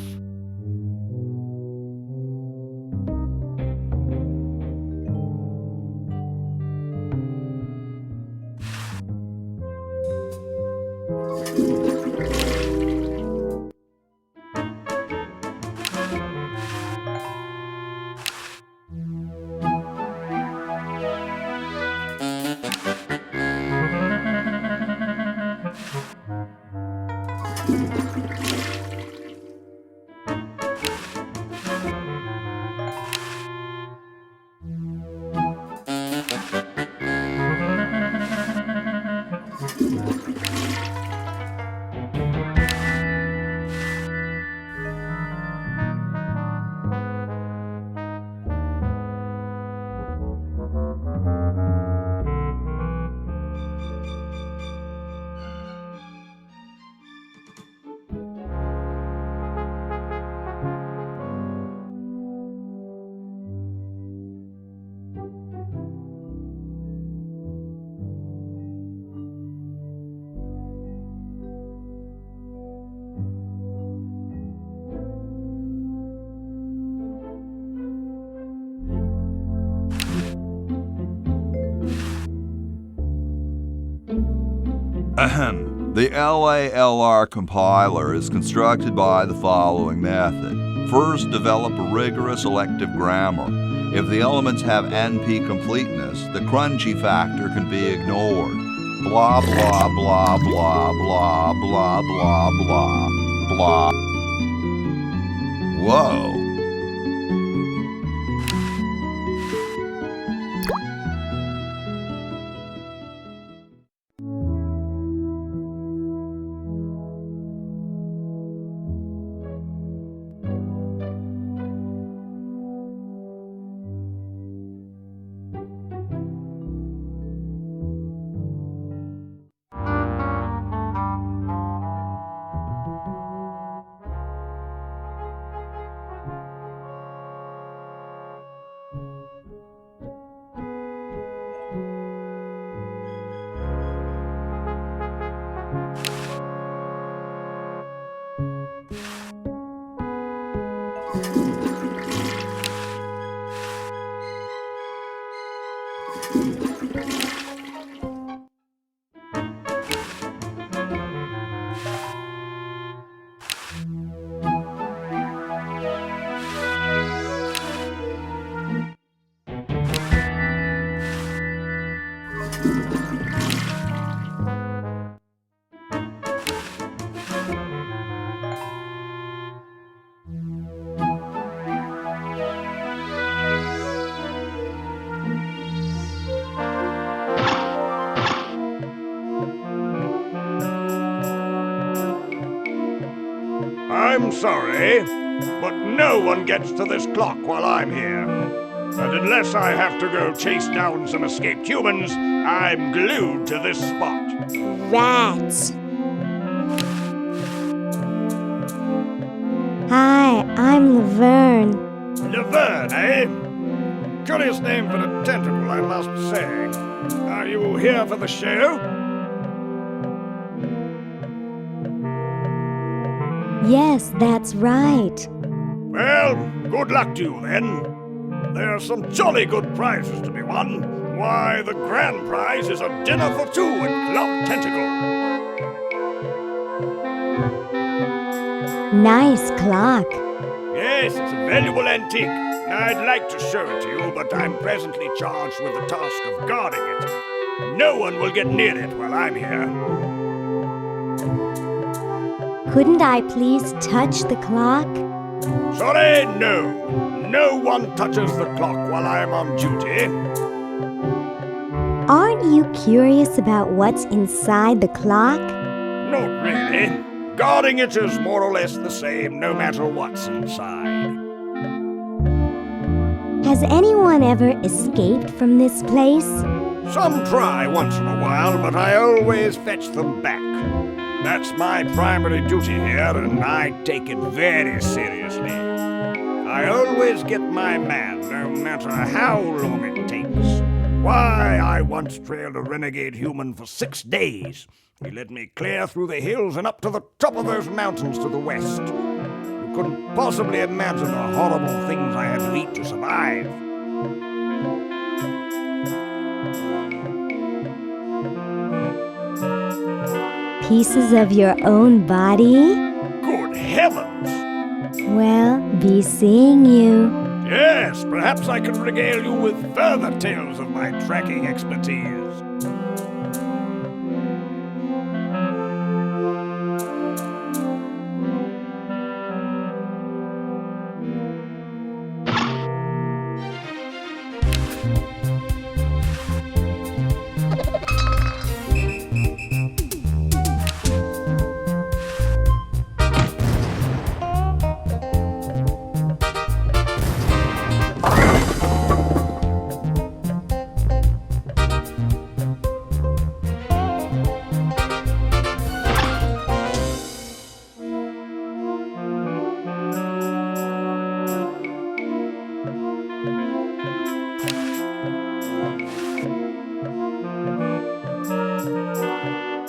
Ahem. The LALR compiler is constructed by the following method. First, develop a rigorous elective grammar. If the elements have NP completeness, the crunchy factor can be ignored. Blah, blah, blah, blah, blah, blah, blah, blah, blah. Whoa. I'm sorry, but no one gets to this clock while I'm here. And unless I have to go chase down some escaped humans, I'm glued to this spot. Rats. Hi, I'm Laverne. Laverne, eh? Curious name for a tentacle, I must say. Are you here for the show? Yes, that's right. Well, good luck to you then. There are some jolly good prizes to be won. Why, the grand prize is a dinner for two at Club Tentacle. Nice clock. Yes, it's a valuable antique. I'd like to show it to you, but I'm presently charged with the task of guarding it. No one will get near it while I'm here. Couldn't I please touch the clock? Sorry, no. No one touches the clock while I'm on duty. Aren't you curious about what's inside the clock? Not really. Guarding it is more or less the same, no matter what's inside. Has anyone ever escaped from this place? Some try once in a while, but I always fetch them back. That's my primary duty here, and I take it very seriously. I always get my man, no matter how long it takes. Why, I once trailed a renegade human for 6 days. He led me clear through the hills and up to the top of those mountains to the west. You couldn't possibly imagine the horrible things I had to eat to survive. Pieces of your own body? Good heavens! Well, be seeing you. Yes, perhaps I can regale you with further tales of my tracking expertise.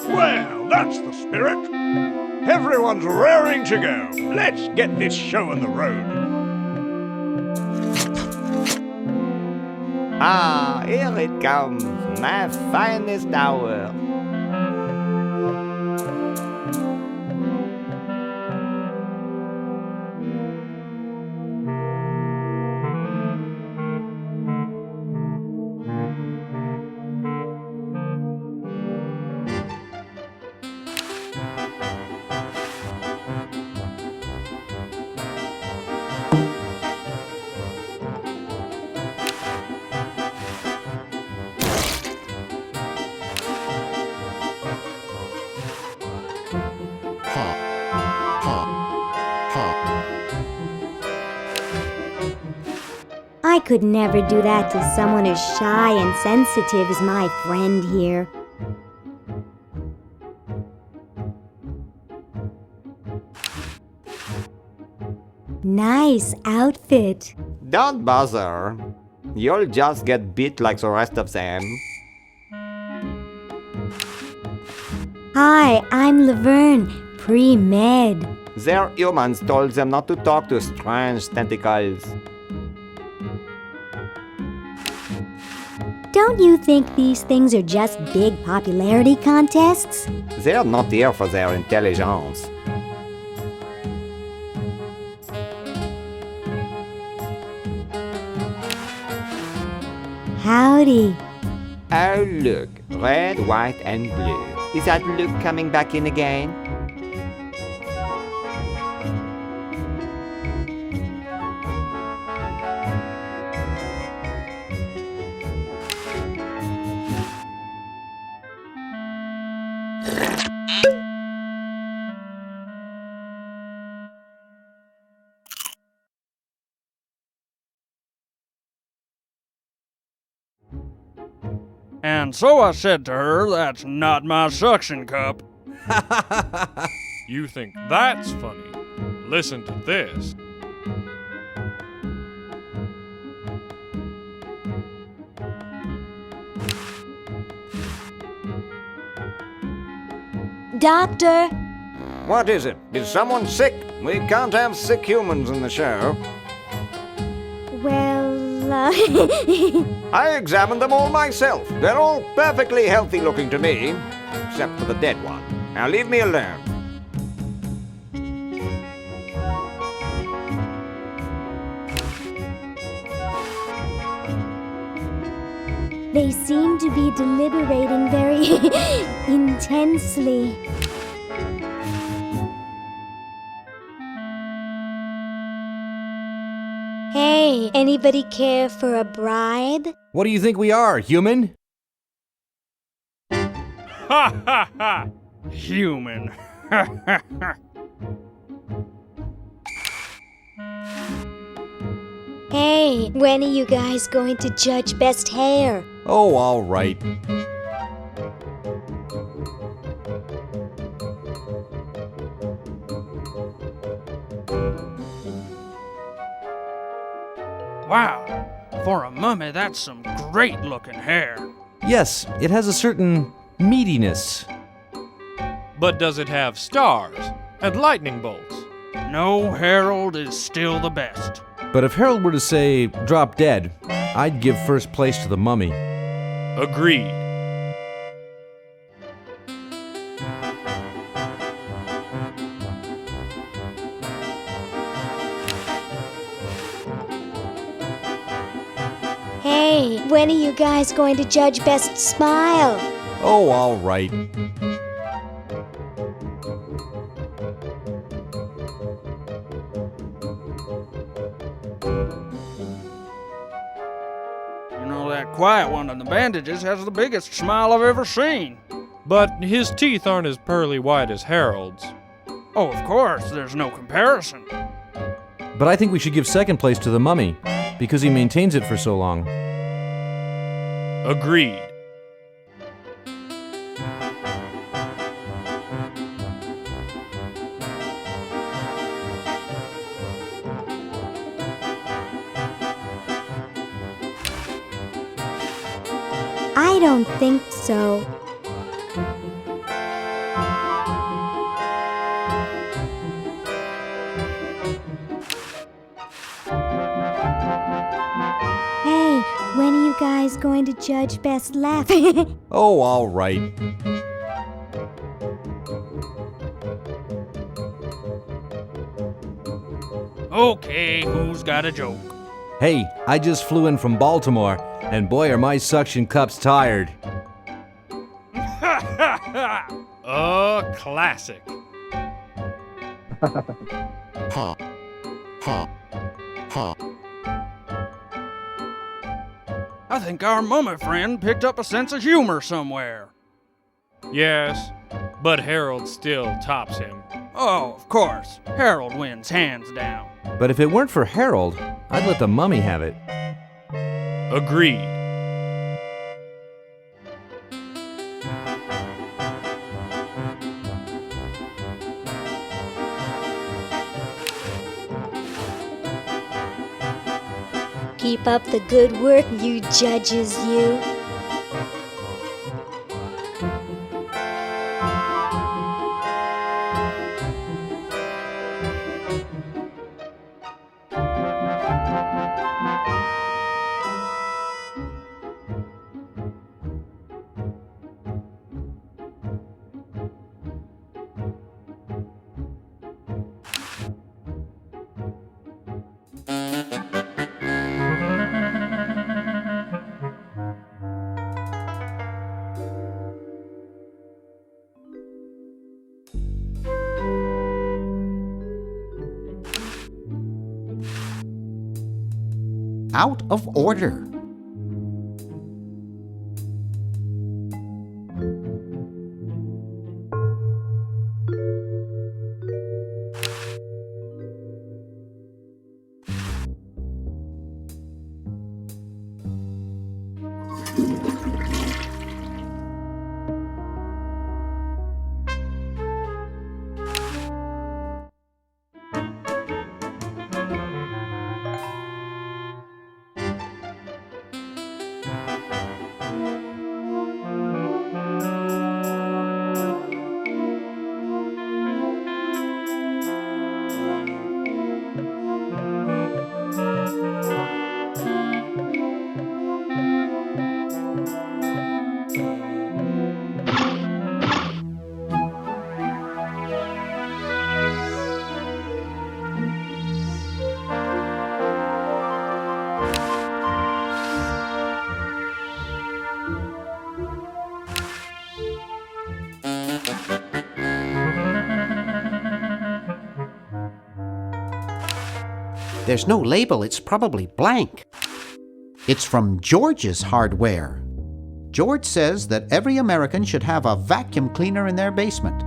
Well, that's the spirit. Everyone's raring to go. Let's get this show on the road. Ah, here it comes, my finest hour. I could never do that to someone as shy and sensitive as my friend here. Nice outfit. Don't bother. You'll just get beat like the rest of them. Hi, I'm Laverne, pre-med. Their humans told them not to talk to strange tentacles. Don't you think these things are just big popularity contests? They're not here for their intelligence. Howdy. Oh, look. Red, white, and blue. Is that Luke coming back in again? And so I said to her, that's not my suction cup. You think that's funny? Listen to this. Doctor? What is it? Is someone sick? We can't have sick humans in the show. Well, I examined them all myself. They're all perfectly healthy looking to me, except for the dead one. Now leave me alone. They seem to be deliberating very intensely. Hey, anybody care for a bribe? What do you think we are, human? Ha ha ha! Human. Ha ha ha! Hey, when are you guys going to judge best hair? Oh, all right. Wow, for a mummy, that's some great looking hair. Yes, it has a certain meatiness. But does it have stars and lightning bolts? No, Harold is still the best. But if Harold were to say, drop dead, I'd give first place to the mummy. Agreed. Hey, when are you guys going to judge best smile? Oh, all right. You know, that quiet one in the bandages has the biggest smile I've ever seen. But his teeth aren't as pearly white as Harold's. Oh, of course, there's no comparison. But I think we should give second place to the mummy, because he maintains it for so long. Agreed. I don't think so. Hey, when are you guys going to judge best laugh? Oh, all right. Okay, who's got a joke? Hey, I just flew in from Baltimore, and boy are my suction cups tired. A classic. I think our mummy friend picked up a sense of humor somewhere. Yes, but Harold still tops him. Oh, of course. Harold wins hands down. But if it weren't for Harold, I'd let the mummy have it. Agreed. Keep up the good work, you judges, you. Out of order. There's no label, it's probably blank. It's from George's Hardware. George says that every American should have a vacuum cleaner in their basement.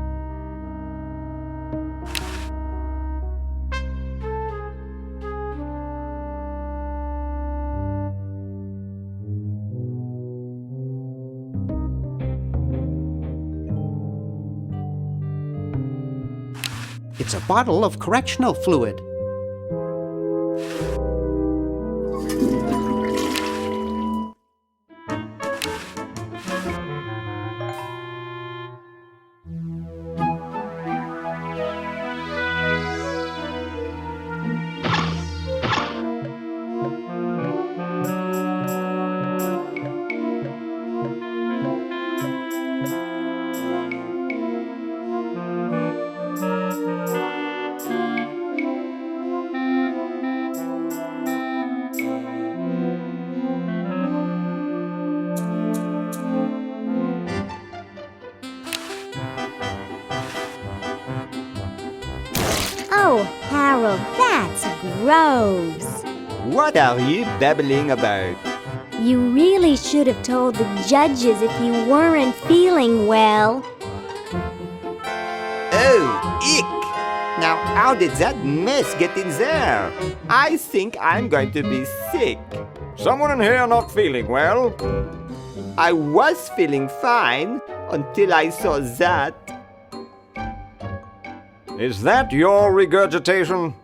It's a bottle of correctional fluid. Oh, Harold, that's gross. What are you babbling about? You really should have told the judges if you weren't feeling well. Oh, ick! Now how did that mess get in there? I think I'm going to be sick. Someone in here not feeling well? I was feeling fine until I saw that. Is that your regurgitation?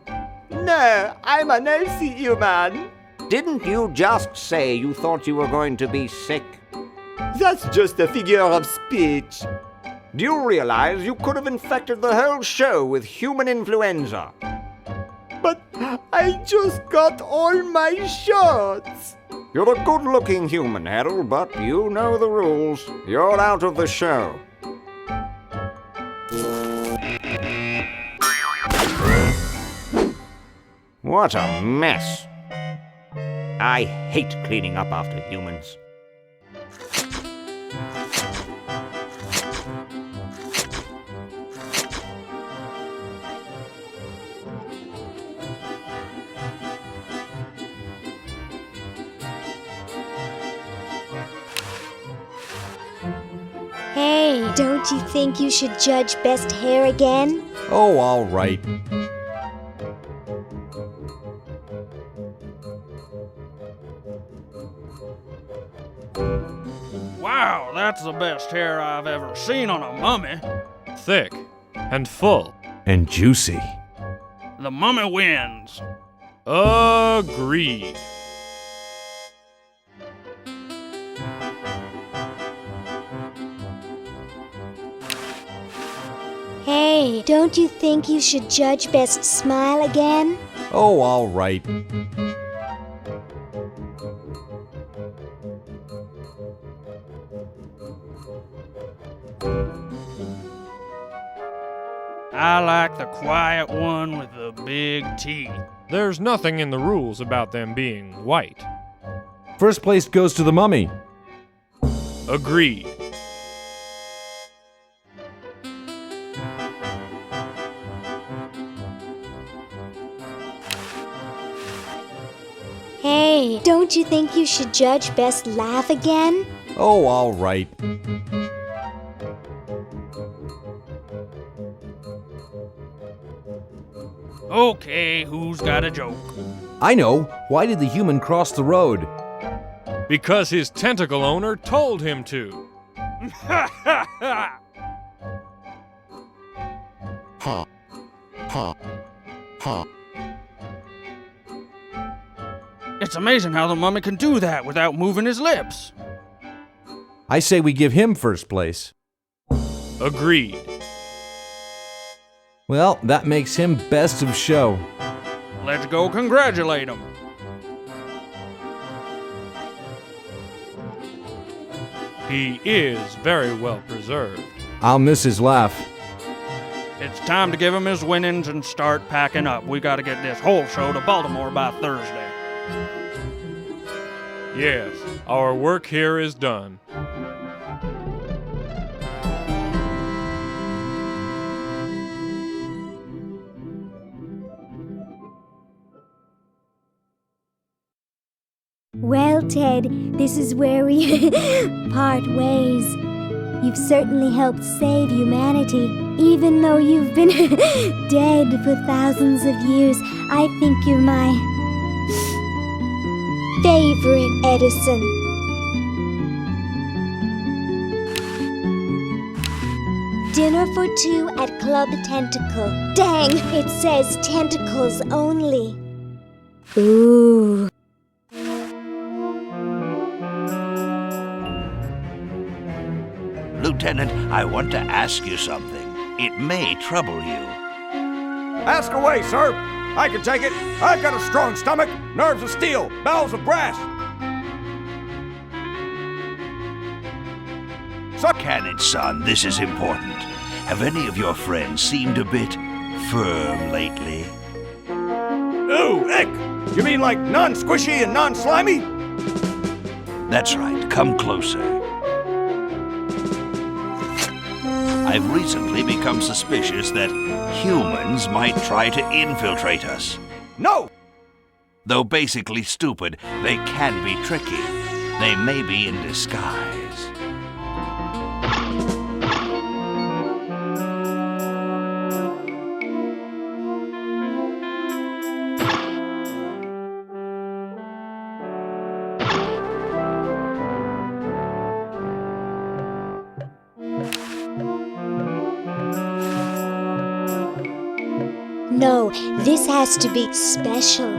No, I'm an healthy human. Didn't you just say you thought you were going to be sick? That's just a figure of speech. Do you realize you could have infected the whole show with human influenza? But I just got all my shots. You're a good-looking human, Harold, but you know the rules. You're out of the show. What a mess. I hate cleaning up after humans. Hey, don't you think you should judge best hair again? Oh, all right. Wow, that's the best hair I've ever seen on a mummy. Thick and full. And juicy. The mummy wins. Agreed. Hey, don't you think you should judge best smile again? Oh, all right. I like the quiet one with the big teeth. There's nothing in the rules about them being white. First place goes to the mummy. Agreed. Hey, don't you think you should judge best laugh again? Oh, all right. Okay, who's got a joke? I know. Why did the human cross the road? Because his tentacle owner told him to. It's amazing how the mummy can do that without moving his lips. I say we give him first place. Agreed. Well, that makes him best of show. Let's go congratulate him. He is very well preserved. I'll miss his laugh. It's time to give him his winnings and start packing up. We gotta get this whole show to Baltimore by Thursday. Yes, our work here is done. Well, Ted, this is where we part ways. You've certainly helped save humanity. Even though you've been dead for thousands of years, I think you're my favorite Edison. Dinner for two at Club Tentacle. Dang, it says tentacles only. Ooh. Lieutenant, I want to ask you something. It may trouble you. Ask away, sir. I can take it. I've got a strong stomach, nerves of steel, bowels of brass. Can it, son? This is important. Have any of your friends seemed a bit firm lately? Ooh, ick! You mean like non-squishy and non-slimy? That's right. Come closer. I've recently become suspicious that humans might try to infiltrate us. No! Though basically stupid, they can be tricky. They may be in disguise. No, this has to be special.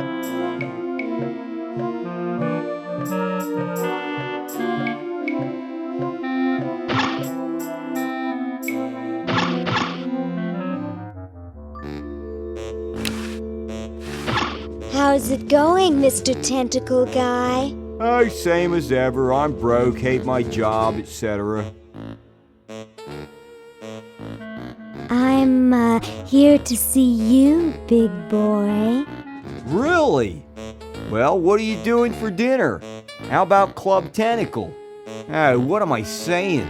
How's it going, Mr. Tentacle Guy? Oh, same as ever. I'm broke, hate my job, etc. I'm here to see you, big boy. Really? Well, what are you doing for dinner? How about Club Tentacle? Oh, what am I saying?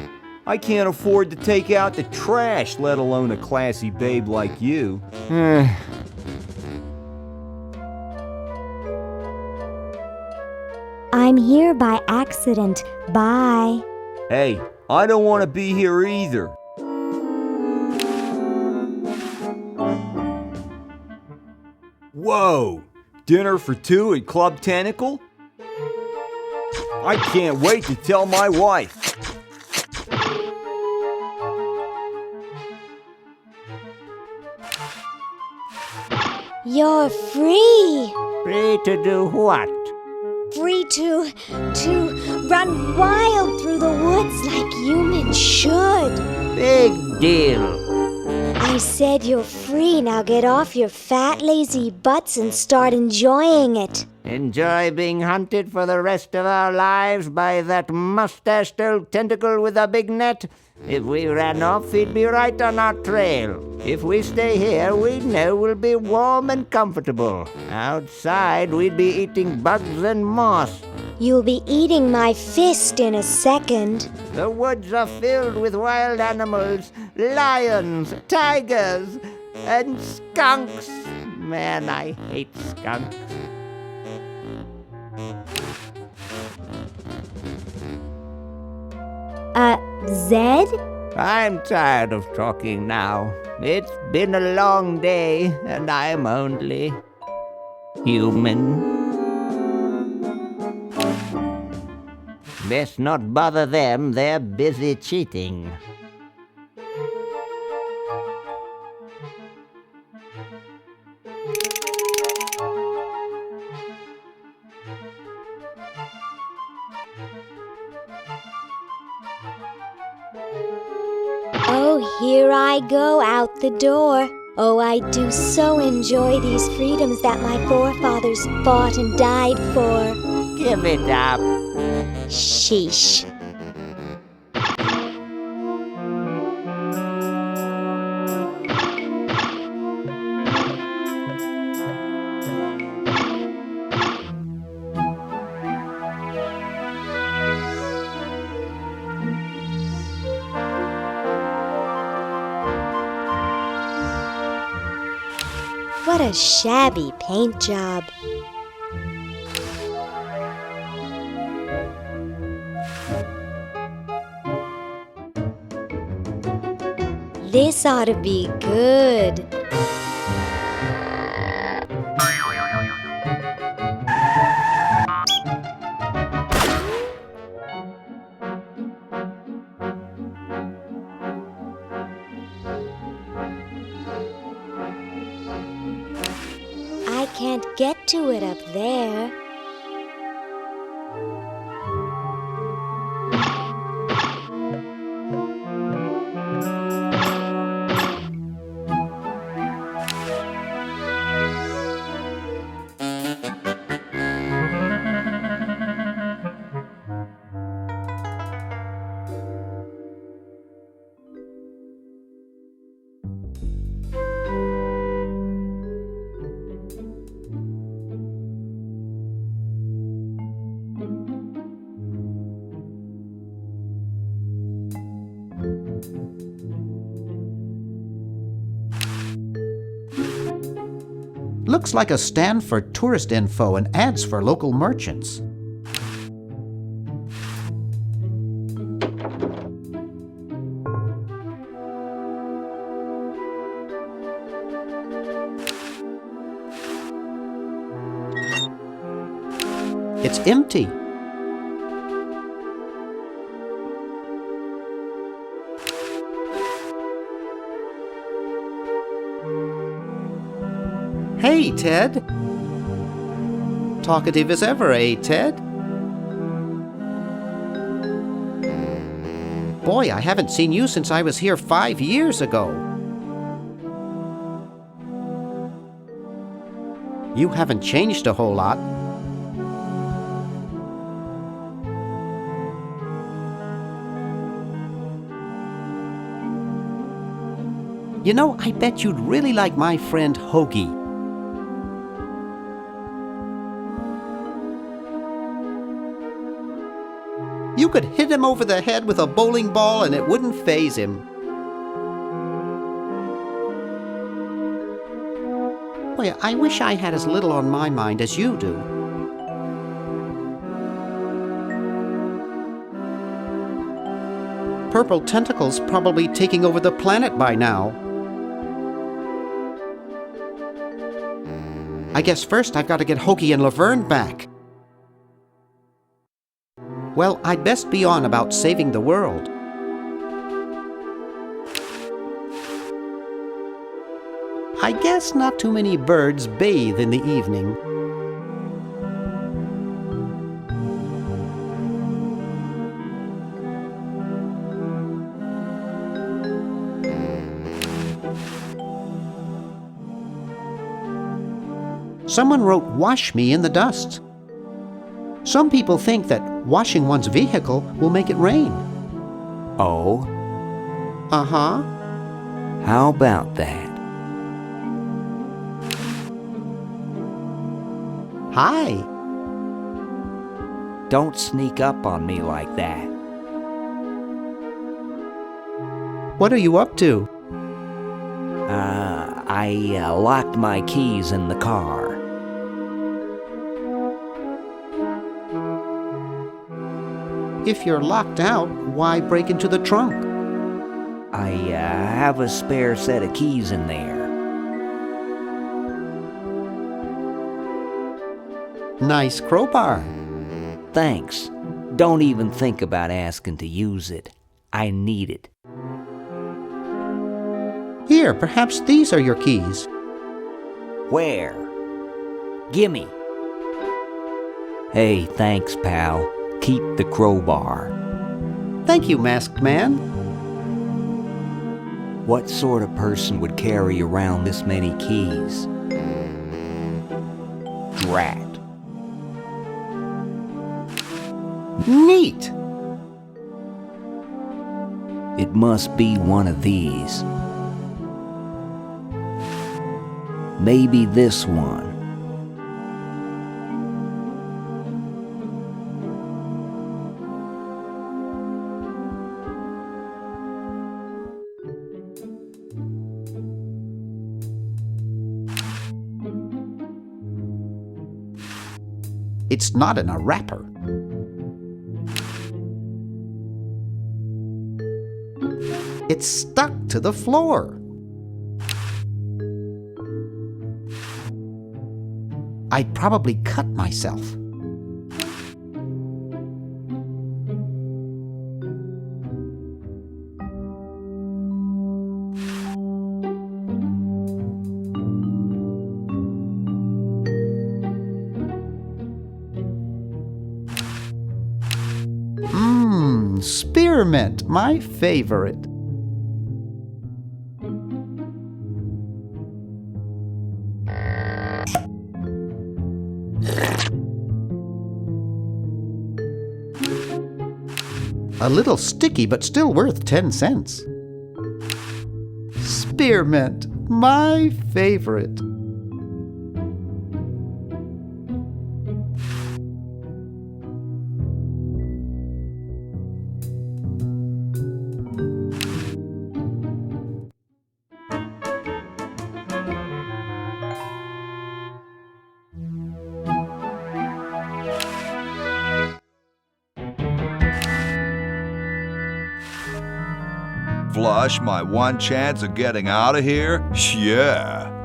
I can't afford to take out the trash, let alone a classy babe like you. I'm here by accident. Bye. Hey, I don't want to be here either. Whoa! Dinner for two at Club Tentacle? I can't wait to tell my wife. You're free. Free to do what? Free to run wild through the woods like humans should. Big deal. I said you're free. Now get off your fat, lazy butts and start enjoying it. Enjoy being hunted for the rest of our lives by that mustached old tentacle with a big net? If we ran off, he'd be right on our trail. If we stay here, we know we'll be warm and comfortable. Outside, we'd be eating bugs and moss. You'll be eating my fist in a second. The woods are filled with wild animals, lions, tigers, and skunks. Man, I hate skunks. Zed? I'm tired of talking now. It's been a long day, and I'm only human. Best not bother them, they're busy cheating. Oh, here I go out the door. Oh, I do so enjoy these freedoms that my forefathers fought and died for. Give it up. Sheesh. What a shabby paint job. This ought to be good. I can't get to it up there. Looks like a stand for tourist info and ads for local merchants. It's empty. Hey, Ted. Talkative as ever, eh, Ted? Boy, I haven't seen you since I was here 5 years ago. You haven't changed a whole lot. You know, I bet you'd really like my friend Hoagie. You could hit him over the head with a bowling ball and it wouldn't faze him. Boy, I wish I had as little on my mind as you do. Purple Tentacle's probably taking over the planet by now. I guess first I've got to get Hoagie and Laverne back. Well, I'd best be on about saving the world. I guess not too many birds bathe in the evening. Someone wrote, "Wash me in the dust." Some people think that washing one's vehicle will make it rain. Oh? Uh-huh. How about that? Hi. Don't sneak up on me like that. What are you up to? I locked my keys in the car. If you're locked out, why break into the trunk? I have a spare set of keys in there. Nice crowbar. Thanks. Don't even think about asking to use it. I need it. Here, perhaps these are your keys. Where? Gimme. Hey, thanks, pal. Keep the crowbar. Thank you, Masked Man. What sort of person would carry around this many keys? Drat. Neat. It must be one of these. Maybe this one. It's not in a wrapper. It's stuck to the floor. I'd probably cut myself. Spearmint, my favorite. A little sticky, but still worth 10 cents. Spearmint, my favorite. Flush, my one chance of getting out of here? Yeah.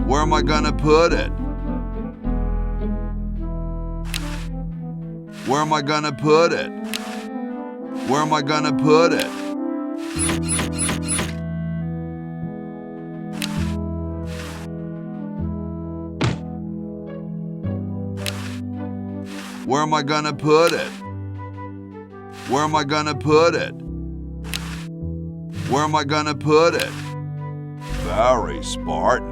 Where am I gonna put it? Where am I gonna put it? Where am I gonna put it? Where am I gonna put it? Where am I gonna put it? Where am I gonna put it? Very Spartan.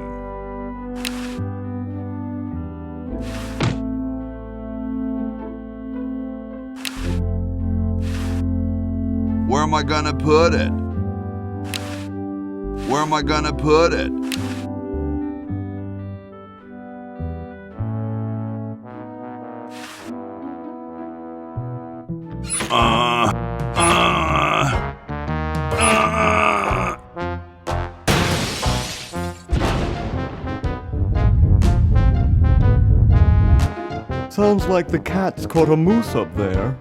Where am I gonna put it? Where am I gonna put it? Sounds like the cat's caught a moose up there.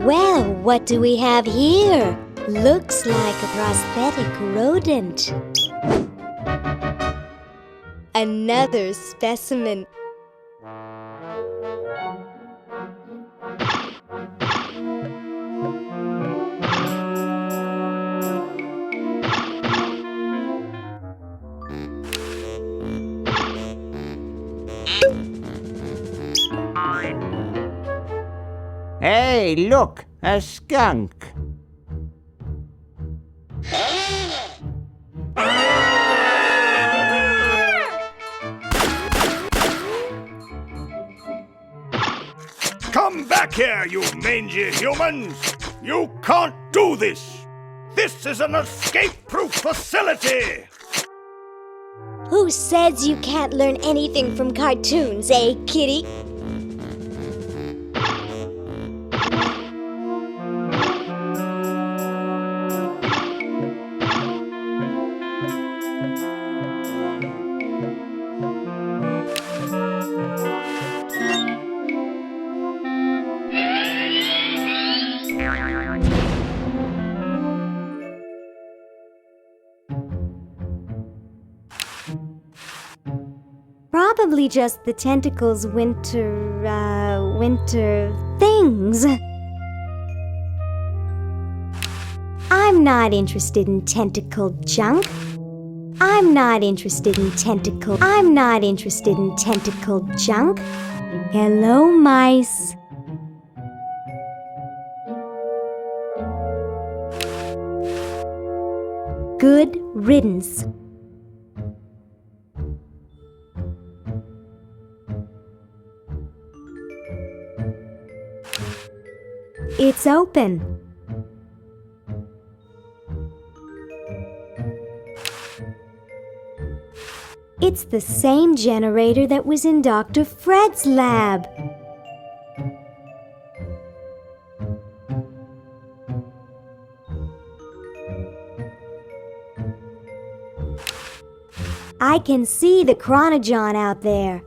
Well, what do we have here? Looks like a prosthetic rodent. Another specimen. Hey, look, a skunk. Come back here, you mangy humans! You can't do this! This is an escape-proof facility! Who says you can't learn anything from cartoons, eh, kitty? Probably just the tentacles' winter things. I'm not interested in tentacle junk. I'm not interested in tentacle junk. Hello, mice. Good riddance. It's open. It's the same generator that was in Dr. Fred's lab. I can see the chronogon out there.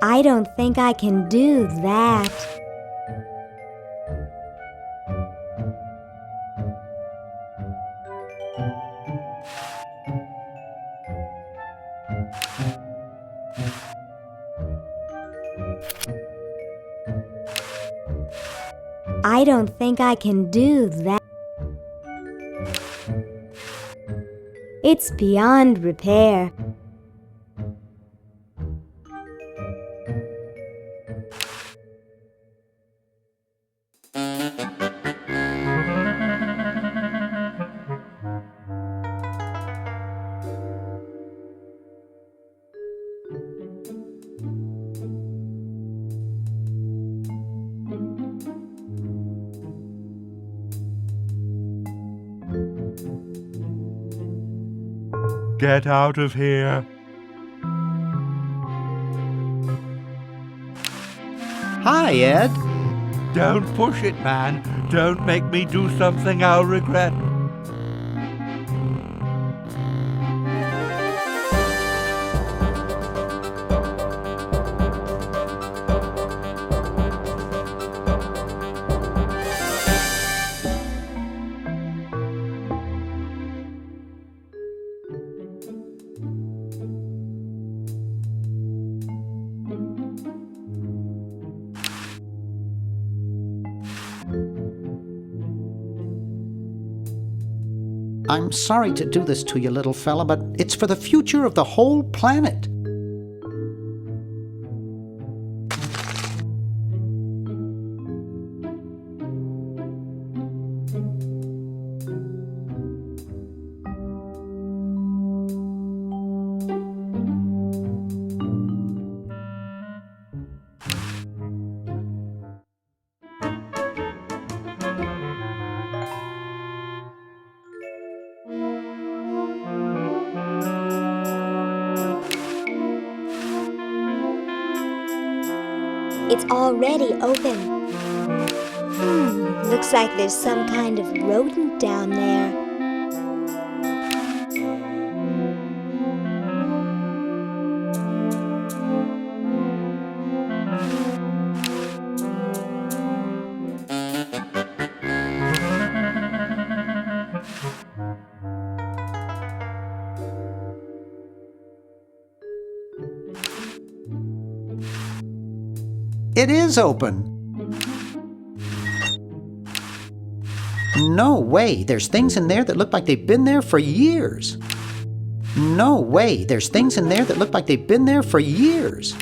I don't think I can do that. I don't think I can do that. It's beyond repair. get out of here. Hi, Ed. Don't push it, man. Don't make me do something I'll regret. I'm sorry to do this to you, little fella, but it's for the future of the whole planet. It's already open. Looks like there's some kind of rodent down there. It is open. No way, there's things in there that look like they've been there for years. No way, there's things in there that look like they've been there for years.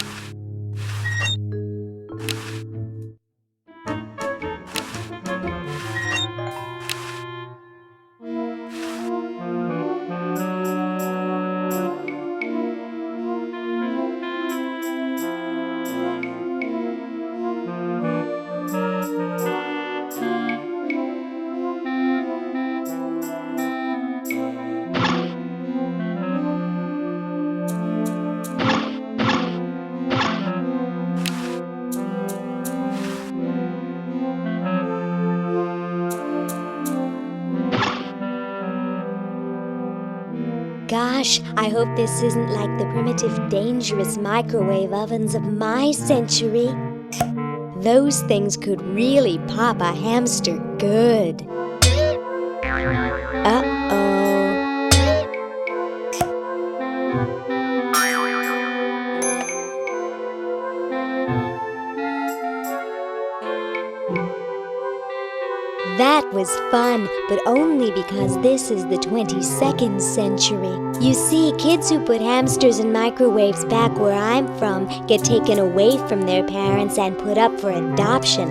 Gosh, I hope this isn't like the primitive, dangerous microwave ovens of my century. Those things could really pop a hamster good. Uh-oh. That was fun, but only because this is the 22nd century. You see, kids who put hamsters in microwaves back where I'm from get taken away from their parents and put up for adoption.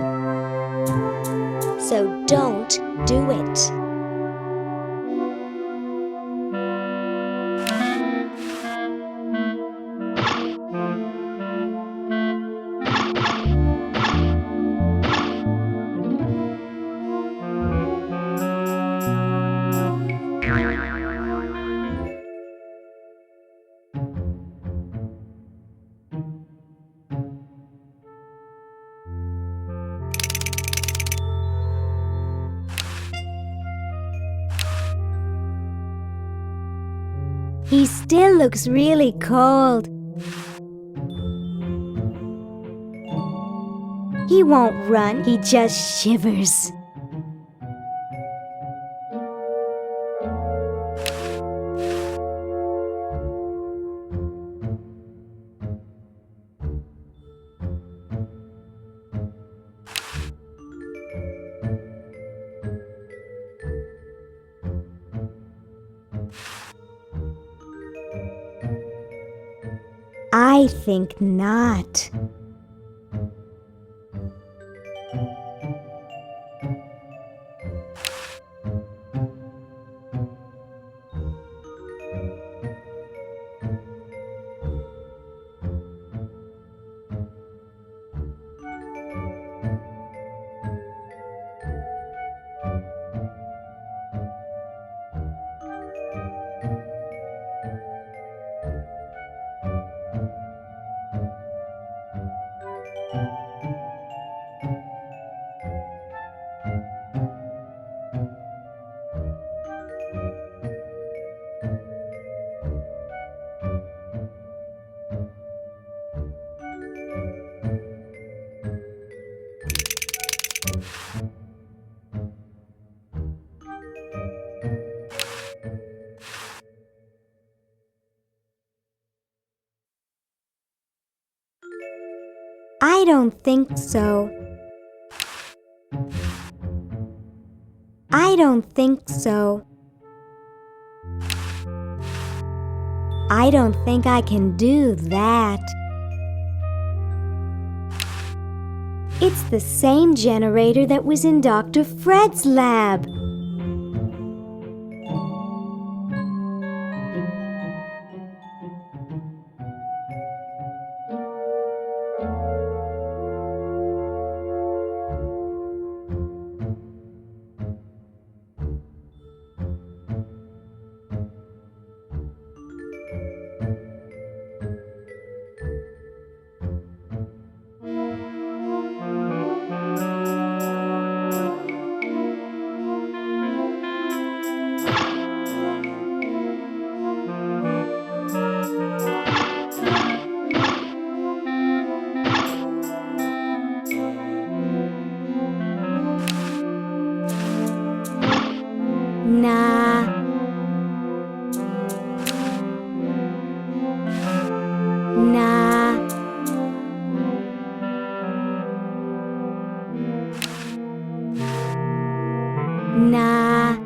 So don't do it. He still looks really cold. He won't run, he just shivers. I think not. I don't think so. I don't think so. I don't think I can do that. It's the same generator that was in Dr. Fred's lab. Nah. Nah. Nah.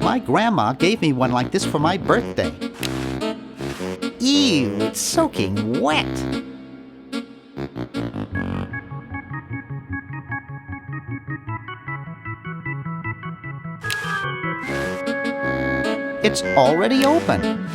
My grandma gave me one like this for my birthday. Ew, it's soaking wet. It's already open.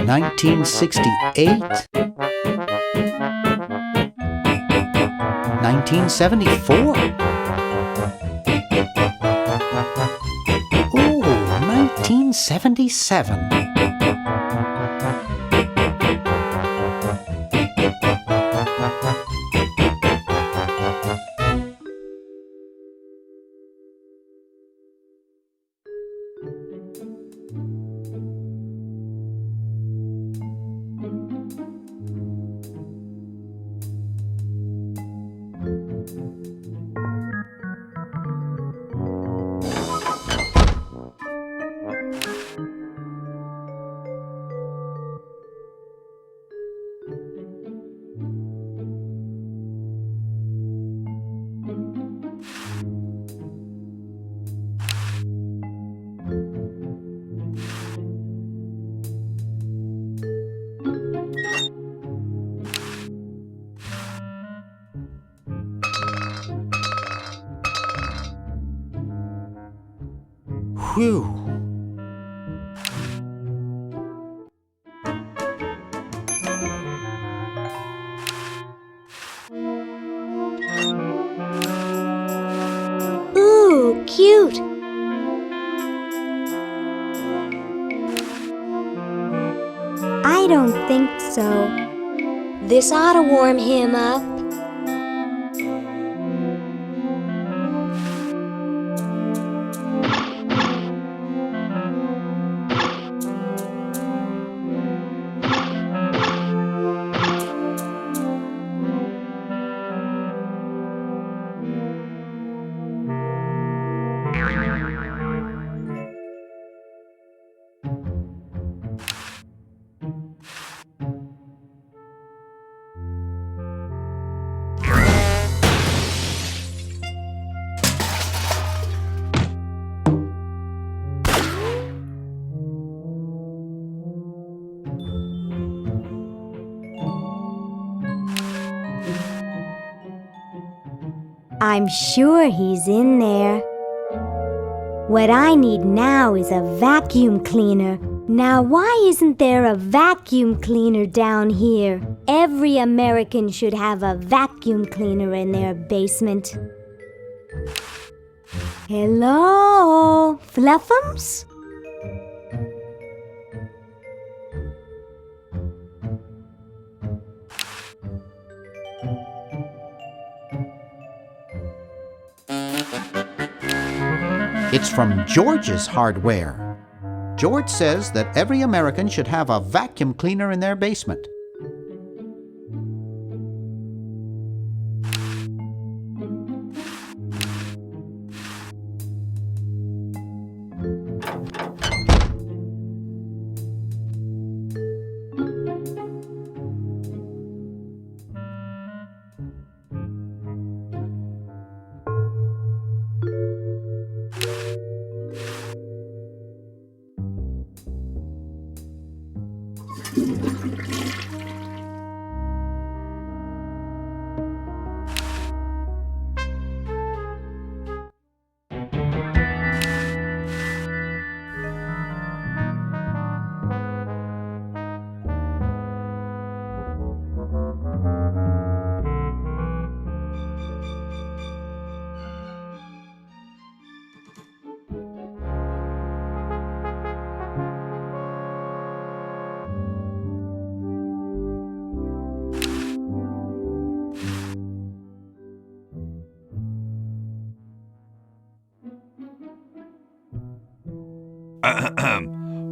$1968, 1974. Ooh, 1977. Whew. Ooh, cute. I don't think so. This ought to warm him up. I'm sure he's in there. What I need now is a vacuum cleaner. Now, why isn't there a vacuum cleaner down here? Every American should have a vacuum cleaner in their basement. Hello, Fluffums? It's from George's Hardware. George says that every American should have a vacuum cleaner in their basement.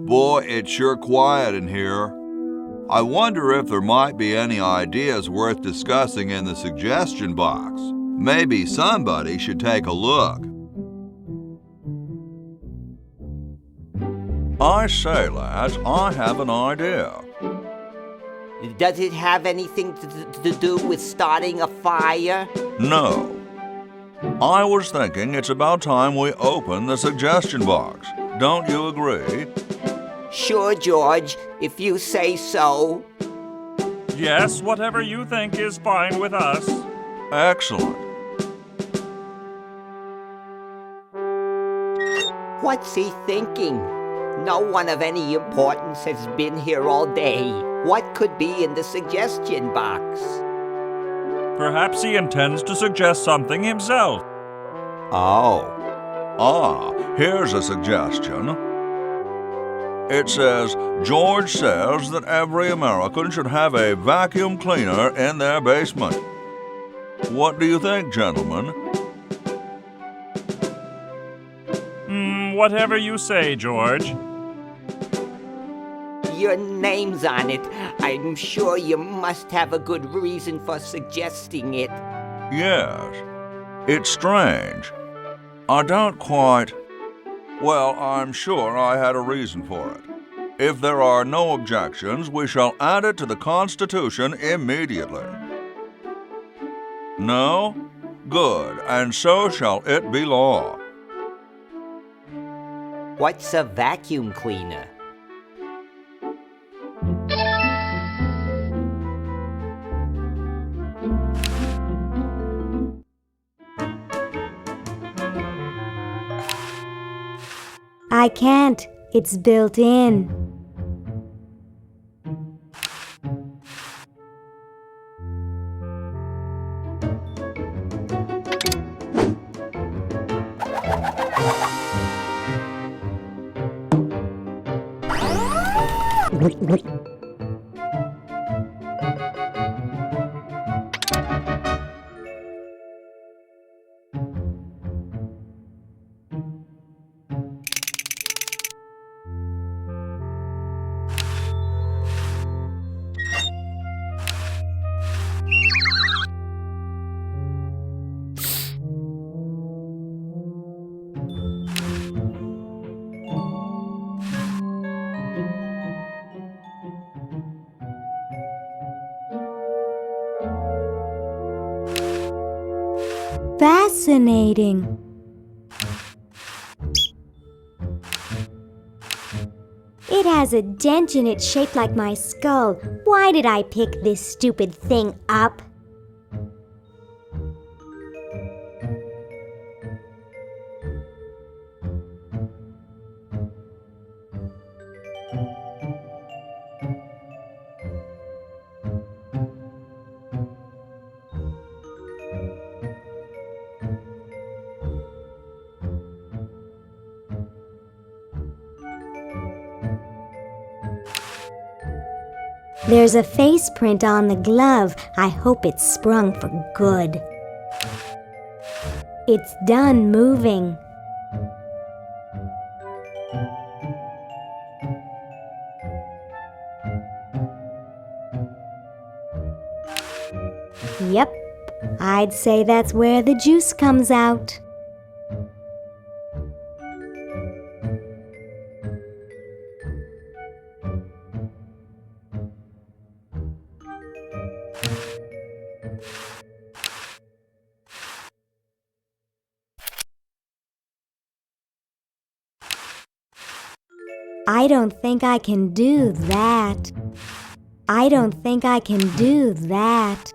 Boy, it's sure quiet in here. I wonder if there might be any ideas worth discussing in the suggestion box. Maybe somebody should take a look. I say, lads, I have an idea. Does it have anything to do with starting a fire? No. I was thinking it's about time we open the suggestion box. Don't you agree? Sure, George, if you say so. Yes, whatever you think is fine with us. Excellent. What's he thinking? No one of any importance has been here all day. What could be in the suggestion box? Perhaps he intends to suggest something himself. Oh. Here's a suggestion. It says, George says that every American should have a vacuum cleaner in their basement. What do you think, gentlemen? Whatever you say, George. Your name's on it. I'm sure you must have a good reason for suggesting it. Yes. It's strange. I don't quite... Well, I'm sure I had a reason for it. If there are no objections, we shall add it to the Constitution immediately. No? Good, and so shall it be law. What's a vacuum cleaner? I can't. It's built in. Fascinating. It has a dent in it shaped like my skull. Why did I pick this stupid thing up? There's a face print on the glove. I hope it's sprung for good. It's done moving. Yep, I'd say that's where the juice comes out. I don't think I can do that. I don't think I can do that.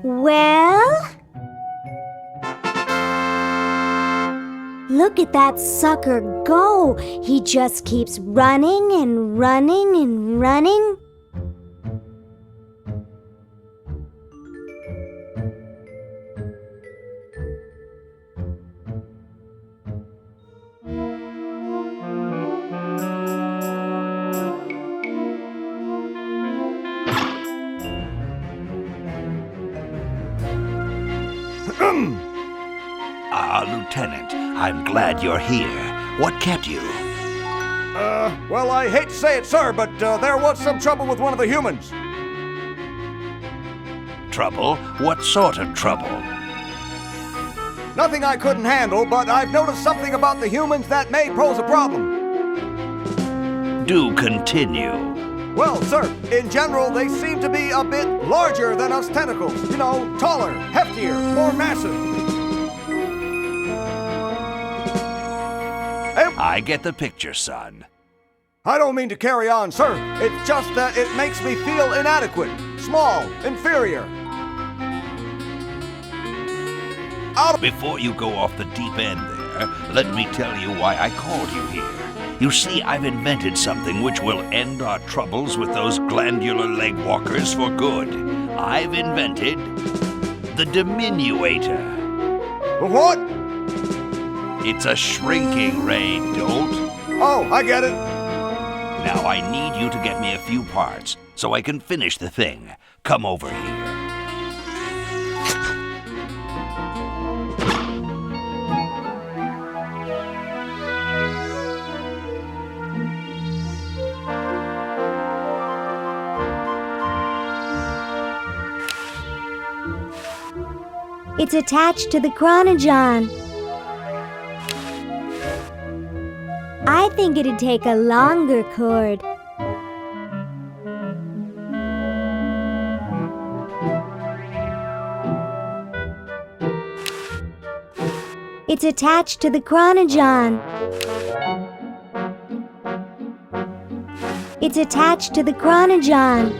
Well? Look at that sucker go! He just keeps running and running and running. Lieutenant, I'm glad you're here. What kept you? Well, I hate to say it, sir, but there was some trouble with one of the humans. Trouble? What sort of trouble? Nothing I couldn't handle, but I've noticed something about the humans that may pose a problem. Do continue. Well, sir, in general, they seem to be a bit larger than us tentacles. You know, taller, heftier, more massive. I get the picture, son. I don't mean to carry on, sir. It's just that it makes me feel inadequate, small, inferior. Before you go off the deep end there, let me tell you why I called you here. You see, I've invented something which will end our troubles with those glandular leg walkers for good. I've invented the diminuator. What? It's a shrinking ray, dolt. Oh, I get it. Now I need you to get me a few parts so I can finish the thing. Come over here. It's attached to the chronogon. I think it'd take a longer cord. It's attached to the chronogon. It's attached to the chronogon.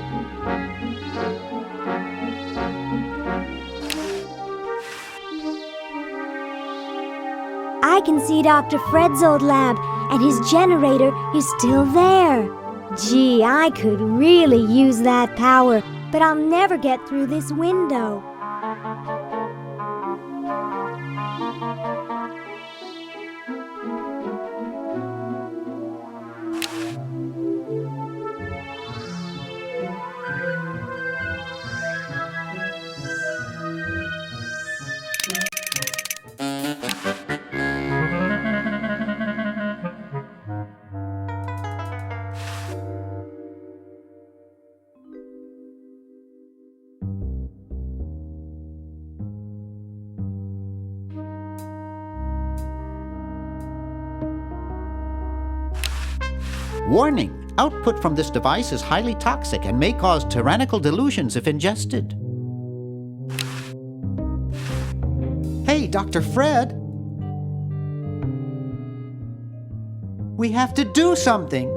I can see Dr. Fred's old lab, and his generator is still there. Gee, I could really use that power, but I'll never get through this window. Warning! Output from this device is highly toxic and may cause tyrannical delusions if ingested. Hey, Dr. Fred! We have to do something!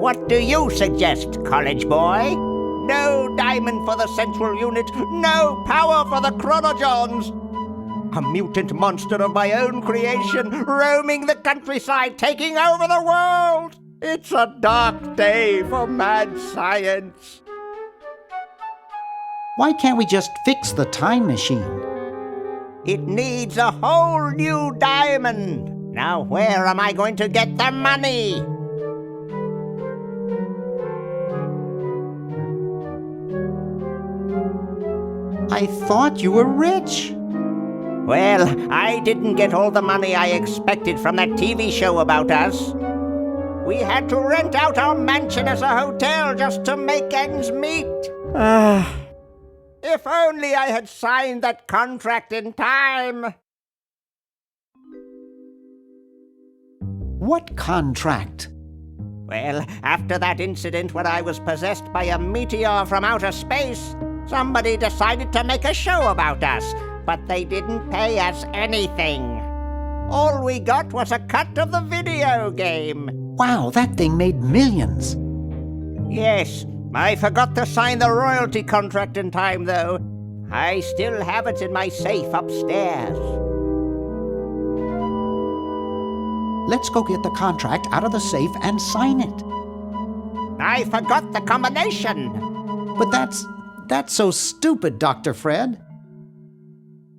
What do you suggest, college boy? No diamond for the central unit, no power for the chronogons! A mutant monster of my own creation, roaming the countryside, taking over the world! It's a dark day for mad science. Why can't we just fix the time machine? It needs a whole new diamond. Now where am I going to get the money? I thought you were rich. Well, I didn't get all the money I expected from that TV show about us. We had to rent out our mansion as a hotel just to make ends meet. If only I had signed that contract in time. What contract? Well, after that incident where I was possessed by a meteor from outer space, somebody decided to make a show about us, but they didn't pay us anything. All we got was a cut of the video game. Wow, that thing made millions. Yes, I forgot to sign the royalty contract in time, though. I still have it in my safe upstairs. Let's go get the contract out of the safe and sign it. I forgot the combination. But that's so stupid, Dr. Fred.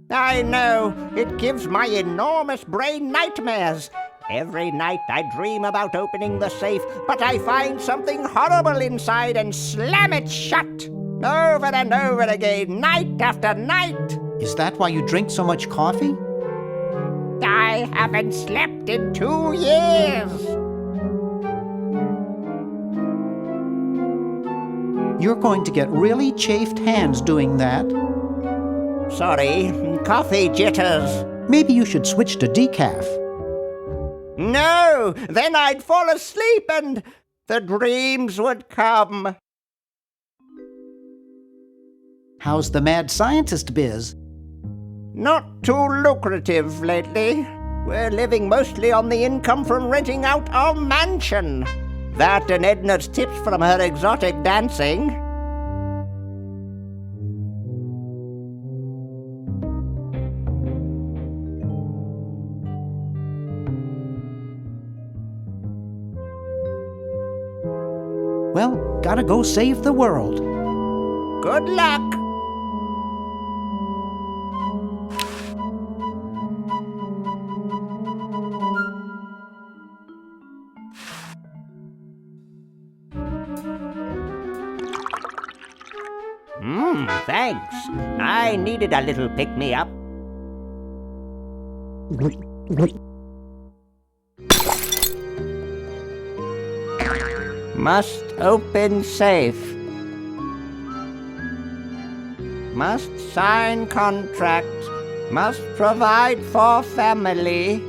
I know. It gives my enormous brain nightmares. Every night I dream about opening the safe, but I find something horrible inside and slam it shut. Over and over again, night after night. Is that why you drink so much coffee? I haven't slept in 2 years. You're going to get really chafed hands doing that. Sorry, coffee jitters. Maybe you should switch to decaf. No, then I'd fall asleep and the dreams would come. How's the mad scientist biz? Not too lucrative lately. We're living mostly on the income from renting out our mansion. That and Edna's tips from her exotic dancing. Well, gotta go save the world. Good luck. Thanks. I needed a little pick-me-up. Must open safe. Must sign contract. Must provide for family.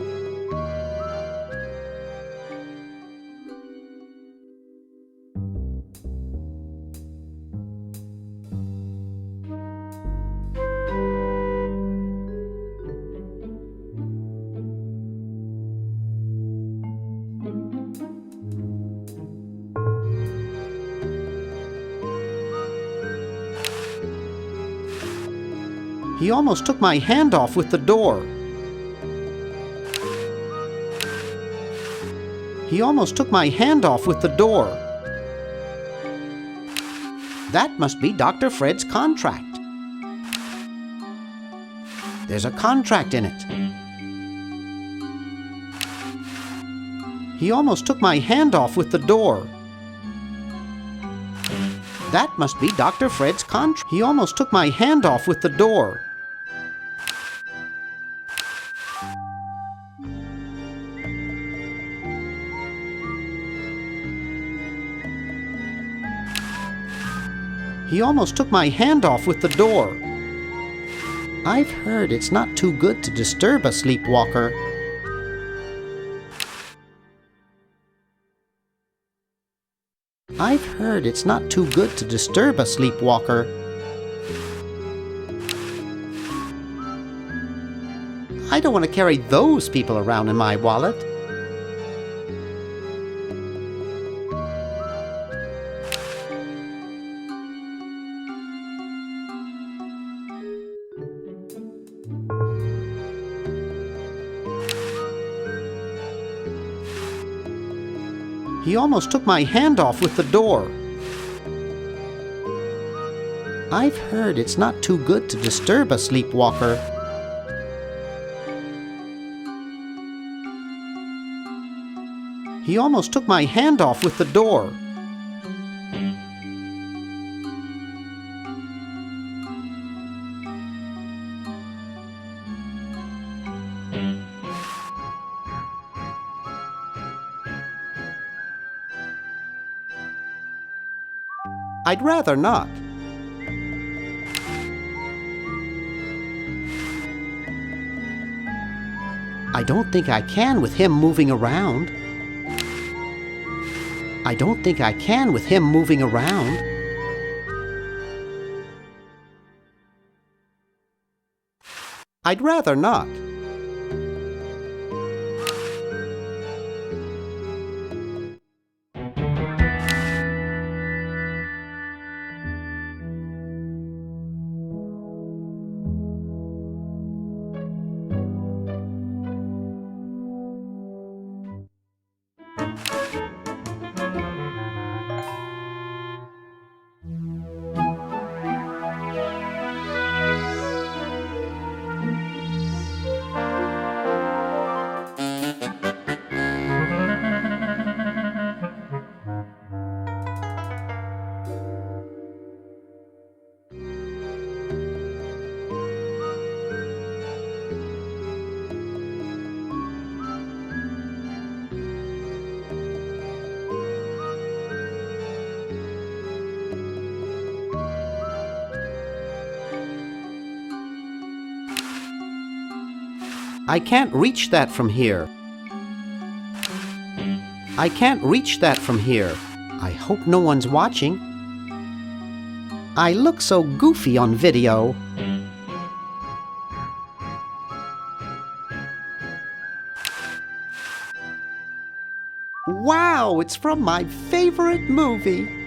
He almost took my hand off with the door. He almost took my hand off with the door. That must be Dr. Fred's contract. There's a contract in it. He almost took my hand off with the door. That must be Dr. Fred's contract. He almost took my hand off with the door. He almost took my hand off with the door. I've heard it's not too good to disturb a sleepwalker. I've heard it's not too good to disturb a sleepwalker. I don't want to carry those people around in my wallet. He almost took my hand off with the door. I've heard it's not too good to disturb a sleepwalker. He almost took my hand off with the door. I'd rather not. I don't think I can with him moving around. I don't think I can with him moving around. I'd rather not. I can't reach that from here. I can't reach that from here. I hope no one's watching. I look so goofy on video. Wow, it's from my favorite movie.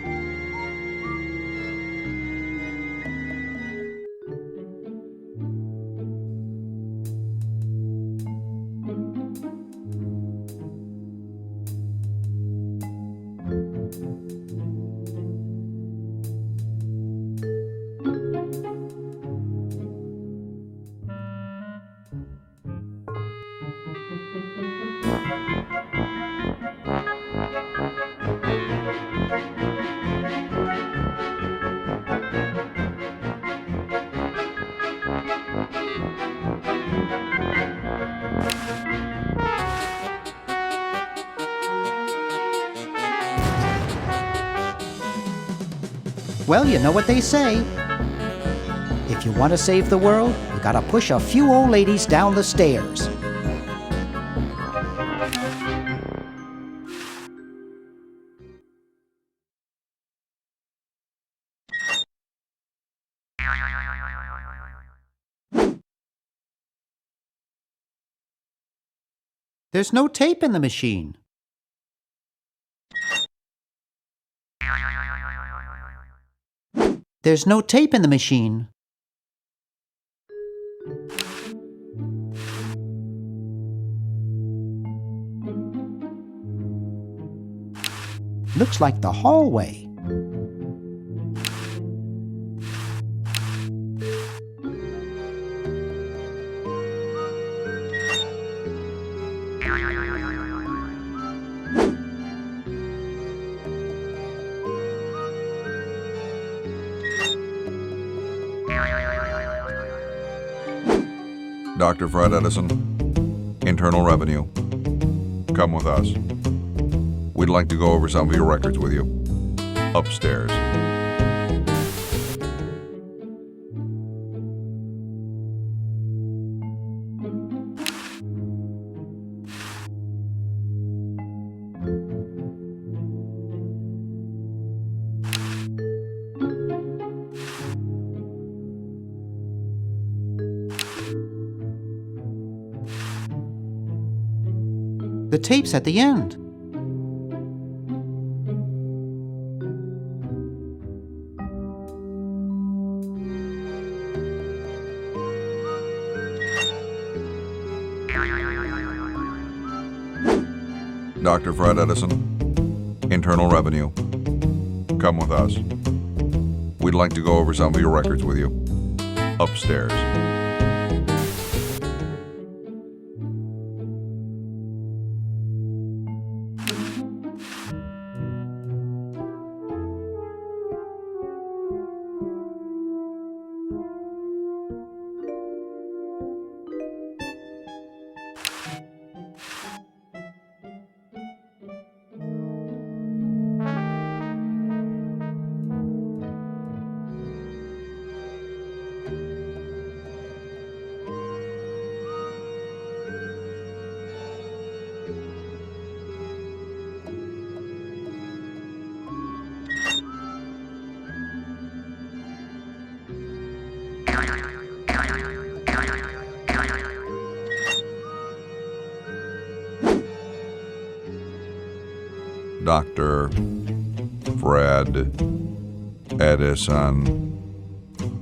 Well, you know what they say. If you want to save the world, you gotta push a few old ladies down the stairs. There's no tape in the machine. There's no tape in the machine. Looks like the hallway. Dr. Fred Edison, Internal Revenue. Come with us. We'd like to go over some of your records with you. Upstairs. The tape's at the end. Dr. Fred Edison, Internal Revenue. Come with us. We'd like to go over some of your records with you. Upstairs. Dr. Fred Edison,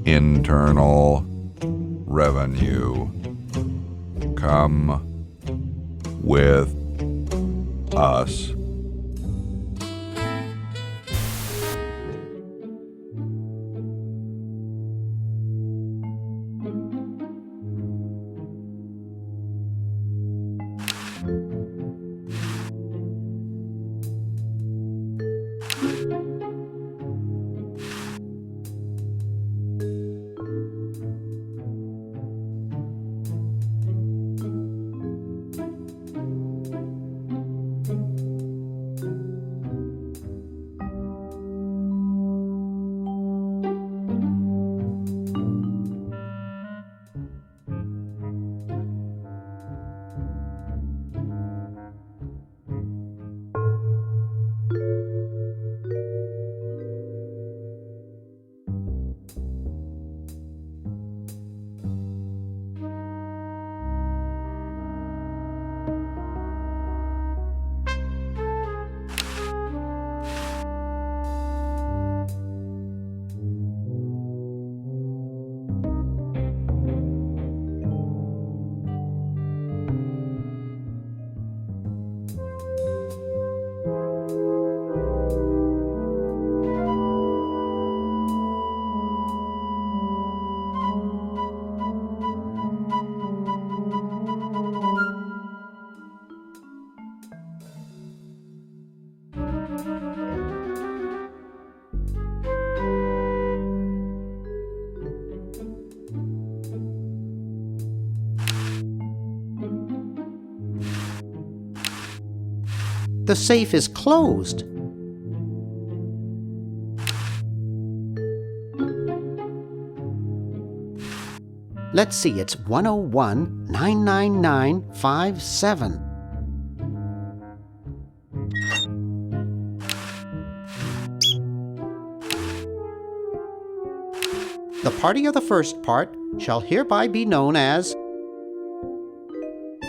Internal Revenue. Come with us. The safe is closed. Let's see, it's 101-999-57. The party of the first part shall hereby be known as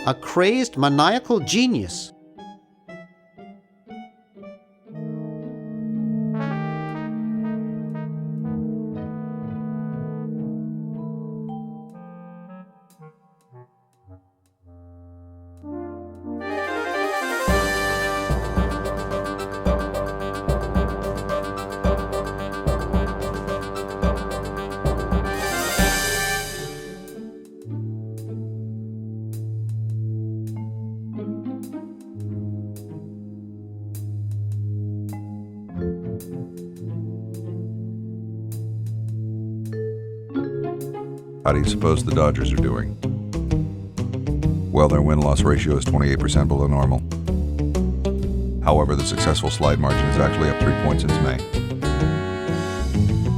a crazed maniacal genius. How do you suppose the Dodgers are doing? Well, their win-loss ratio is 28% below normal. However, the successful slide margin is actually up 3 points since May.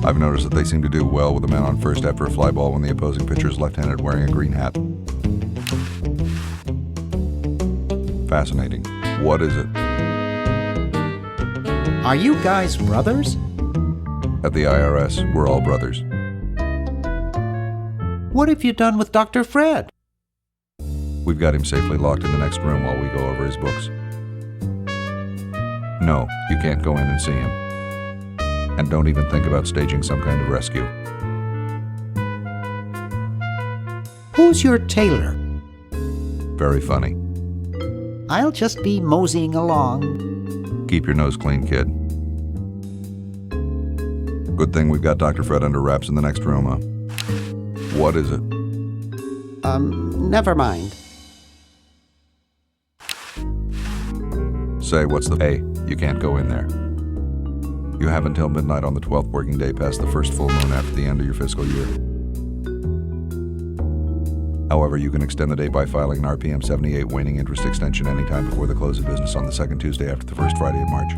I've noticed that they seem to do well with the man on first after a fly ball when the opposing pitcher is left-handed wearing a green hat. Fascinating. What is it? Are you guys brothers? At the IRS, we're all brothers. What have you done with Dr. Fred? We've got him safely locked in the next room while we go over his books. No, you can't go in and see him. And don't even think about staging some kind of rescue. Who's your tailor? Very funny. I'll just be moseying along. Keep your nose clean, kid. Good thing we've got Dr. Fred under wraps in the next room, huh? What is it? Never mind. Say, what's the... Hey, you can't go in there. You have until midnight on the 12th working day past the first full moon after the end of your fiscal year. However, you can extend the date by filing an RPM 78 waning interest extension anytime before the close of business on the second Tuesday after the first Friday of March.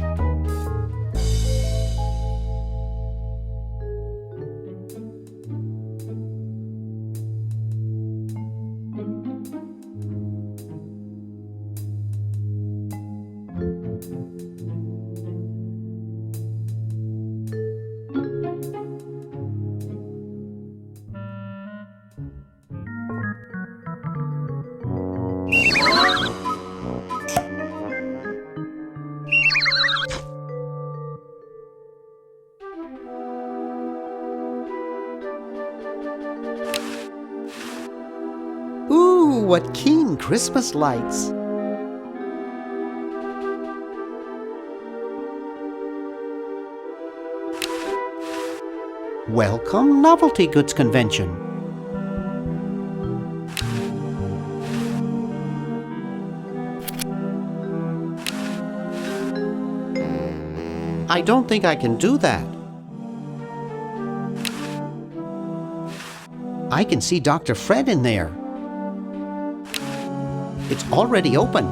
Ooh, what keen Christmas lights. Welcome, Novelty Goods Convention. I don't think I can do that. I can see Dr. Fred in there. It's already open.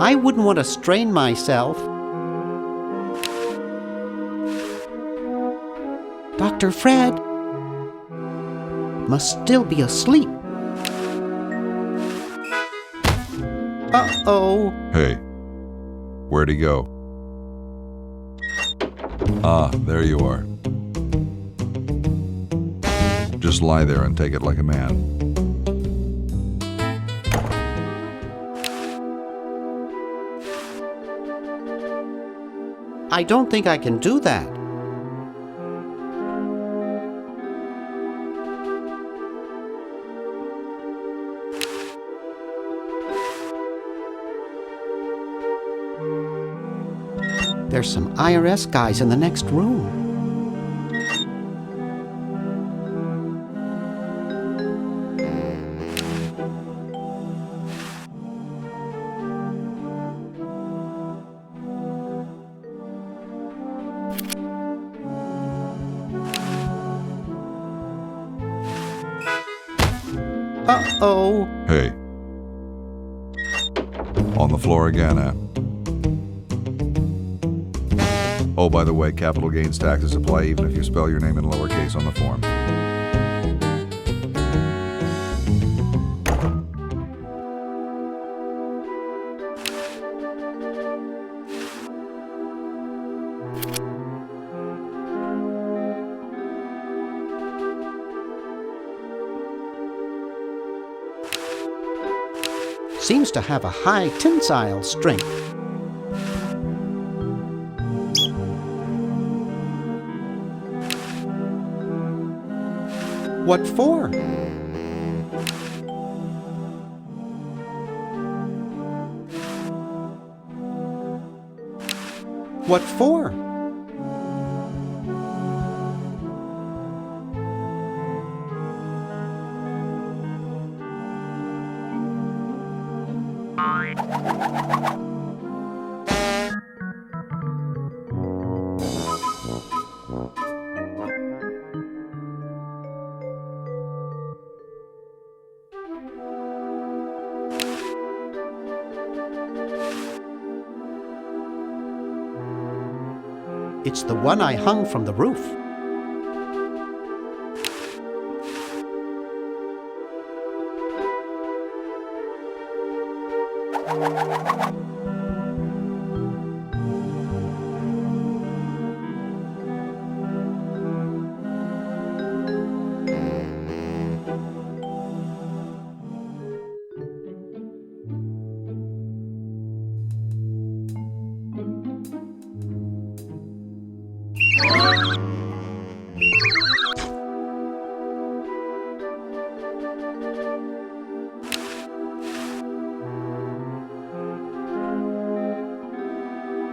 I wouldn't want to strain myself. Dr. Fred must still be asleep. Uh-oh. Hey, where'd he go? Ah, there you are. Just lie there and take it like a man. I don't think I can do that. There's some IRS guys in the next room. Uh-oh. Hey. On the floor again, eh? Oh, by the way, capital gains taxes apply even if you spell your name in lowercase on the form. Seems to have a high tensile strength. What for? What for? It's the one I hung from the roof.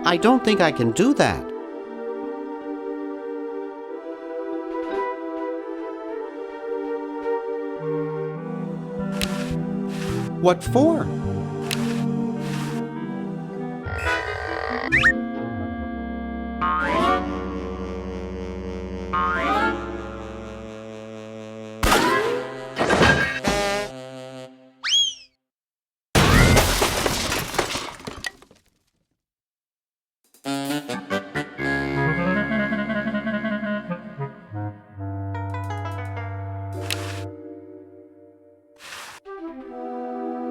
I don't think I can do that. What for?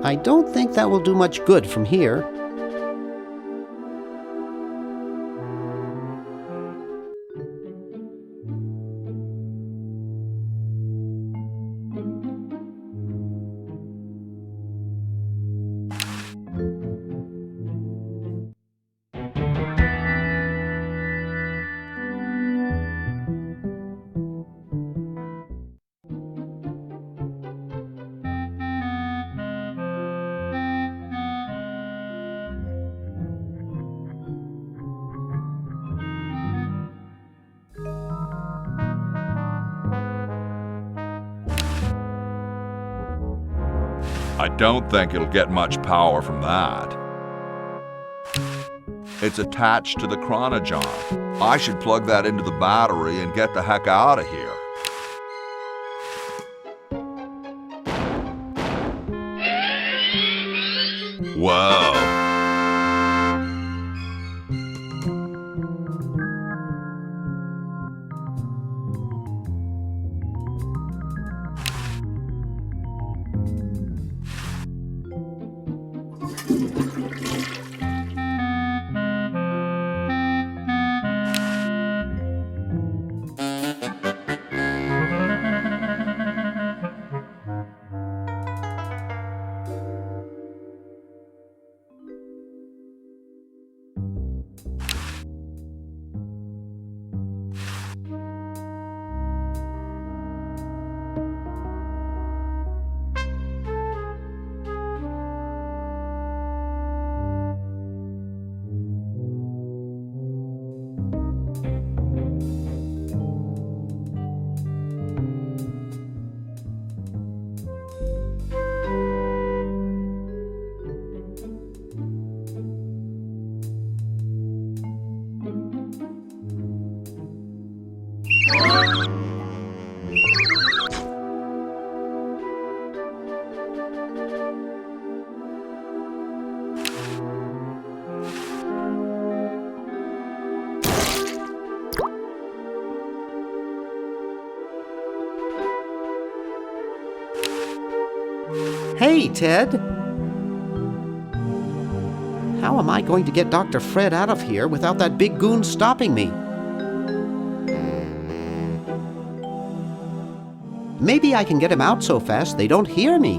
I don't think that will do much good from here. I don't think it'll get much power from that. It's attached to the chronogon. I should plug that into the battery and get the heck out of here. Whoa. Hey, Ted! How am I going to get Dr. Fred out of here without that big goon stopping me? Maybe I can get him out so fast they don't hear me.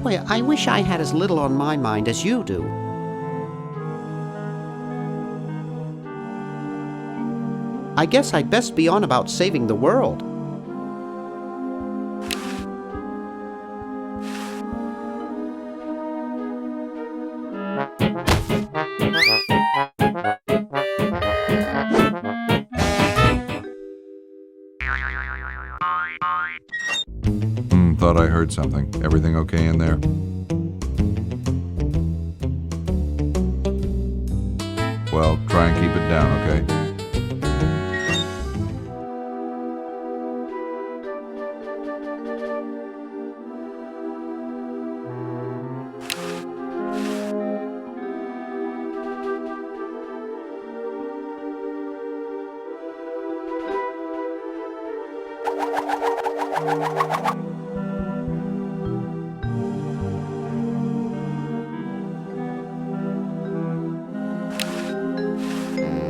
Boy, I wish I had as little on my mind as you do. I guess I'd best be on about saving the world. Thought I heard something. Everything okay in there? Well, try and keep it down, okay?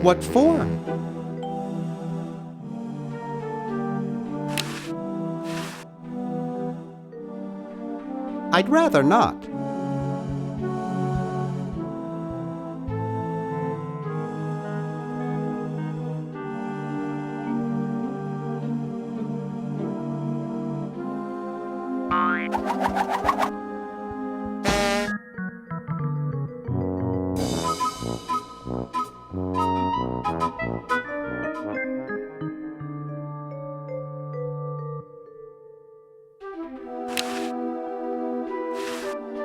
What for? I'd rather not.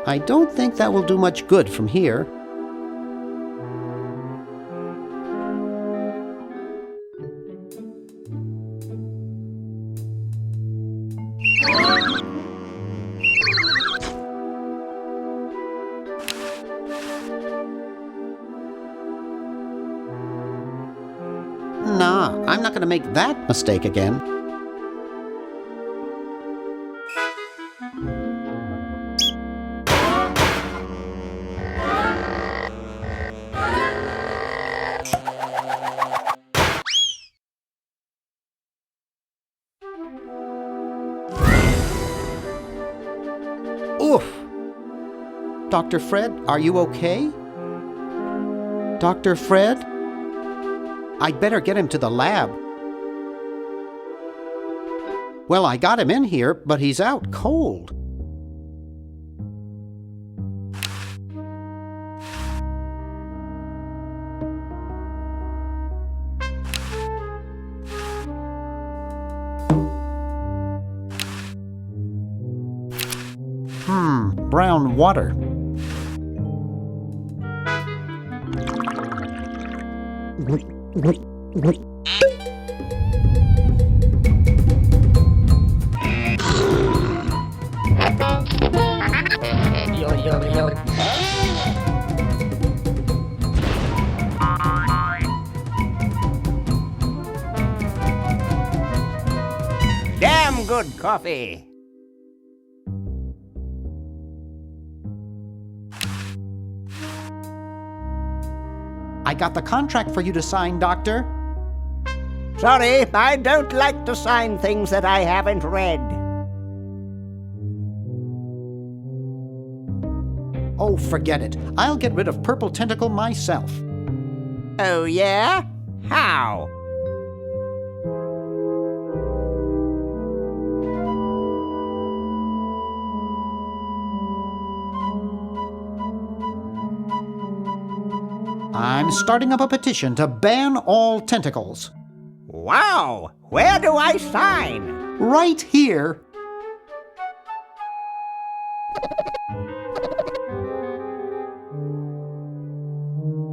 I don't think that will do much good from here. Nah, I'm not going to make that mistake again. Oof! Dr. Fred, are you okay? Dr. Fred? I'd better get him to the lab. Well, I got him in here, but he's out cold. Brown water. Damn good coffee. I got the contract for you to sign, Doctor. Sorry, I don't like to sign things that I haven't read. Oh, forget it. I'll get rid of Purple Tentacle myself. Oh, yeah? How? I'm starting up a petition to ban all tentacles. Wow! Where do I sign? Right here.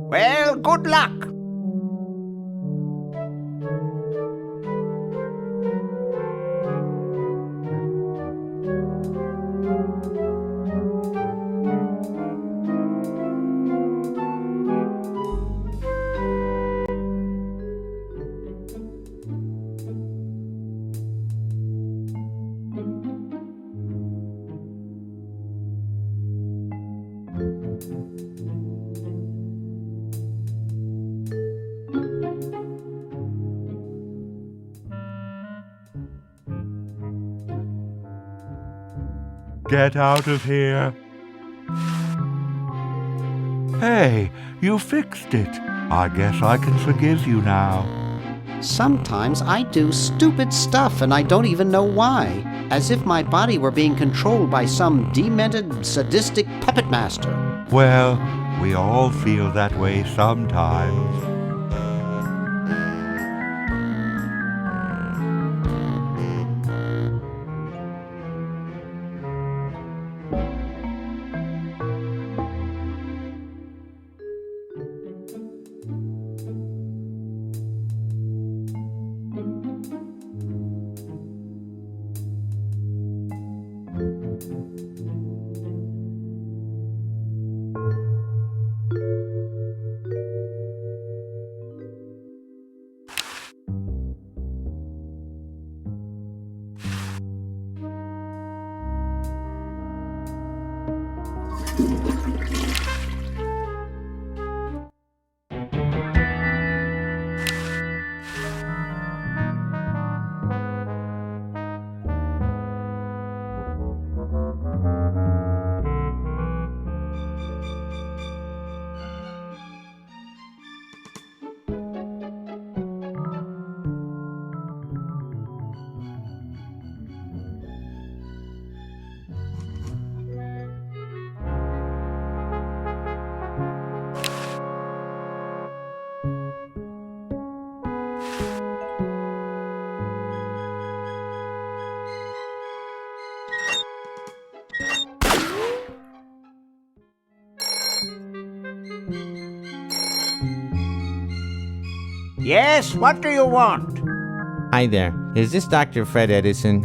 Well, good luck. Get out of here. Hey, you fixed it. I guess I can forgive you now. Sometimes I do stupid stuff and I don't even know why. As if my body were being controlled by some demented, sadistic puppet master. Well, we all feel that way sometimes. Yes, what do you want? Hi there. Is this Dr. Fred Edison?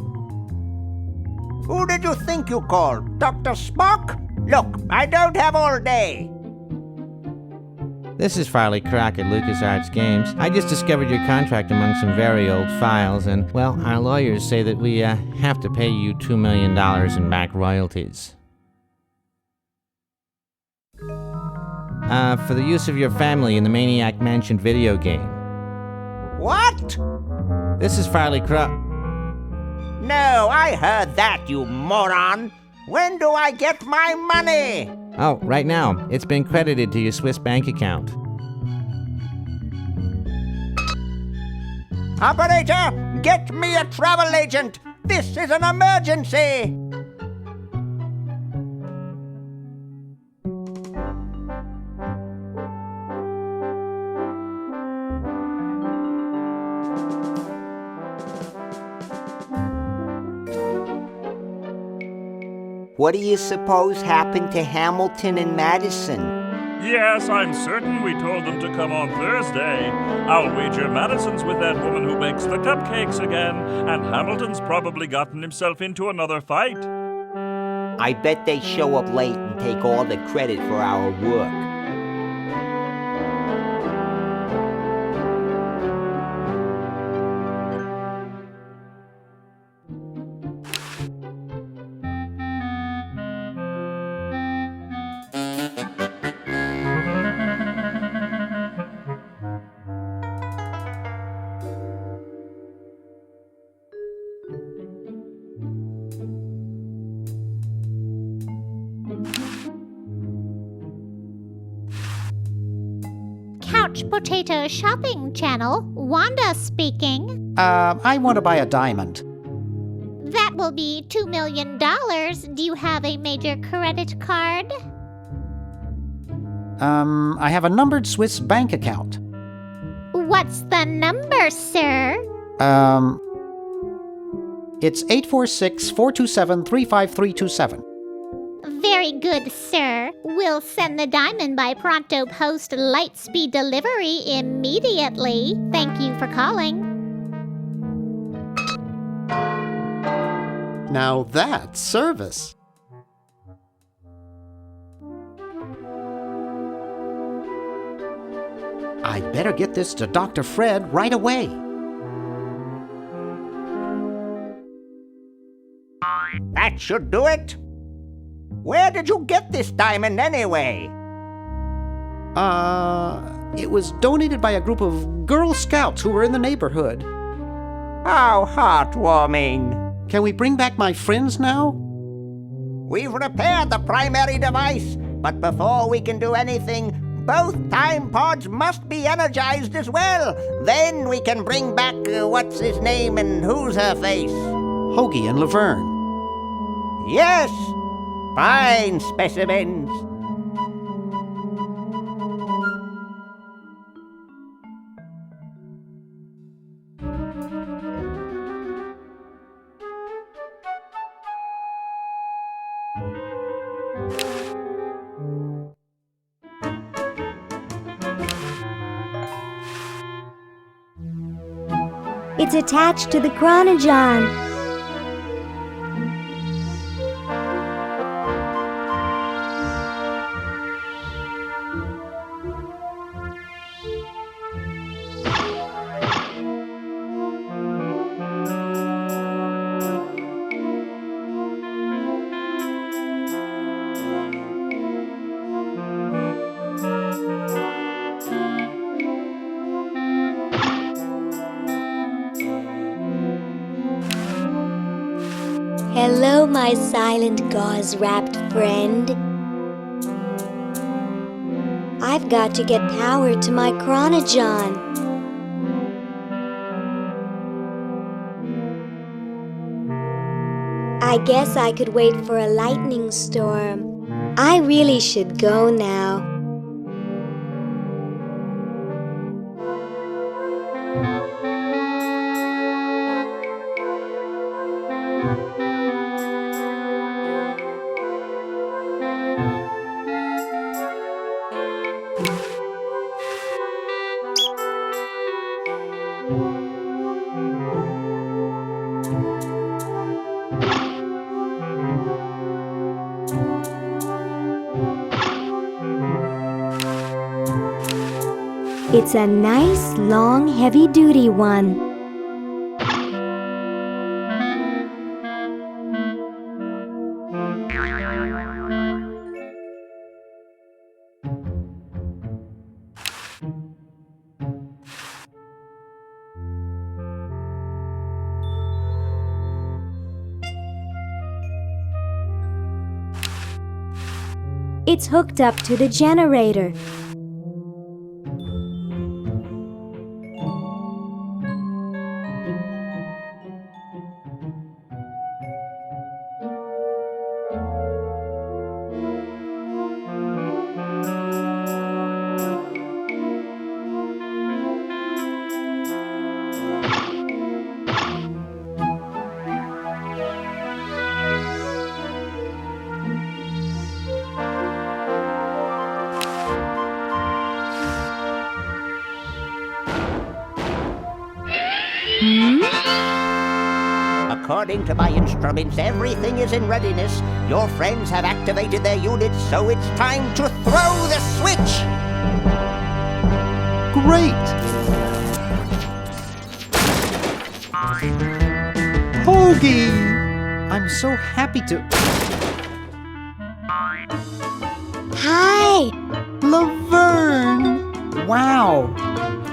Who did you think you called? Dr. Spock? Look, I don't have all day. This is Farley Croc at LucasArts Games. I just discovered your contract among some very old files, and, well, our lawyers say that we have to pay you $2 million in back royalties. For the use of your family in the Maniac Mansion video game. What? This is Farley Croc. No, I heard that, you moron. When do I get my money? Oh, right now. It's been credited to your Swiss bank account. Operator, get me a travel agent. This is an emergency. What do you suppose happened to Hamilton and Madison? Yes, I'm certain we told them to come on Thursday. I'll wager Madison's with that woman who bakes the cupcakes again, and Hamilton's probably gotten himself into another fight. I bet they show up late and take all the credit for our work. Couch Potato Shopping Channel, Wanda speaking. I want to buy a diamond. That will be $2 million. Do you have a major credit card? I have a numbered Swiss bank account. What's the number, sir? It's 846-427-35327. Very good, sir. We'll send the diamond by pronto post lightspeed delivery immediately. Thank you for calling. Now that's service. I'd better get this to Dr. Fred right away. That should do it. Where did you get this diamond anyway? It was donated by a group of Girl Scouts who were in the neighborhood. How heartwarming. Can we bring back my friends now? We've repaired the primary device, but before we can do anything, both time pods must be energized as well. Then we can bring back what's his name and who's her face. Hoagie and Laverne. Yes, fine specimens. It's attached to the chronogon. Hello, my silent gauze-wrapped friend. I've got to get power to my chronogon. I guess I could wait for a lightning storm. I really should go now. It's a nice, long, heavy-duty one. It's hooked up to the generator. According to my instruments, everything is in readiness. Your friends have activated their units, so it's time to throw the switch! Great! Hoagie! I'm so happy to... Hi! Laverne! Wow!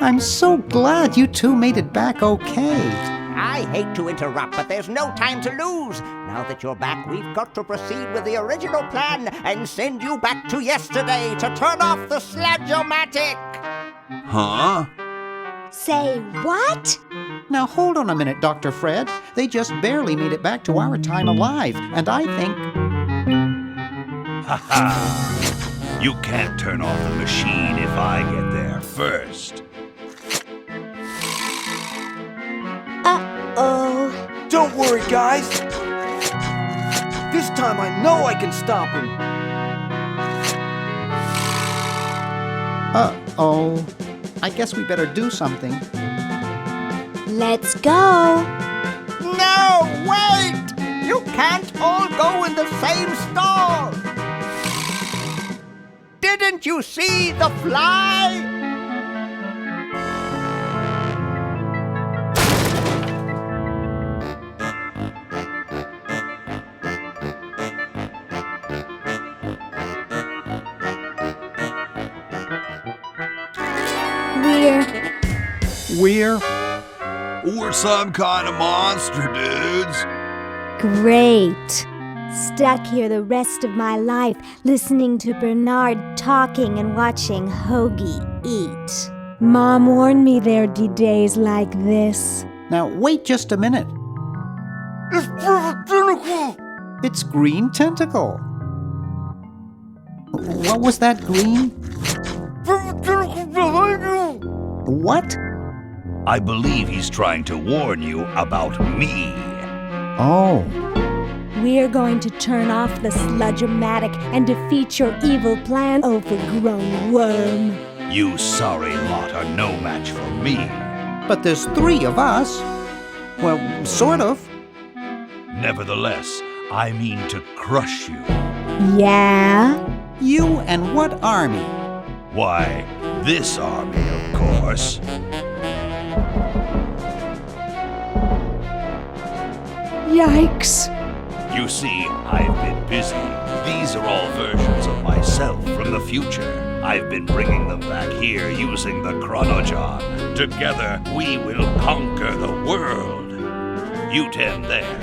I'm so glad you two made it back okay. I hate to interrupt, but there's no time to lose. Now that you're back, we've got to proceed with the original plan and send you back to yesterday to turn off the sludge-o-matic. Huh? Say what? Now hold on a minute, Dr. Fred. They just barely made it back to our time alive, and I think... Ha ha! You can't turn off the machine if I get there first. Uh-oh. Don't worry, guys. This time I know I can stop him. Uh-oh. I guess we better do something. Let's go. No, wait! You can't all go in the same stall! Didn't you see the fly? We're some kind of monster, dudes. Great. Stuck here the rest of my life listening to Bernard talking and watching Hoagie eat. Mom warned me there'd be days like this. Now, wait just a minute. It's Perfect Tentacle! It's Green Tentacle. What was that, Green? Perfect Tentacle behind you! What? I believe he's trying to warn you about me. Oh. We're going to turn off the sludge-o-matic and defeat your evil plan, overgrown worm. You sorry lot are no match for me. But there's 3 of us. Well, sort of. Nevertheless, I mean to crush you. Yeah? You and what army? Why, this army, of course. Yikes. You see, I've been busy. These are all versions of myself from the future. I've been bringing them back here using the Chronojon. Together, we will conquer the world. You 10 there.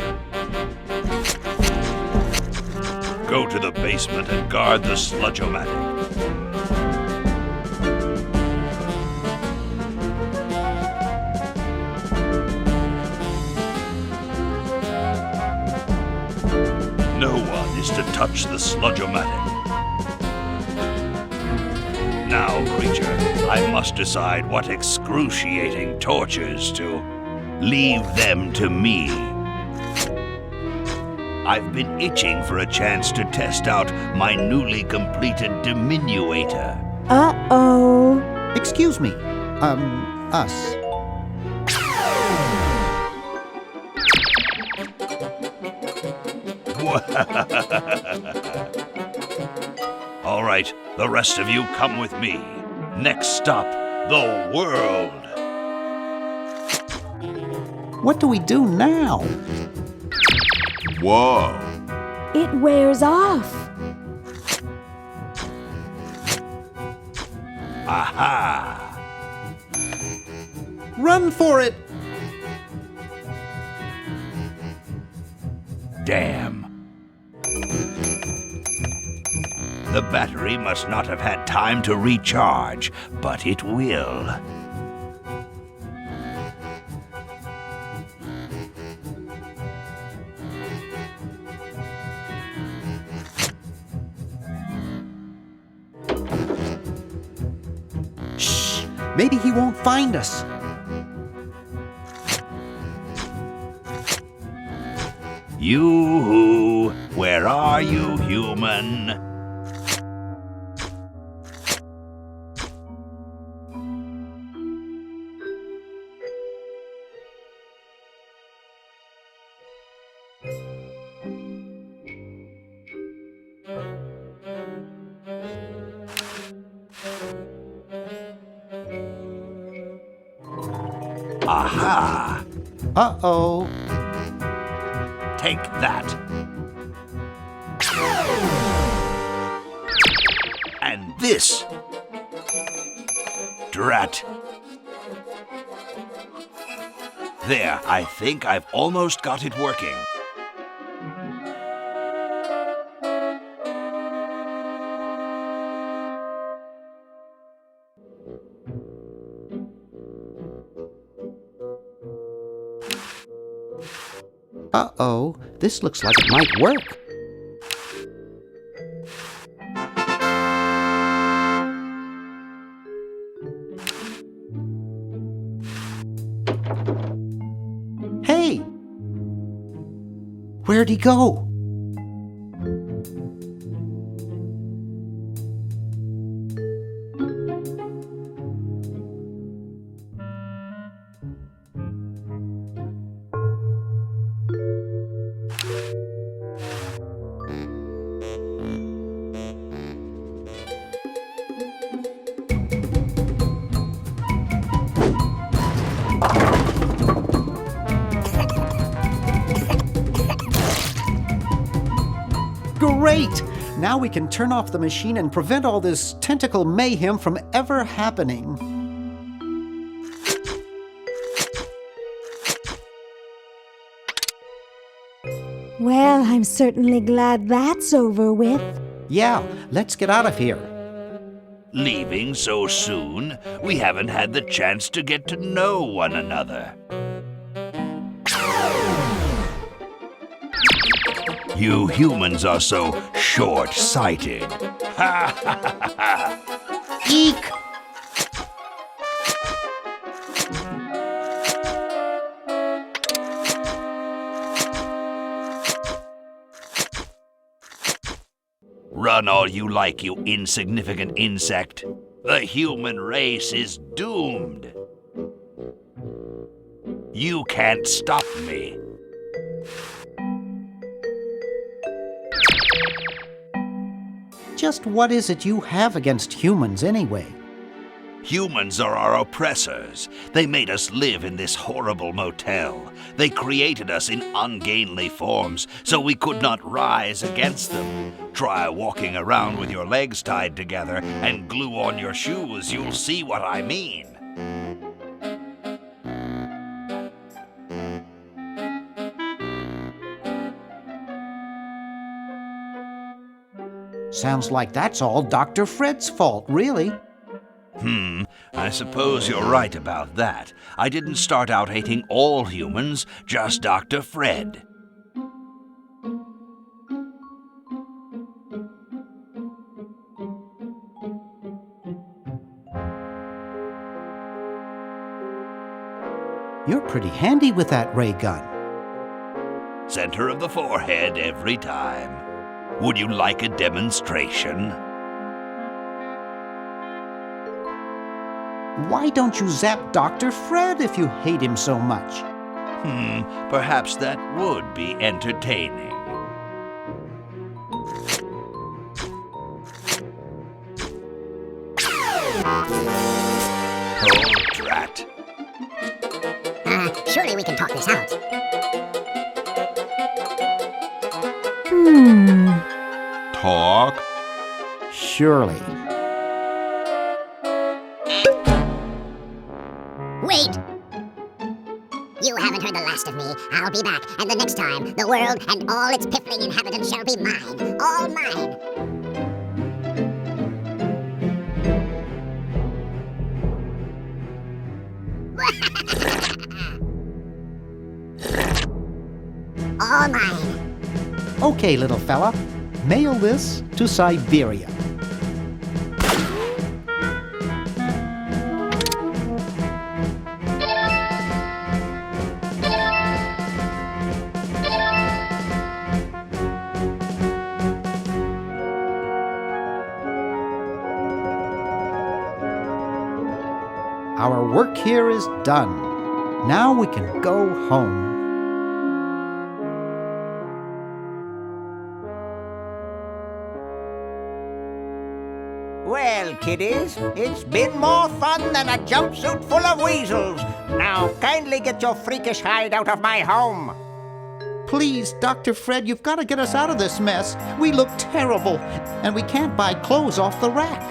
Go to the basement and guard the sludge-o-matic. No one is to touch the sludge-o-matic. Now, creature, I must decide what excruciating tortures to leave them to me. I've been itching for a chance to test out my newly completed diminuator. Uh-oh. Excuse me. Us. All right, the rest of you come with me. Next stop, the world. What do we do now? Whoa. It wears off. Aha! Run for it! Damn. The battery must not have had time to recharge, but it will. Shh! Maybe he won't find us. You, where are you, human? Aha! Uh-oh. Take that. And this. Drat. There, I think I've almost got it working. Uh-oh, this looks like it might work. Hey! Where'd he go? Great! Now we can turn off the machine and prevent all this tentacle mayhem from ever happening. Well, I'm certainly glad that's over with. Yeah, let's get out of here. Leaving so soon? We haven't had the chance to get to know one another. You humans are so short-sighted. Ha ha ha ha! Eek! Run all you like, you insignificant insect. The human race is doomed. You can't stop me. Just what is it you have against humans anyway? Humans are our oppressors. They made us live in this horrible motel. They created us in ungainly forms so we could not rise against them. Try walking around with your legs tied together and glue on your shoes. You'll see what I mean. Sounds like that's all Dr. Fred's fault, really. I suppose you're right about that. I didn't start out hating all humans, just Dr. Fred. You're pretty handy with that ray gun. Center of the forehead every time. Would you like a demonstration? Why don't you zap Dr. Fred if you hate him so much? Perhaps that would be entertaining. Surely we can talk this out. Talk? Surely. Wait! You haven't heard the last of me. I'll be back, and the next time, the world and all its piffling inhabitants shall be mine. All mine. All mine. Okay, little fella. Mail this to Siberia. Our work here is done. Now we can go home. Well, kiddies, it's been more fun than a jumpsuit full of weasels. Now, kindly get your freakish hide out of my home. Please, Dr. Fred, you've got to get us out of this mess. We look terrible, and we can't buy clothes off the rack.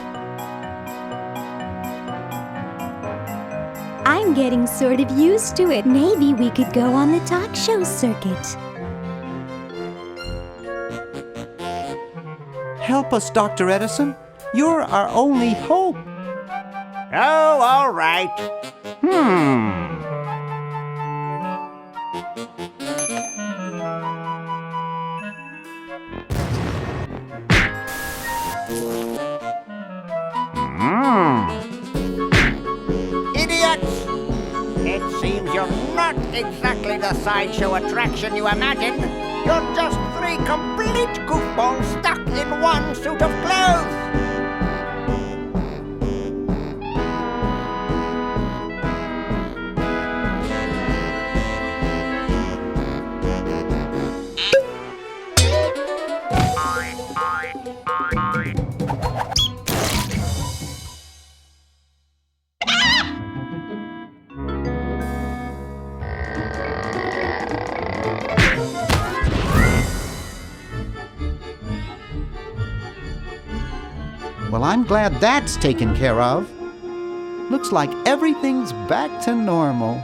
I'm getting sort of used to it. Maybe we could go on the talk show circuit. Help us, Dr. Edison. You're our only hope. Oh, all right. Idiots! It seems you're not exactly the sideshow attraction you imagined. You're just three complete goofballs stuck in one suit of clothes. Well, I'm glad that's taken care of. Looks like everything's back to normal.